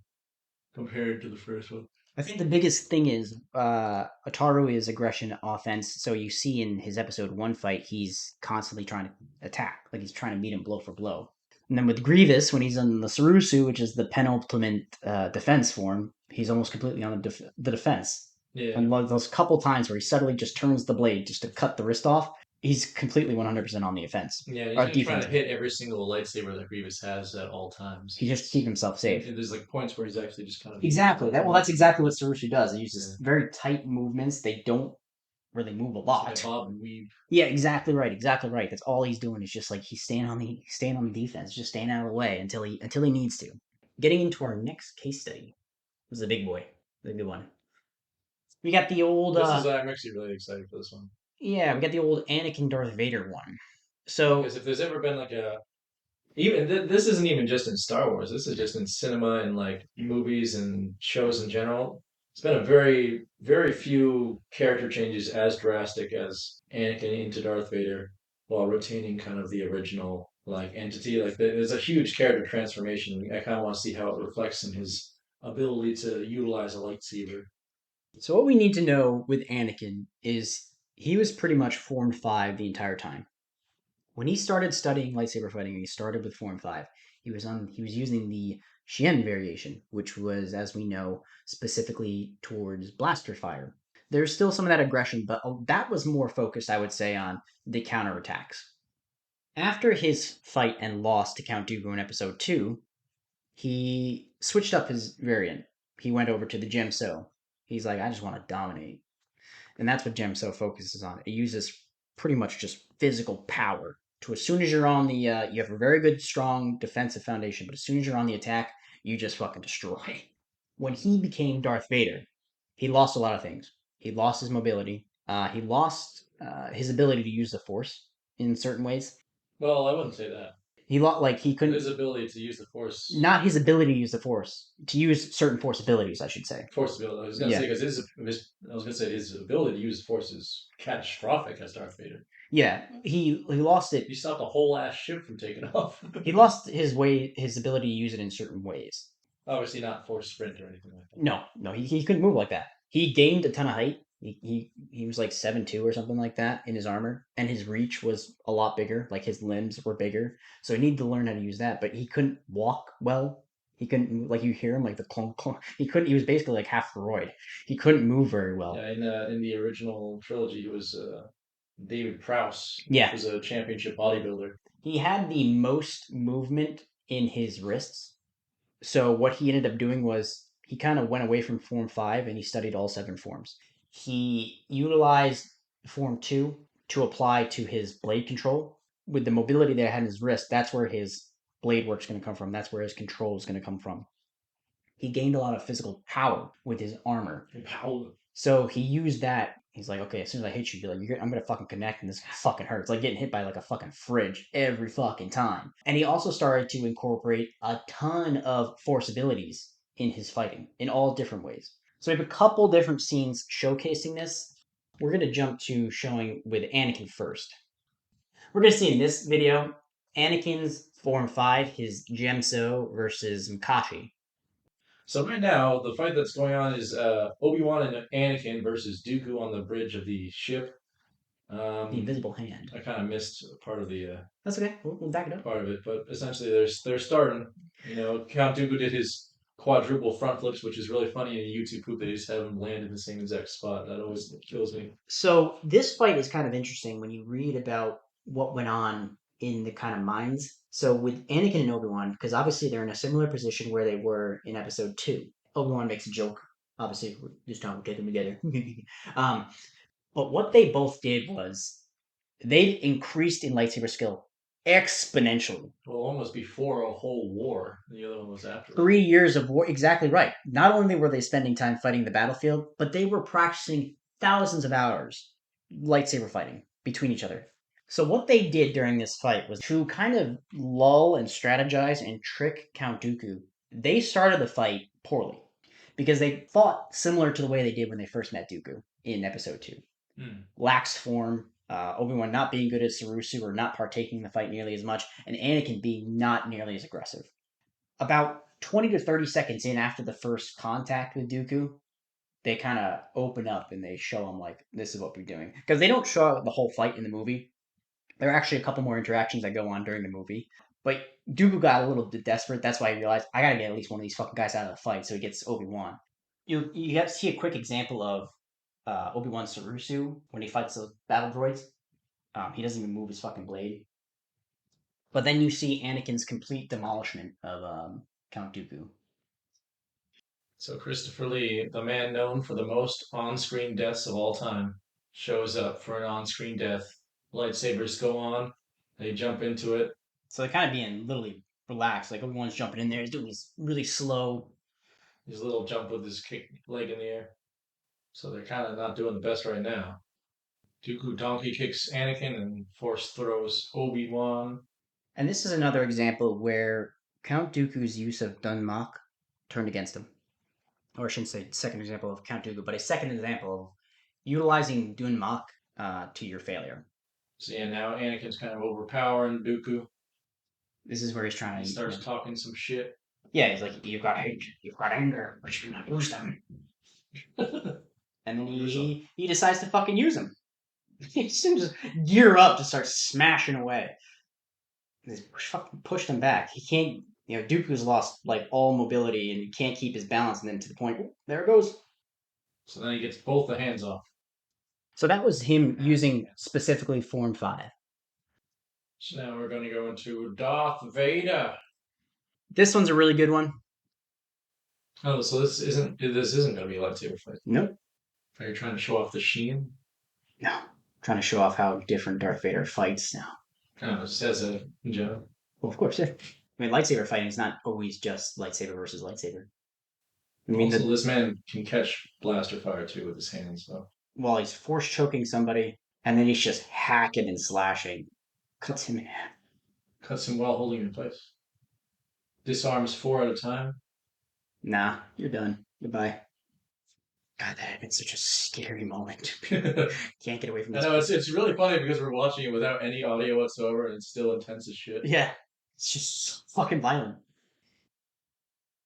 [SPEAKER 2] compared to the first one.
[SPEAKER 1] I think the biggest thing is Ataru is aggression offense. So you see in his episode 1 fight, he's constantly trying to attack, like he's trying to meet him blow for blow. And then with Grievous, when he's on the Sarusu, which is the penultimate defense form, he's almost completely on the defense.
[SPEAKER 2] Yeah,
[SPEAKER 1] And those couple times where he suddenly just turns the blade just to cut the wrist off, he's completely 100% on the offense.
[SPEAKER 2] yeah. He's
[SPEAKER 1] Or
[SPEAKER 2] gonna try to
[SPEAKER 1] defense.
[SPEAKER 2] hit every single lightsaber that Grievous has at all times.
[SPEAKER 1] He just keep himself safe.
[SPEAKER 2] And there's like points where he's actually just kind of
[SPEAKER 1] Exactly. That's exactly what Sarushi does. He uses
[SPEAKER 2] Yeah.
[SPEAKER 1] very tight movements. They don't really move a
[SPEAKER 2] It's like
[SPEAKER 1] lot.
[SPEAKER 2] a bob and weave.
[SPEAKER 1] Yeah, exactly right. Exactly right. That's all he's doing is just like he's staying on the defense, just staying out of the way until he needs to. Getting into our next case study. This is a big boy. The good one. We got the old
[SPEAKER 2] I'm actually really excited for this one
[SPEAKER 1] yeah, we got the old Anakin Darth Vader one. So
[SPEAKER 2] because if there's ever been like a even this isn't even just in Star Wars. This is just in cinema and like movies and shows in general. It's been a very few character changes as drastic as Anakin into Darth Vader while retaining kind of the original like entity. Like there's a huge character transformation. I kind of want to see how it reflects in his ability to utilize a lightsaber.
[SPEAKER 1] so what we need to know with Anakin is he was pretty much Form 5 the entire time. When he started studying lightsaber fighting, he started with Form 5. He was using the Xian variation, which was, as we know, specifically towards blaster fire. There's still some of that aggression, but that was more focused, I would say, on the counterattacks. After his fight and loss to Count Dooku in Episode 2, he switched up his variant. He went over to the Gemso. He's like, I just want to dominate. And that's what Gemso focuses on. It uses pretty much just physical power. To as soon as you're on the, you have a very good, strong defensive foundation, but as soon as you're on the attack, you just fucking destroy. When he became Darth Vader, he lost a lot of things. He lost his mobility. He lost his ability to use the Force in certain ways.
[SPEAKER 2] Well, I wouldn't say that.
[SPEAKER 1] He lost like he couldn't.
[SPEAKER 2] His ability to use the Force,
[SPEAKER 1] Not his ability to use the Force, to use certain Force abilities, I should say.
[SPEAKER 2] Force ability. I was gonna
[SPEAKER 1] Yeah.
[SPEAKER 2] say because I was gonna say his ability to use the Force is catastrophic as Darth Vader.
[SPEAKER 1] Yeah, he lost it.
[SPEAKER 2] He stopped a whole ass ship from taking off.
[SPEAKER 1] He lost his ability to use it in certain ways.
[SPEAKER 2] Obviously, not Force sprint or anything like that.
[SPEAKER 1] No, he couldn't move like that. He gained a ton of height. He was like 7'2" or something like that in his armor, and his reach was a lot bigger. Like his limbs were bigger, so he needed to learn how to use that. But he couldn't walk well. He couldn't like you hear him like the clunk clunk. He couldn't. He was basically like half droid. He couldn't move very well.
[SPEAKER 2] Yeah, in the original trilogy, it was David Prowse.
[SPEAKER 1] Yeah,
[SPEAKER 2] Was a championship bodybuilder.
[SPEAKER 1] he had the most movement in his wrists. So what he ended up doing was he kind of went away from Form 5 and he studied all seven forms. He utilized Form 2 to apply to his blade control. With the mobility that he had in his wrist, that's where his blade work's going to come from. That's where his control is going to come from. He gained a lot of physical power with his armor.
[SPEAKER 2] Power.
[SPEAKER 1] So he used that. He's like, okay, as soon as I hit you, you're like, I'm gonna fucking connect, and this fucking hurts. Like getting hit by like a fucking fridge every fucking time. And he also started to incorporate a ton of force abilities in his fighting in all different ways. So we have a couple different scenes showcasing this. We're gonna jump to showing with Anakin first. We're gonna see in this video Anakin's Form 5, his Gemso versus Makashi.
[SPEAKER 2] So right now, the fight that's going on is Obi-Wan and Anakin versus Dooku on the bridge of the ship.
[SPEAKER 1] The invisible hand.
[SPEAKER 2] I kind of missed part of the
[SPEAKER 1] That's okay. We'll back it up.
[SPEAKER 2] part of it, but essentially they're starting. You know, Count Dooku did his quadruple front flips, which is really funny in a YouTube poop. They just have him land in the same exact spot. That always kills me.
[SPEAKER 1] So this fight is kind of interesting when you read about what went on in the kind of minds. So with Anakin and Obi-Wan, because obviously they're in a similar position where they were in episode 2. Obi-Wan makes a joke. Obviously, this time we take them together. um, but what they both did was they increased in lightsaber skill exponentially.
[SPEAKER 2] Well, almost before a whole war. The other one was after.
[SPEAKER 1] 3 years of war, exactly right. Not only were they spending time fighting the battlefield, but they were practicing thousands of hours lightsaber fighting between each other. So what they did during this fight was to kind of lull and strategize and trick Count Dooku. They started the fight poorly because they fought similar to the way they did when they first met Dooku in Episode 2. Lax form, Obi-Wan not being good at Sarusu or not partaking in the fight nearly as much, and Anakin being not nearly as aggressive. About 20 to 30 seconds in after the first contact with Dooku, they kind of open up and they show him, like, this is what we're doing. Because they don't show the whole fight in the movie. There are actually a couple more interactions that go on during the movie. But Dooku got a little bit desperate. That's why he realized, I gotta get at least one of these fucking guys out of the fight. So he gets Obi-Wan. You have to see a quick example of Obi-Wan Sarusu when he fights those battle droids. He doesn't even move his fucking blade. But then you see Anakin's complete demolishment of Count Dooku.
[SPEAKER 2] So Christopher Lee, the man known for the most on-screen deaths of all time, shows up for an on-screen death. Lightsabers go on. They jump into it.
[SPEAKER 1] So they're kind of being literally relaxed. Like everyone's jumping in there. He's doing these really slow.
[SPEAKER 2] His little jump with his kick leg in the air. So they're kind of not doing the best right now. Dooku donkey kicks Anakin and force throws Obi-Wan.
[SPEAKER 1] And this is another example where Count Dooku's use of Dun Mach turned against him. Or I shouldn't say second example of Count Dooku, but a second example of utilizing Dun Mach to your failure.
[SPEAKER 2] So yeah, now Anakin's kind of overpowering Dooku.
[SPEAKER 1] This is where he's trying
[SPEAKER 2] He
[SPEAKER 1] to.
[SPEAKER 2] starts talking some shit.
[SPEAKER 1] Yeah, he's like, you've got hate, you've got anger, but you're not use them. And then he decides to fucking use them. He seems to gear up to start smashing away. He's fucking pushed him back. He can't. Dooku's lost like all mobility and he can't keep his balance. And then to the point, there it goes.
[SPEAKER 2] So then he gets both the hands off.
[SPEAKER 1] So that was him using specifically Form 5.
[SPEAKER 2] So now we're going to go into Darth Vader.
[SPEAKER 1] This one's a really good one.
[SPEAKER 2] Oh, so this isn't going to be a lightsaber fight.
[SPEAKER 1] Nope.
[SPEAKER 2] Are you trying to show off the sheen?
[SPEAKER 1] No. I'm trying to show off how different Darth Vader fights now.
[SPEAKER 2] Kind of says it, Joe.
[SPEAKER 1] Well, of course, yeah. I mean, lightsaber fighting is not always just lightsaber versus lightsaber. I mean,
[SPEAKER 2] also, this man can catch blaster fire too with his hands, so.
[SPEAKER 1] While he's force choking somebody, and then he's just hacking and slashing. Cuts him in half.
[SPEAKER 2] Cuts him while holding in place. Disarms 4 at a time.
[SPEAKER 1] Nah, you're done. Goodbye. God, that had been such a scary moment. Can't get away from
[SPEAKER 2] I
[SPEAKER 1] this.
[SPEAKER 2] know, it's really funny because we're watching it without any audio whatsoever and it's still intense as shit.
[SPEAKER 1] Yeah, it's just so fucking violent.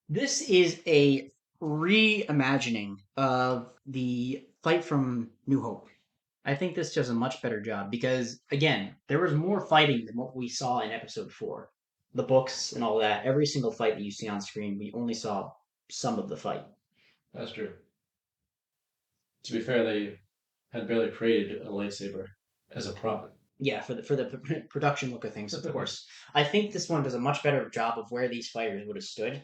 [SPEAKER 1] This is a reimagining of the fight from New Hope. I think this does a much better job because, again, there was more fighting than what we saw in episode 4. The books and all that, every single fight that you see on screen, we only saw some of the fight.
[SPEAKER 2] That's true. To be fair, they had barely created a lightsaber as a prop.
[SPEAKER 1] Yeah, for the production look of things, of course. I think this one does a much better job of where these fighters would have stood,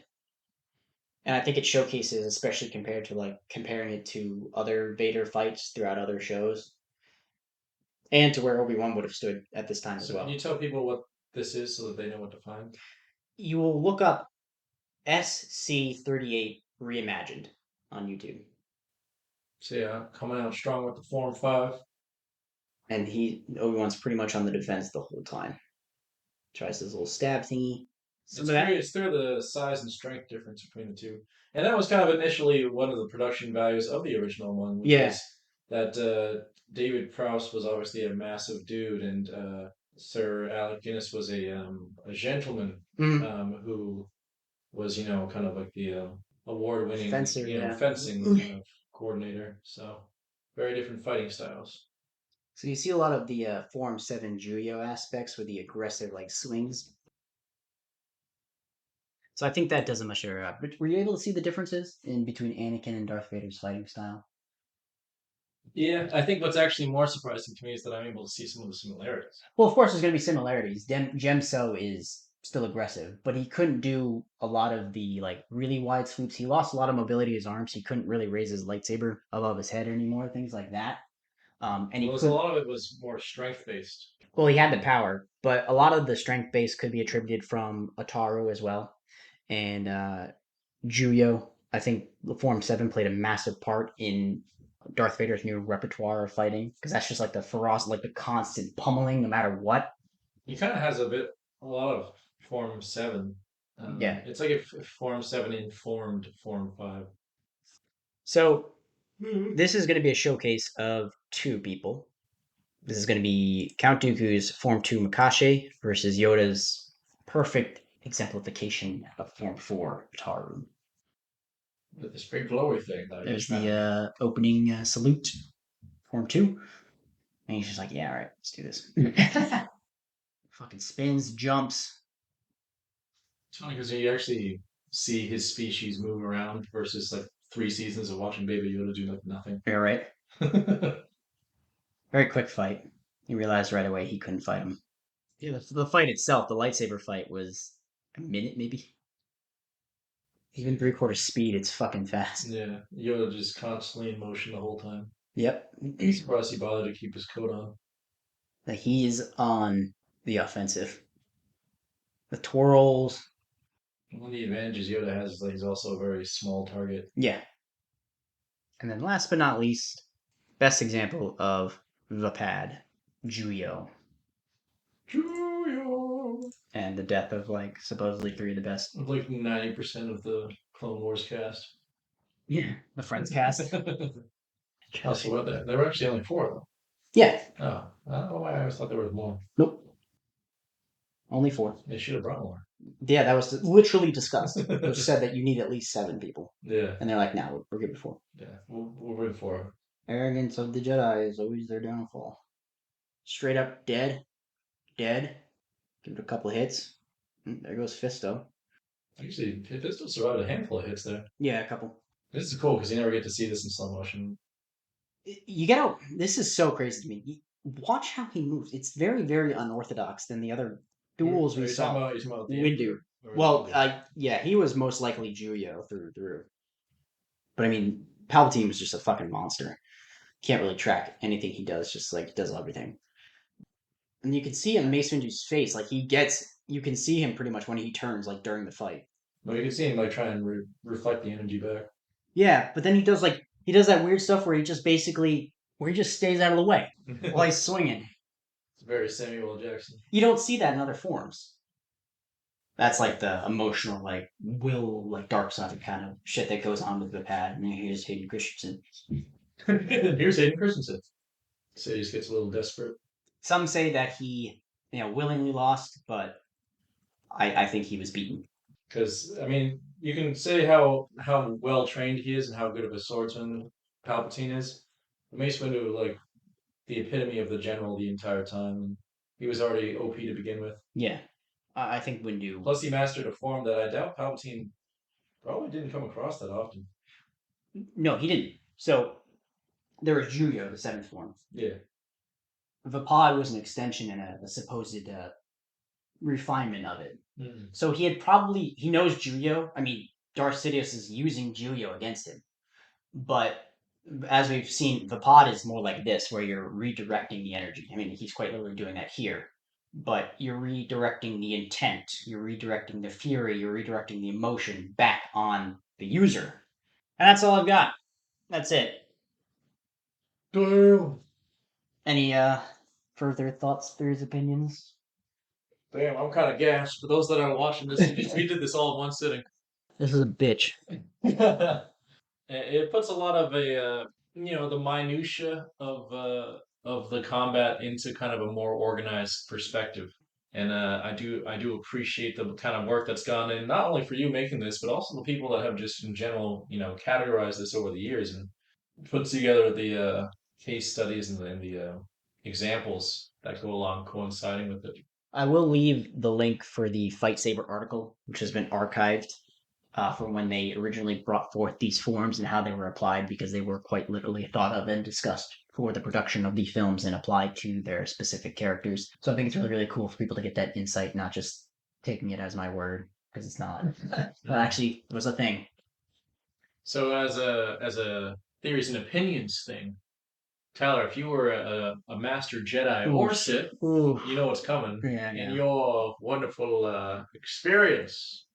[SPEAKER 1] and I think it showcases, especially compared to like comparing it to other Vader fights throughout other shows, and to where Obi Wan would have stood at this time as
[SPEAKER 2] So can you
[SPEAKER 1] well.
[SPEAKER 2] tell people what this is so that they know what to find?
[SPEAKER 1] You will look up SC38 reimagined on YouTube,
[SPEAKER 2] So yeah, coming out strong with the Form 5.
[SPEAKER 1] and he Obi Wan's pretty much on the defense the whole time. Tries his little stab thingy. Some of that,
[SPEAKER 2] It's through the size and strength difference between the two, and that was kind of initially one of the production values of the original one, which
[SPEAKER 1] yeah.
[SPEAKER 2] was that David Prowse was obviously a massive dude, and Sir Alec Guinness was a gentleman
[SPEAKER 1] Mm.
[SPEAKER 2] who was kind of like the award-winning
[SPEAKER 1] Fencer, yeah.
[SPEAKER 2] fencing kind of coordinator. So very different fighting styles.
[SPEAKER 1] So you see a lot of the Form 7 Juyo aspects with the aggressive like swings. So I think that does a much better job. But were you able to see the differences in between Anakin and Darth Vader's fighting style?
[SPEAKER 2] Yeah, I think what's actually more surprising to me is that I'm able to see some of the similarities.
[SPEAKER 1] Well, of course, there's going to be similarities. Gemso is still aggressive, but he couldn't do a lot of the like really wide sweeps. He lost a lot of mobility in his arms. He couldn't really raise his lightsaber above his head anymore, things like that. And
[SPEAKER 2] Well,
[SPEAKER 1] he
[SPEAKER 2] there's a
[SPEAKER 1] could.
[SPEAKER 2] lot of it was more strength based.
[SPEAKER 1] Well, he had the power, but a lot of the strength base could be attributed from Ataru as well, and Juyo. I think the Form 7 played a massive part in Darth Vader's new repertoire of fighting because that's just like the ferocity, like the constant pummeling no matter what.
[SPEAKER 2] He kind of has a lot of Form 7.
[SPEAKER 1] Yeah.
[SPEAKER 2] It's like if Form 7 informed Form 5.
[SPEAKER 1] So
[SPEAKER 2] Mhm.
[SPEAKER 1] this is going to be a showcase of two people. This is going to be Count Dooku's Form 2 Makashi versus Yoda's perfect exemplification of Form 4 Ataru.
[SPEAKER 2] With this big glowy thing that I
[SPEAKER 1] There's
[SPEAKER 2] just
[SPEAKER 1] the
[SPEAKER 2] found.
[SPEAKER 1] opening salute, Form 2. And he's just like, yeah, all right, let's do this. Fucking spins, jumps.
[SPEAKER 2] It's funny because you actually see his species move around versus like 3 seasons of watching Baby Yoda do like nothing.
[SPEAKER 1] All right. Very quick fight. He realized right away he couldn't fight him. Yeah, the fight itself, the lightsaber fight, was a minute maybe. Even 3/4 speed, it's fucking fast.
[SPEAKER 2] Yeah, Yoda just constantly in motion the whole time.
[SPEAKER 1] Yep.
[SPEAKER 2] Surprised he bothered to keep his coat on.
[SPEAKER 1] Like he's on the offensive. The twirls.
[SPEAKER 2] One of the advantages Yoda has is that he's also a very small target.
[SPEAKER 1] Yeah. And then last but not least, best example of the pad, Juyo.
[SPEAKER 2] Chewie!
[SPEAKER 1] And the death of like supposedly three of the best.
[SPEAKER 2] Like 90% of the Clone Wars cast.
[SPEAKER 1] Yeah. The Friends cast.
[SPEAKER 2] Oh, so what? There were actually only four of them.
[SPEAKER 1] Yeah.
[SPEAKER 2] Oh, I don't know why I always thought there was more.
[SPEAKER 1] Nope. Only four.
[SPEAKER 2] They should have brought more.
[SPEAKER 1] Yeah, that was literally discussed. It was said that you need at least seven people.
[SPEAKER 2] Yeah,
[SPEAKER 1] And they're like, no, we're good with four.
[SPEAKER 2] yeah. We'll bring four.
[SPEAKER 1] Arrogance of the Jedi is always their downfall. Straight up dead. Dead. Give it a couple of hits. There goes Fisto.
[SPEAKER 2] Actually, Pistol survived a handful of hits there.
[SPEAKER 1] Yeah, a couple.
[SPEAKER 2] This is cool because you never get to see this in slow motion.
[SPEAKER 1] You gotta. This is so crazy to me. Watch how he moves. It's very, very unorthodox than the other duels we saw.
[SPEAKER 2] You talking about the
[SPEAKER 1] Windu.
[SPEAKER 2] Emperor? Or
[SPEAKER 1] Well,
[SPEAKER 2] Windu?
[SPEAKER 1] yeah, he was most likely Juyo through and through. But I mean, Palpatine was just a fucking monster. Can't really track anything he does. Just like does everything. And you can see in Mace Windu's face, like he gets. You can see him pretty much when he turns, like during the fight.
[SPEAKER 2] But you can see him like try and reflect the energy back.
[SPEAKER 1] Yeah, but then he does that weird stuff where he just basically where he just stays out of the way while he's
[SPEAKER 2] It's
[SPEAKER 1] swinging.
[SPEAKER 2] very Samuel L. Jackson.
[SPEAKER 1] You don't see that in other forms. That's like the emotional, like will, like dark side kind of shit that goes on with the pad. And here's Hayden Christensen.
[SPEAKER 2] Here's Hayden Christensen. So he just gets a little desperate.
[SPEAKER 1] Some say that he, willingly lost, but I think he was beaten.
[SPEAKER 2] Because I mean, you can say how well trained he is and how good of a swordsman Palpatine is. Mace Windu like the epitome of the general the entire time, and he was already OP to begin with.
[SPEAKER 1] Yeah, I think Windu.
[SPEAKER 2] Plus, he mastered a form that I doubt Palpatine probably didn't come across that often.
[SPEAKER 1] No, he didn't. So there was Juyo, the seventh form.
[SPEAKER 2] Yeah,
[SPEAKER 1] the pod was an extension and a supposed refinement of it.
[SPEAKER 2] Mm.
[SPEAKER 1] So he knows Julio. I mean, Darth Sidious is using Julio against him, but as we've seen, the pod is more like this, where you're redirecting the energy. I mean, he's quite literally doing that here, but you're redirecting the intent, you're redirecting the fury, you're redirecting the emotion back on the user. And that's all I've got. That's it.
[SPEAKER 2] Damn.
[SPEAKER 1] Any further thoughts, theories, opinions?
[SPEAKER 2] Damn, I'm kind of gassed. For those that are watching this, we did this all in one sitting.
[SPEAKER 1] This is a bitch.
[SPEAKER 2] It puts a lot of the minutia of the combat into kind of a more organized perspective. And I do appreciate the kind of work that's gone in, not only for you making this, but also the people that have just in general, categorized this over the years and put together the case studies and the examples that go along coinciding with it.
[SPEAKER 1] I will leave the link for the Fight Saber article, which has been archived from when they originally brought forth these forms and how they were applied, because they were quite literally thought of and discussed for the production of the films and applied to their specific characters. So I think it's really, really cool for people to get that insight, not just taking it as my word, because it's not. But actually, it was a thing.
[SPEAKER 2] So as a theories and opinions thing, Tyler, if you were a master Jedi or
[SPEAKER 1] Oof.
[SPEAKER 2] Sith,
[SPEAKER 1] Oof.
[SPEAKER 2] you know what's coming.
[SPEAKER 1] Yeah,
[SPEAKER 2] In
[SPEAKER 1] yeah.
[SPEAKER 2] your wonderful experience,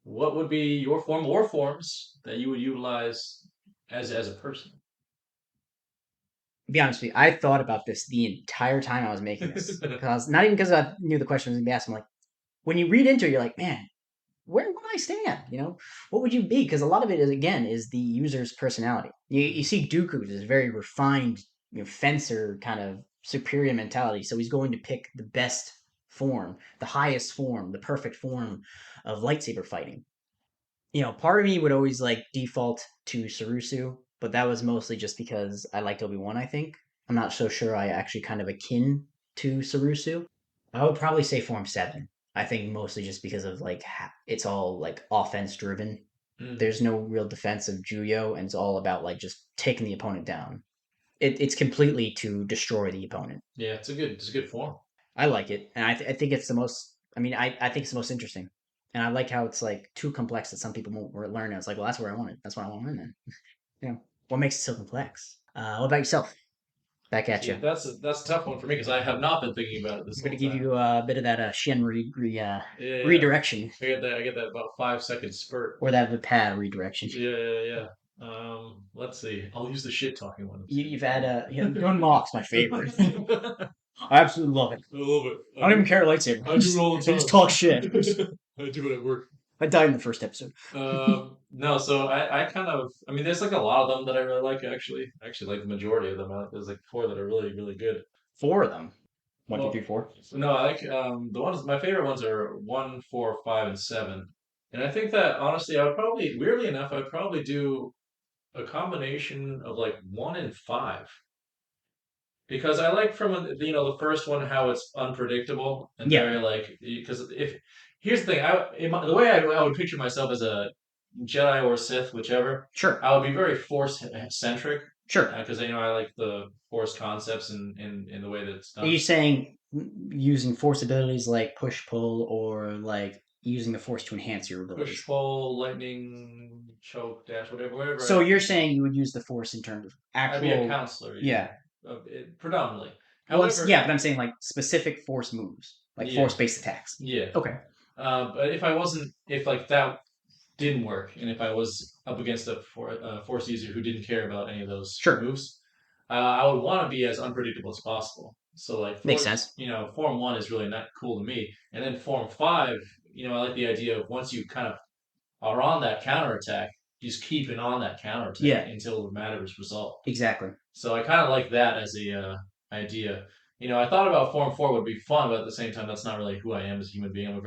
[SPEAKER 2] what would be your form or forms that you would utilize as a person?
[SPEAKER 1] Be honest with you, I thought about this the entire time I was making this. Because not even because I knew the question was going to be asked. I'm like, when you read into it, you're like, man, where would I stand? What would you be? Because a lot of it is, again, is the user's personality. You see Dooku is a very refined, fencer kind of superior mentality. So he's going to pick the best form, the highest form, the perfect form of lightsaber fighting. Part of me would always like default to Sarusu, but that was mostly just because I liked Obi-Wan, I think. I'm not so sure I actually kind of akin to Sarusu. I would probably say Form 7. I think mostly just because of like it's all like offense driven.
[SPEAKER 2] Mm.
[SPEAKER 1] There's no real defense of Juyo, and it's all about like just taking the opponent down. It's completely to destroy the opponent.
[SPEAKER 2] Yeah, it's a good form.
[SPEAKER 1] I like it, and I think it's the most. I mean, I think it's the most interesting, and I like how it's like too complex that some people won't learn. It's like, well, that's where I want it. That's what I want to learn. Then, what makes it so complex? What about yourself? Back at
[SPEAKER 2] See,
[SPEAKER 1] you.
[SPEAKER 2] that's a tough one for me because I have not been thinking about it this
[SPEAKER 1] I'm gonna
[SPEAKER 2] whole
[SPEAKER 1] give
[SPEAKER 2] time.
[SPEAKER 1] you a bit of that Shen
[SPEAKER 2] Yeah, yeah.
[SPEAKER 1] redirection,
[SPEAKER 2] I get that about 5 second spurt.
[SPEAKER 1] or that Vipad redirection.
[SPEAKER 2] Yeah, yeah, yeah. Let's see. I'll use the shit talking one.
[SPEAKER 1] You've had Gun Mock's my favorite.
[SPEAKER 2] I
[SPEAKER 1] I absolutely love it.
[SPEAKER 2] love it.
[SPEAKER 1] I don't even carry a lightsaber.
[SPEAKER 2] I do it all the
[SPEAKER 1] I
[SPEAKER 2] time.
[SPEAKER 1] just talk shit.
[SPEAKER 2] I do it at work.
[SPEAKER 1] I died in the first episode.
[SPEAKER 2] No, so I kind of, I mean, there's like a lot of them that I really like actually. I actually like the majority of them. There's like four that are really, really good.
[SPEAKER 1] Four of them. One, two, three,
[SPEAKER 2] Well,
[SPEAKER 1] four.
[SPEAKER 2] no, I like the ones. My favorite ones are 1, 4, 5, and 7. And I think that honestly, I would probably, weirdly enough, I'd probably do a combination of like 1 and 5 because I like from the first one how it's unpredictable and
[SPEAKER 1] Yeah,
[SPEAKER 2] very like because if here's the thing the way I would picture myself as a Jedi or Sith whichever
[SPEAKER 1] sure,
[SPEAKER 2] I would be very Force centric
[SPEAKER 1] sure.
[SPEAKER 2] because I like the Force concepts and in the way that it's
[SPEAKER 1] Are you
[SPEAKER 2] done.
[SPEAKER 1] saying using force abilities like push pull, or like using the force to enhance your
[SPEAKER 2] Push,
[SPEAKER 1] abilities?
[SPEAKER 2] pull, lightning, choke, dash, whatever.
[SPEAKER 1] So you're saying you would use the force in terms of
[SPEAKER 2] I'd be a
[SPEAKER 1] actual,
[SPEAKER 2] counselor,
[SPEAKER 1] yeah.
[SPEAKER 2] predominantly.
[SPEAKER 1] Well,
[SPEAKER 2] However,
[SPEAKER 1] yeah, but I'm saying like specific force moves, like
[SPEAKER 2] yeah,
[SPEAKER 1] force based attacks.
[SPEAKER 2] yeah.
[SPEAKER 1] Okay,
[SPEAKER 2] But if like that didn't work, and if I was up against a force user who didn't care about any of those
[SPEAKER 1] sure,
[SPEAKER 2] moves, I would want to be as unpredictable as possible. So like
[SPEAKER 1] makes
[SPEAKER 2] force,
[SPEAKER 1] sense.
[SPEAKER 2] form one is really not cool to me, and then form five, I like the idea of once you kind of are on that counterattack, just keeping on that counterattack
[SPEAKER 1] Yeah,
[SPEAKER 2] until the matter is resolved.
[SPEAKER 1] exactly.
[SPEAKER 2] So I kind of like that as a idea. I thought about Form 4 would be fun, but at the same time, that's not really who I am as a human being.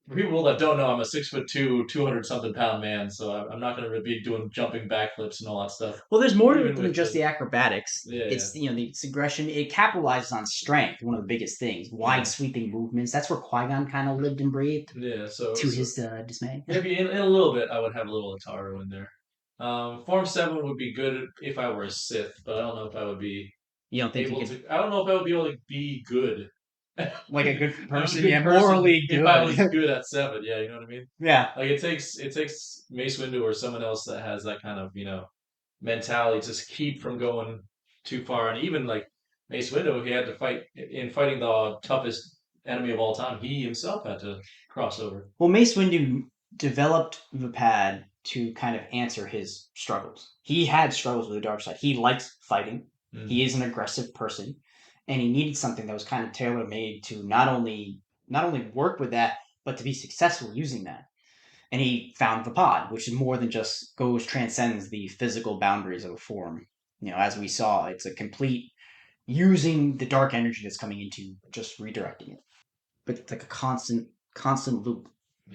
[SPEAKER 2] For people that don't know, I'm a 6'2", 200 something pound man, so I'm not going to be doing jumping backflips and all that stuff.
[SPEAKER 1] Well, there's more to it
[SPEAKER 2] Even
[SPEAKER 1] than
[SPEAKER 2] with
[SPEAKER 1] just
[SPEAKER 2] the,
[SPEAKER 1] the acrobatics.
[SPEAKER 2] yeah, yeah,
[SPEAKER 1] It's the aggression. It capitalizes on strength. One of the biggest things. Wide
[SPEAKER 2] yeah,
[SPEAKER 1] sweeping movements. That's where Qui Gon kind of lived and breathed,
[SPEAKER 2] yeah. So,
[SPEAKER 1] to
[SPEAKER 2] so
[SPEAKER 1] his dismay.
[SPEAKER 2] maybe in a little bit, I would have a little Ataru in there. Form 7 would be good if I were a Sith, but I don't know if I would be.
[SPEAKER 1] You don't think he
[SPEAKER 2] able
[SPEAKER 1] could,
[SPEAKER 2] to. I don't know if I would be able to be good.
[SPEAKER 1] like a
[SPEAKER 2] Like
[SPEAKER 1] good
[SPEAKER 2] I'm a
[SPEAKER 1] person,
[SPEAKER 2] good
[SPEAKER 1] yeah,
[SPEAKER 2] person
[SPEAKER 1] morally
[SPEAKER 2] if I
[SPEAKER 1] good.
[SPEAKER 2] was good at seven. Yeah, you know what I mean.
[SPEAKER 1] Yeah.
[SPEAKER 2] Like it takes Mace Windu or someone else that has that kind of mentality to just keep from going too far. And even like Mace Windu, he had to fight in fighting the toughest enemy of all time. He himself had to cross over.
[SPEAKER 1] Well, Mace Windu developed the pad to kind of answer his struggles. He had struggles with the dark side. He likes fighting. He
[SPEAKER 2] Mm.
[SPEAKER 1] is an aggressive person, and he needed something that was kind of tailor made to not only work with that, but to be successful using that. And he found the pod, which is more than just transcends the physical boundaries of a form. As we saw, it's a complete using the dark energy that's coming into just redirecting it. But it's like a constant loop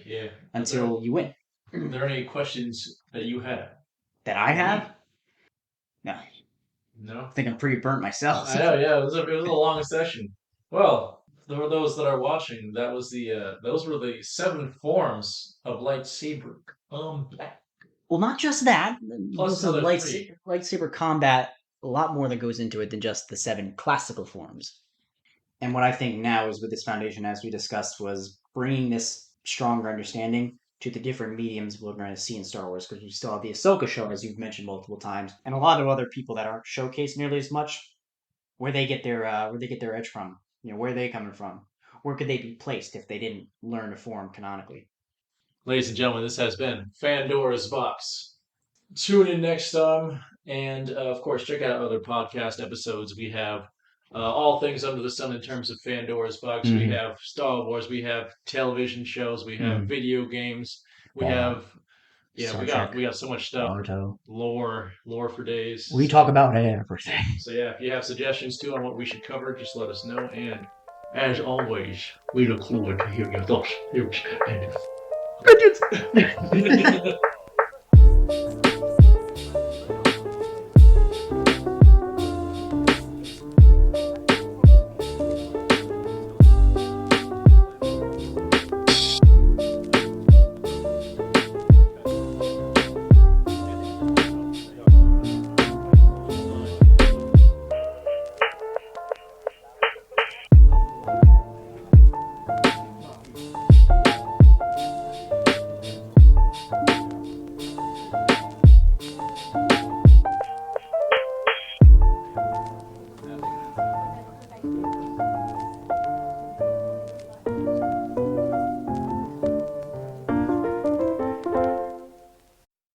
[SPEAKER 2] Yeah.
[SPEAKER 1] until you win.
[SPEAKER 2] Are there any questions that you had
[SPEAKER 1] That I
[SPEAKER 2] for
[SPEAKER 1] have?
[SPEAKER 2] me?
[SPEAKER 1] No, I
[SPEAKER 2] No.
[SPEAKER 1] think I'm pretty burnt myself.
[SPEAKER 2] I know. Yeah, it was a long session. Well, for those that are watching, those were the seven forms of lightsaber.
[SPEAKER 1] Well, not just that.
[SPEAKER 2] Plus
[SPEAKER 1] Listen,
[SPEAKER 2] another three.
[SPEAKER 1] lightsaber combat, a lot more that goes into it than just the seven classical forms. And what I think now is with this foundation, as we discussed, was bringing this stronger understanding to the different mediums we're going to see in Star Wars, because we still have the Ahsoka show, as you've mentioned multiple times, and a lot of other people that aren't showcased nearly as much. Where they get their edge from? Where are they coming from? Where could they be placed if they didn't learn to form canonically?
[SPEAKER 2] Ladies and gentlemen, this has been Fandora's Box. Tune in next time, and of course, check out other podcast episodes. We have all things under the sun in terms of Fandora's Box. We
[SPEAKER 1] Mm-hmm.
[SPEAKER 2] have Star Wars. We have television shows. We have
[SPEAKER 1] Mm-hmm.
[SPEAKER 2] video games. We
[SPEAKER 1] Bond,
[SPEAKER 2] have
[SPEAKER 1] Star
[SPEAKER 2] we
[SPEAKER 1] Trek,
[SPEAKER 2] got so much stuff.
[SPEAKER 1] Naruto.
[SPEAKER 2] Lore for days.
[SPEAKER 1] We talk
[SPEAKER 2] So
[SPEAKER 1] about everything.
[SPEAKER 2] yeah, if you have suggestions too on what we should cover, just let us know. And as always, we look forward to hearing your thoughts. Here's-
[SPEAKER 1] Bridget!
[SPEAKER 2] and-